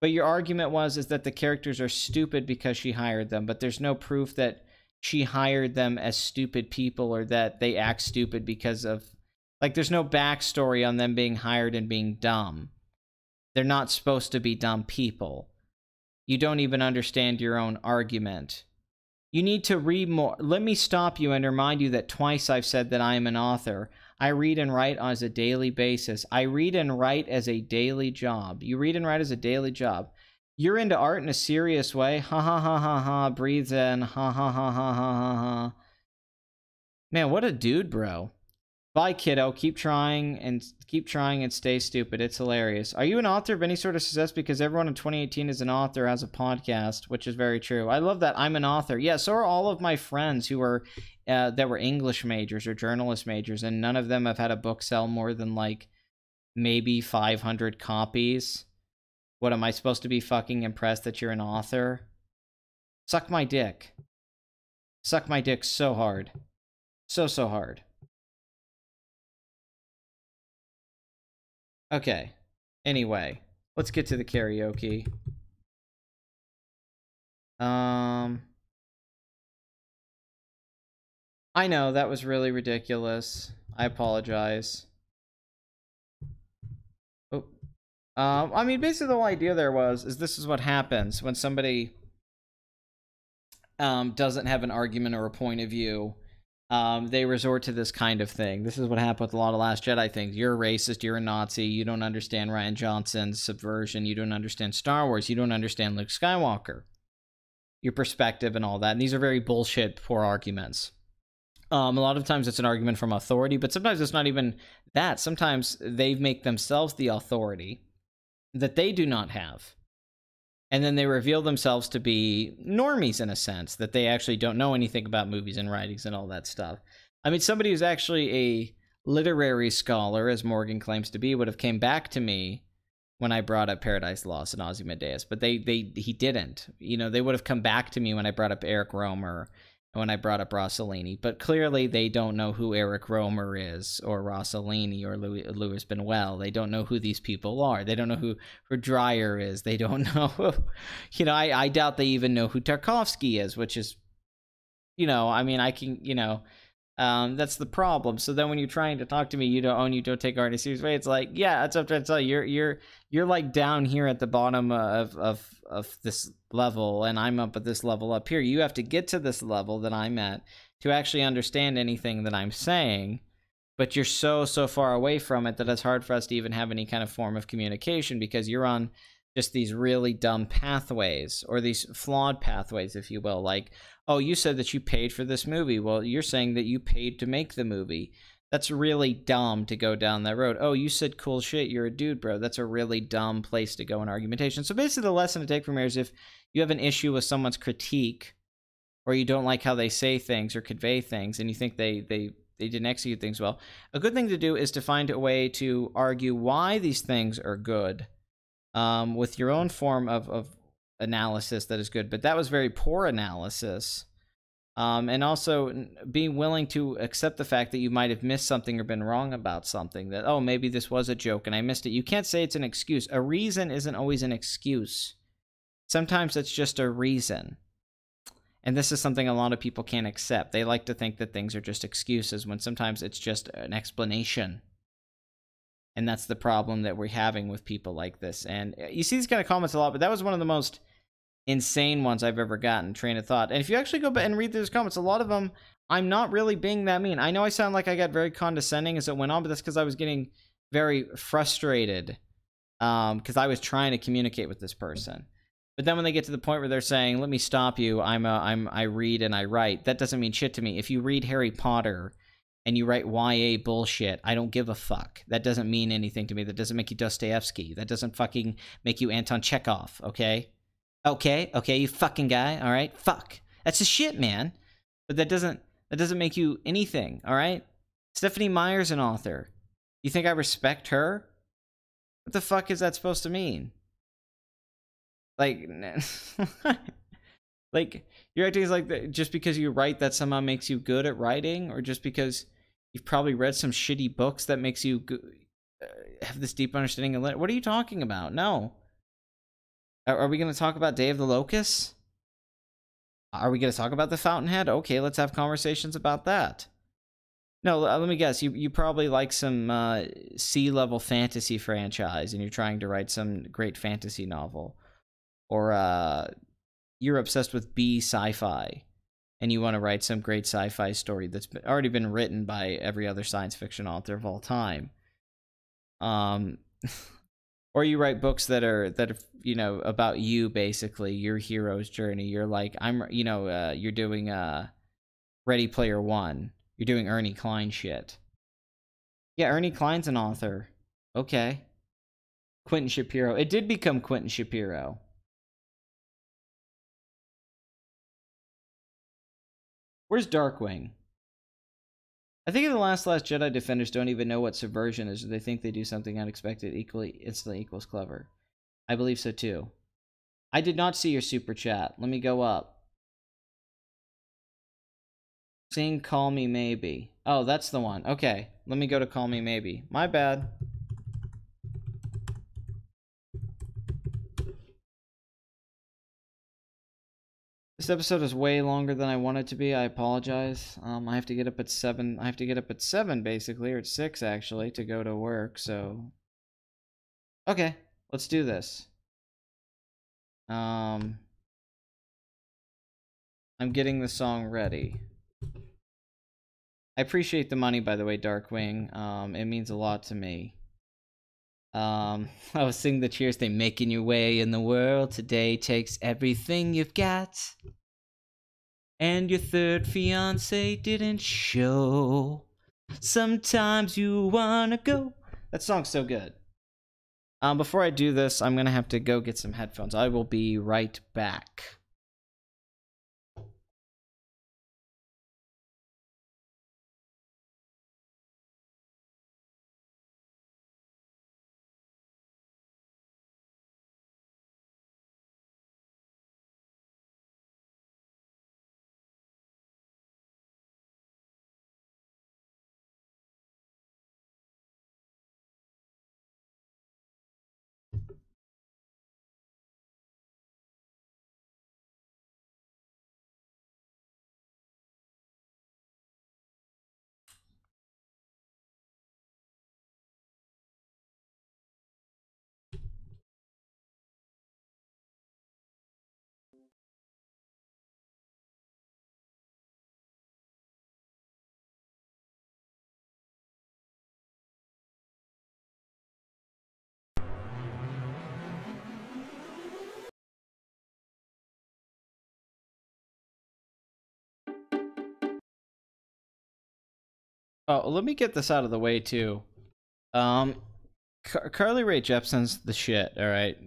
But your argument is that the characters are stupid because she hired them. But there's no proof that she hired them as stupid people, or that they act stupid because of, like, there's no backstory on them being hired and being dumb. They're not supposed to be dumb people. You don't even understand your own argument. You need to read more. Let me stop you and remind you that twice I've said that I am an author. I read and write on a daily basis. I read and write as a daily job. You read and write as a daily job. You're into art in a serious way. Ha ha ha ha ha. Breathe in. Ha ha ha ha ha ha ha. Man, what a dude, bro. Bye, kiddo. Keep trying and stay stupid. It's hilarious. Are you an author of any sort of success? Because everyone in 2018 is an author, has a podcast, which is very true. I love that. I'm an author. Yeah, so are all of my friends who are that were English majors or journalist majors, and none of them have had a book sell more than like maybe 500 copies. What, am I supposed to be fucking impressed that you're an author? Suck my dick. Suck my dick so hard. So hard. Okay. Anyway, let's get to the karaoke. I know, that was really ridiculous. I apologize. Oh. I mean, basically the whole idea there is this is what happens when somebody doesn't have an argument or a point of view. They resort to this kind of thing. This is what happened with a lot of Last Jedi things. You're a racist, you're a Nazi, you don't understand Rian Johnson's subversion, you don't understand Star Wars, you don't understand Luke Skywalker. Your perspective and all that. And these are very bullshit, poor arguments. A lot of times it's an argument from authority, but sometimes it's not even that sometimes they make themselves the authority that they do not have. And then they reveal themselves to be normies in a sense, that they actually don't know anything about movies and writings and all that stuff. I mean, somebody who's actually a literary scholar, as Morgan claims to be, would have came back to me when I brought up Paradise Lost and Ozymandias, but he didn't. You know, they would have come back to me when I brought up Eric Romer and when I brought up Rossellini, but clearly they don't know who Eric Romer is or Rossellini or Louis Benuel. They don't know who these people are. They don't know who Dreyer is. They don't know, you know, I doubt they even know who Tarkovsky is, which is, you know, I mean, I can, you know, that's the problem. So then when you're trying to talk to me, you don't take art in a serious way. It's like, yeah, that's what I'm trying to tell you. You're like down here at the bottom of this level, and I'm up at this level up here. You have to get to this level that I'm at to actually understand anything that I'm saying. But you're so far away from it that it's hard for us to even have any kind of form of communication, because you're on just these really dumb pathways, or these flawed pathways, if you will. Like, oh, you said that you paid for this movie. Well, you're saying that you paid to make the movie. That's really dumb to go down that road. Oh, you said cool shit. You're a dude, bro. That's a really dumb place to go in argumentation. So basically the lesson to take from here is, if you have an issue with someone's critique, or you don't like how they say things or convey things, and you think they didn't execute things well, a good thing to do is to find a way to argue why these things are good, with your own form of analysis that is good. But that was very poor analysis. And also being willing to accept the fact that you might have missed something or been wrong about something, that, oh, maybe this was a joke and I missed it. You can't say it's an excuse. A reason isn't always an excuse. Sometimes it's just a reason. And this is something a lot of people can't accept. They like to think that things are just excuses, when sometimes it's just an explanation. And that's the problem that we're having with people like this. And you see these kind of comments a lot, but that was one of the most insane ones I've ever gotten, train of thought. And if you actually go back and read those comments, a lot of them, I'm not really being that mean. I know I sound like I got very condescending as it went on, but that's because I was getting very frustrated, because I was trying to communicate with this person. But then when they get to the point where they're saying, let me stop you, I read and I write, that doesn't mean shit to me. If you read Harry Potter and you write YA bullshit, I don't give a fuck. That doesn't mean anything to me. That doesn't make you Dostoevsky. That doesn't fucking make you Anton Chekhov, okay? Okay, you fucking guy, all right? Fuck. That's the shit, man. But that doesn't make you anything, all right? Stephanie Meyer's an author. You think I respect her? What the fuck is that supposed to mean? Like, like, you're acting like just because you write that somehow makes you good at writing, or just because you've probably read some shitty books that makes you have this deep understanding of lit. What are you talking about? No. Are we going to talk about Day of the Locusts? Are we going to talk about The Fountainhead? Okay, let's have conversations about that. No, let me guess. You probably like some sea-level fantasy franchise, and you're trying to write some great fantasy novel. Or you're obsessed with B sci-fi, and you want to write some great sci-fi story that's already been written by every other science fiction author of all time. Or you write books that are you know, about you, basically your hero's journey. You're like, you're doing Ready Player One. You're doing Ernie Klein shit. Yeah, Ernie Klein's an author. Okay. Quentin Shapiro. It did become Quentin Shapiro. Where's Darkwing? I think in The Last Jedi, defenders don't even know what subversion is, or they think they do something unexpected instantly equals clever. I believe so too. I did not see your super chat. Let me go up. Sing Call Me Maybe. Oh, that's the one. Okay, let me go to Call Me Maybe. My bad. This episode is way longer than I want it to be. I apologize. I have to get up at 7. I have to get up at 7, basically, or at 6, actually, to go to work, so... Okay, let's do this. I'm getting the song ready. I appreciate the money, by the way, Darkwing. It means a lot to me. I was singing the Cheers thing. Making your way in the world today takes everything you've got. And your third fiance didn't show. Sometimes you wanna go. That song's so good. Before I do this, I'm gonna have to go get some headphones. I will be right back. Oh, let me get this out of the way too. Carly Rae Jepsen's the shit. All right,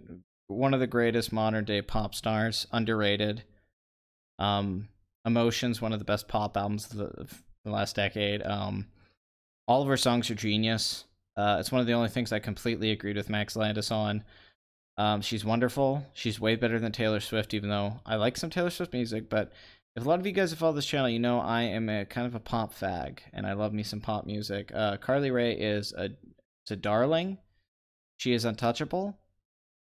one of the greatest modern day pop stars, underrated. Emotions, one of the best pop albums of the last decade. All of her songs are genius. It's one of the only things I completely agreed with Max Landis on. She's wonderful. She's way better than Taylor Swift, even though I like some Taylor Swift music. But if a lot of you guys have followed this channel, you know I am a kind of a pop fag, and I love me some pop music. Carly Rae is a darling. She is untouchable.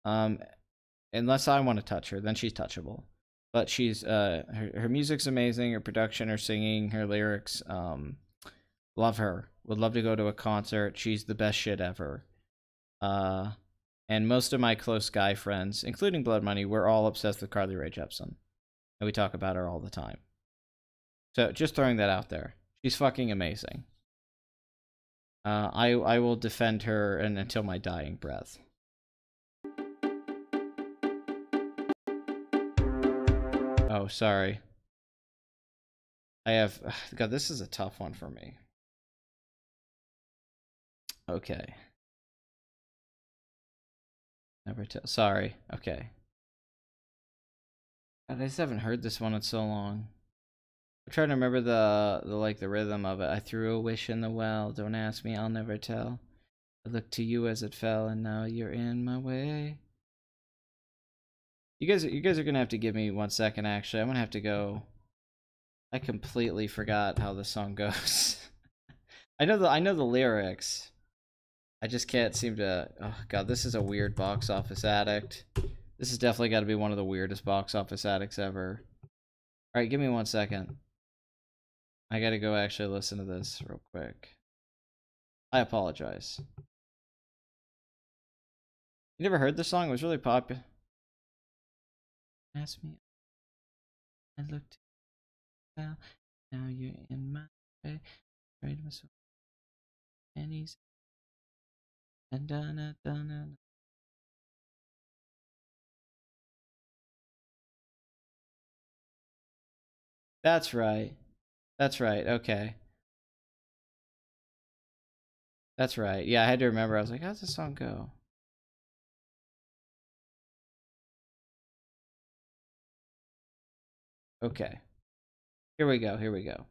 Unless I want to touch her, then she's touchable. But she's her music's amazing. Her production, her singing, her lyrics. Love her. Would love to go to a concert. She's the best shit ever. And most of my close guy friends, including Blood Money, we're all obsessed with Carly Rae Jepsen. And we talk about her all the time. So just throwing that out there. She's fucking amazing. I will defend her until my dying breath. Oh, sorry. God, this is a tough one for me. Okay. Never tell. Sorry. Okay. God, I just haven't heard this one in so long. I'm trying to remember the rhythm of it. I threw a wish in the well. Don't ask me, I'll never tell. I looked to you as it fell, and now you're in my way. You guys are gonna have to give me 1 second. Actually, I'm gonna have to go. I completely forgot how the song goes. I know the lyrics. I just can't seem to. Oh god, this is a weird box office addict. This has definitely got to be one of the weirdest box office addicts ever. All right, give me 1 second. I gotta go actually listen to this real quick. I apologize. You never heard this song? It was really popular. Ask me. I looked. Now you're in my way. Trade myself. Pennies. And donna. That's right. That's right. Okay. That's right. Yeah, I had to remember. I was like, how's this song go? Okay. Here we go. Here we go.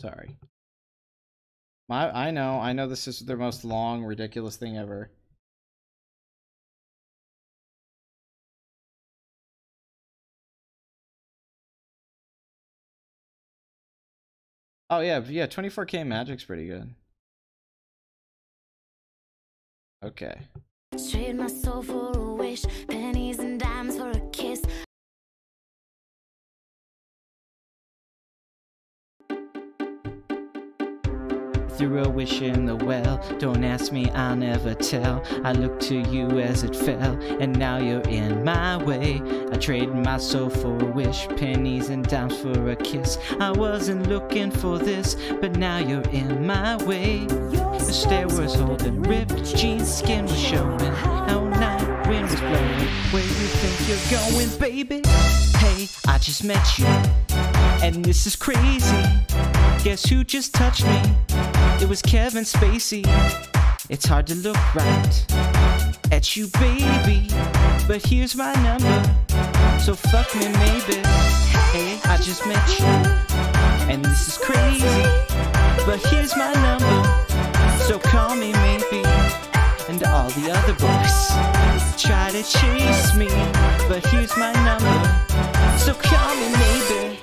Sorry. I know this is the most long, ridiculous thing ever. Oh yeah, 24K Magic's pretty good. Okay. Trade my soul for a wish, pennies and dimes for a kiss. Threw a wish in the well, don't ask me, I'll never tell. I looked to you as it fell, and now you're in my way. I traded my soul for a wish, pennies and dimes for a kiss. I wasn't looking for this, but now you're in my way. The stare was holding, ripped jeans, skin was showing. All night, wind was blowing. Where you think you're going, baby? Hey, I just met you, and this is crazy. Guess who just touched me? It was Kevin Spacey. It's hard to look right at you, baby, but here's my number, so fuck me maybe. Hey, I just met you, and this is crazy, but here's my number, so call me maybe. And all the other boys try to chase me, but here's my number, so call me maybe.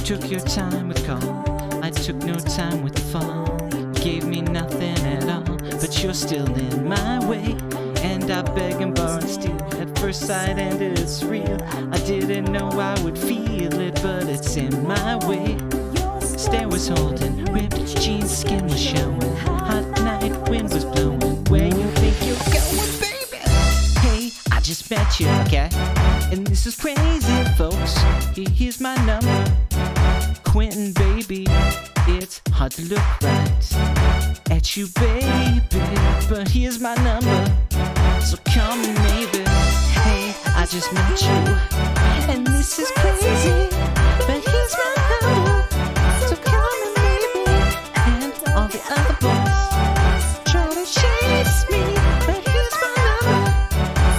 You took your time with call, I took no time with fun. You gave me nothing at all, but you're still in my way. And I beg and borrow and steal at first sight, and it's real. I didn't know I would feel it, but it's in my way. Stair was holding, ripped jeans, skin was showing. Hot night, wind was blowing. Where you think you're going, baby? Hey, I just met you, okay? And this is crazy, folks. Here's my number, Quentin, baby. It's hard to look right at you, baby, but here's my number, so call me maybe. Hey, I just met you, and this is crazy, but here's my number, so call me maybe. And all the other boys try to chase me, but here's my number,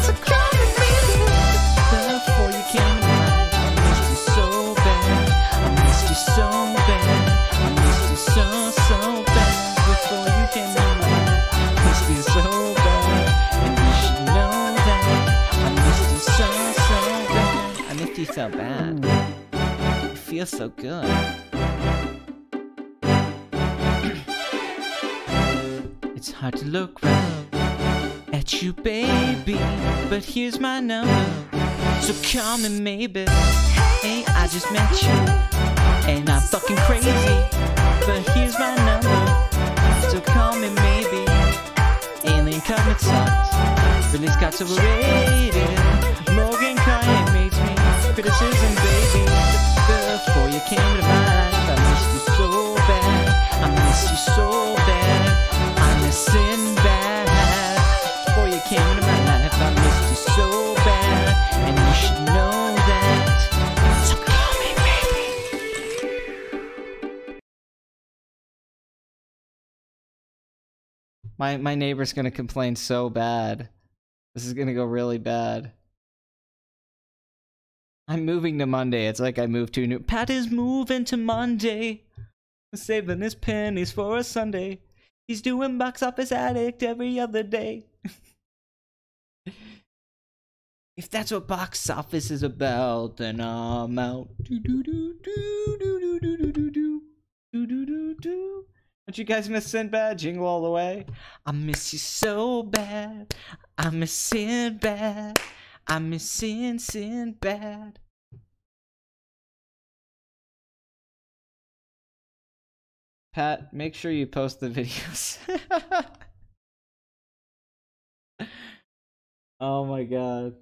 so call me maybe. Before you came to mind, I missed you so bad, I missed you so bad, I missed you so bad. Before you came to mind, I missed you so bad, and you should know that. I missed you so bad, I missed you so bad. You feel so good. It's hard to look right at you, baby, but here's my number, so call me maybe. Hey, I just met you, and I'm fucking crazy, but here's my number, so call me maybe. Alien Covenant sucked, release got overrated. Morgan Crying makes me criticism, baby. Before you came to mind, I missed you so bad, I missed you so bad, I'm missing bad. Before you came into my life, I missed you so bad, and you should know that, so call me maybe. My neighbor's gonna complain so bad. This is gonna go really bad. I'm moving to Monday. It's like I moved to New. Pat is moving to Monday, saving his pennies for a Sunday. He's doing box office Addict every other day. If that's what box office is about, then I'm out. Do do do do do do do do do do do do do. Don't you guys miss Sinbad? Jingle all the way. I miss you so bad. I miss Sinbad. I miss Sinbad. Pat, make sure you post the videos. Oh my god.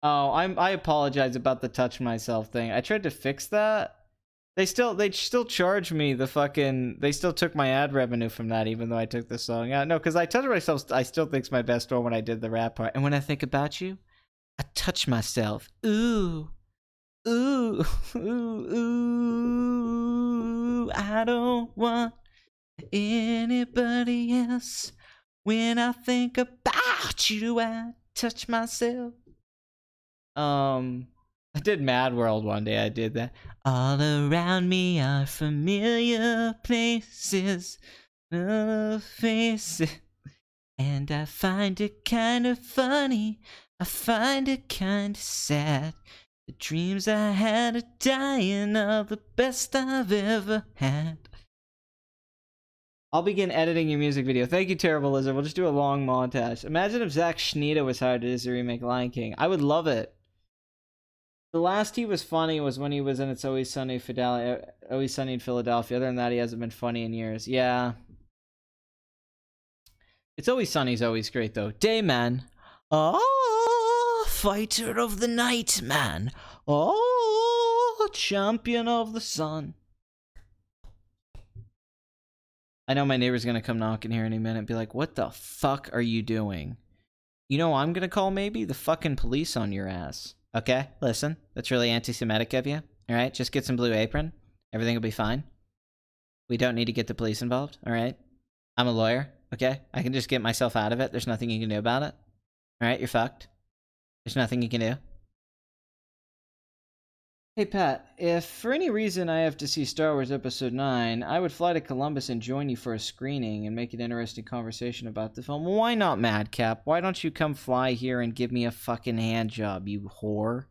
Oh, I apologize about the touch myself thing. I tried to fix that. They still charge me the fucking. They still took my ad revenue from that, even though I took the song out. No, because I touch myself. I still think's my best one when I did the rap part. And when I think about you, I touch myself. Ooh, ooh, ooh, ooh. I don't want anybody else. When I think about you, I touch myself. I did Mad World one day. I did that. All around me are familiar places, faces, and I find it kind of funny. I find it kind of sad. The dreams I had are dying are the best I've ever had. I'll begin editing your music video. Thank you, Terrible Lizard. We'll just do a long montage. Imagine if Zack Snyder was hired to do the remake Lion King. I would love it. The last he was funny was when he was in It's Always Sunny in Philadelphia. Other than that, he hasn't been funny in years. Yeah. It's Always Sunny's always great, though. Dayman. Oh, fighter of the night, man. Oh, champion of the sun. I know my neighbor's gonna come knocking here any minute and be like, what the fuck are you doing? You know I'm gonna call maybe? The fucking police on your ass. Okay, listen. That's really anti-Semitic of you. Alright, just get some Blue Apron. Everything will be fine. We don't need to get the police involved, alright? I'm a lawyer, okay? I can just get myself out of it. There's nothing you can do about it. Alright, you're fucked. There's nothing you can do. Hey Pat, if for any reason I have to see Star Wars Episode 9, I would fly to Columbus and join you for a screening and make an interesting conversation about the film. Why not, Madcap? Why don't you come fly here and give me a fucking hand job, you whore?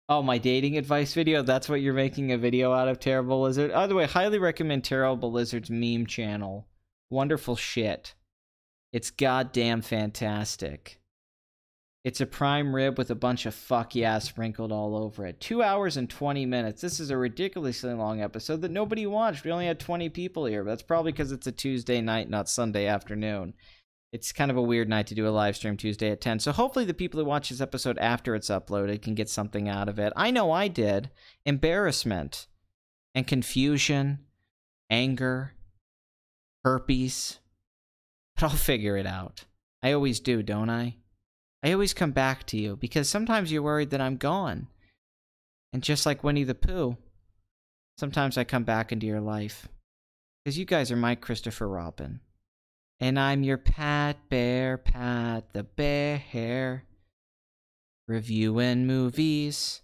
Oh, my dating advice video? That's what you're making a video out of, Terrible Lizard? By the way, highly recommend Terrible Lizard's meme channel. Wonderful shit. It's goddamn fantastic. It's a prime rib with a bunch of fuck yeah sprinkled all over it. 2 hours and 20 minutes. This is a ridiculously long episode that nobody watched. We only had 20 people here. But that's probably because it's a Tuesday night, not Sunday afternoon. It's kind of a weird night to do a live stream Tuesday at 10. So hopefully the people who watch this episode after it's uploaded can get something out of it. I know I did. Embarrassment and confusion, anger, herpes. But I'll figure it out. I always do, don't I? I always come back to you, because sometimes you're worried that I'm gone. And just like Winnie the Pooh, sometimes I come back into your life. Because you guys are my Christopher Robin. And I'm your Pat Bear, Pat the Bear. Reviewing movies,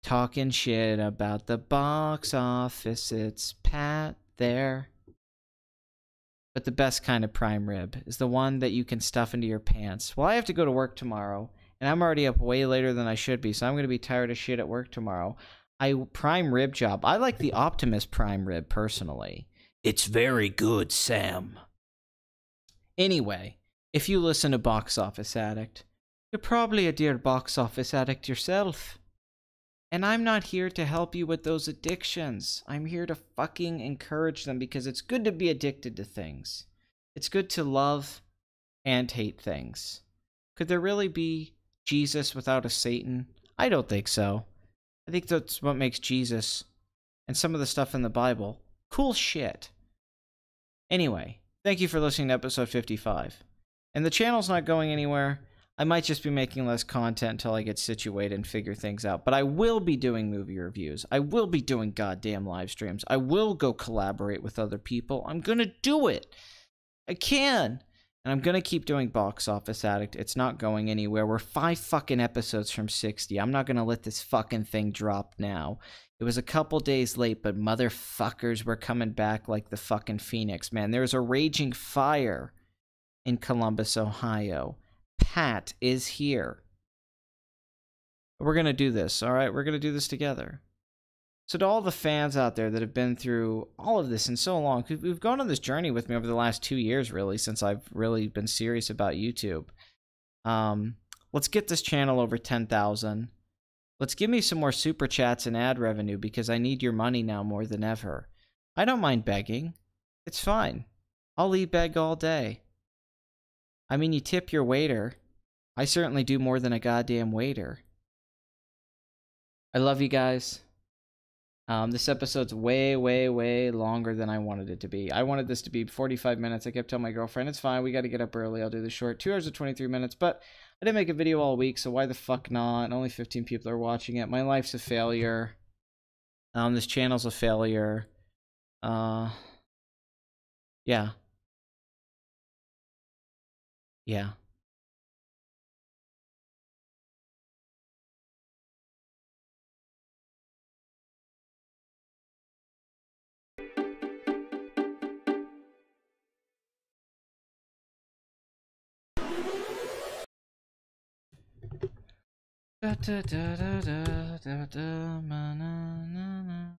talking shit about the box office, it's Pat there. But the best kind of prime rib is the one that you can stuff into your pants. Well, I have to go to work tomorrow, and I'm already up way later than I should be, so I'm going to be tired of shit at work tomorrow. Prime rib job. I like the Optimus prime rib, personally. It's very good, Sam. Anyway, if you listen to Box Office Addict, you're probably a dear box office addict yourself. And I'm not here to help you with those addictions. I'm here to fucking encourage them, because it's good to be addicted to things. It's good to love and hate things. Could there really be Jesus without a Satan? I don't think so. I think that's what makes Jesus and some of the stuff in the Bible cool shit. Anyway, thank you for listening to episode 55. And the channel's not going anywhere. I might just be making less content until I get situated and figure things out. But I will be doing movie reviews. I will be doing goddamn live streams. I will go collaborate with other people. I'm gonna do it. I can. And I'm gonna keep doing Box Office Addict. It's not going anywhere. We're 5 fucking episodes from 60. I'm not gonna let this fucking thing drop now. It was a couple days late, but motherfuckers were coming back like the fucking Phoenix, man. There's a raging fire in Columbus, Ohio. Pat is here. We're going to do this, all right? We're going to do this together. So to all the fans out there that have been through all of this in so long, who've gone on this journey with me over the last 2 years, really, since I've really been serious about YouTube. Let's get this channel over 10,000. Let's give me some more super chats and ad revenue, because I need your money now more than ever. I don't mind begging. It's fine. I'll beg all day. I mean, you tip your waiter. I certainly do more than a goddamn waiter. I love you guys. This episode's way, way, way longer than I wanted it to be. I wanted this to be 45 minutes. I kept telling my girlfriend, it's fine, we gotta get up early, I'll do this short. 2 hours and 23 minutes, but I didn't make a video all week, so why the fuck not? Only 15 people are watching it. My life's a failure. This channel's a failure. Yeah. Yeah. Da, da, da, da, da, da, da, ma, na, na, na.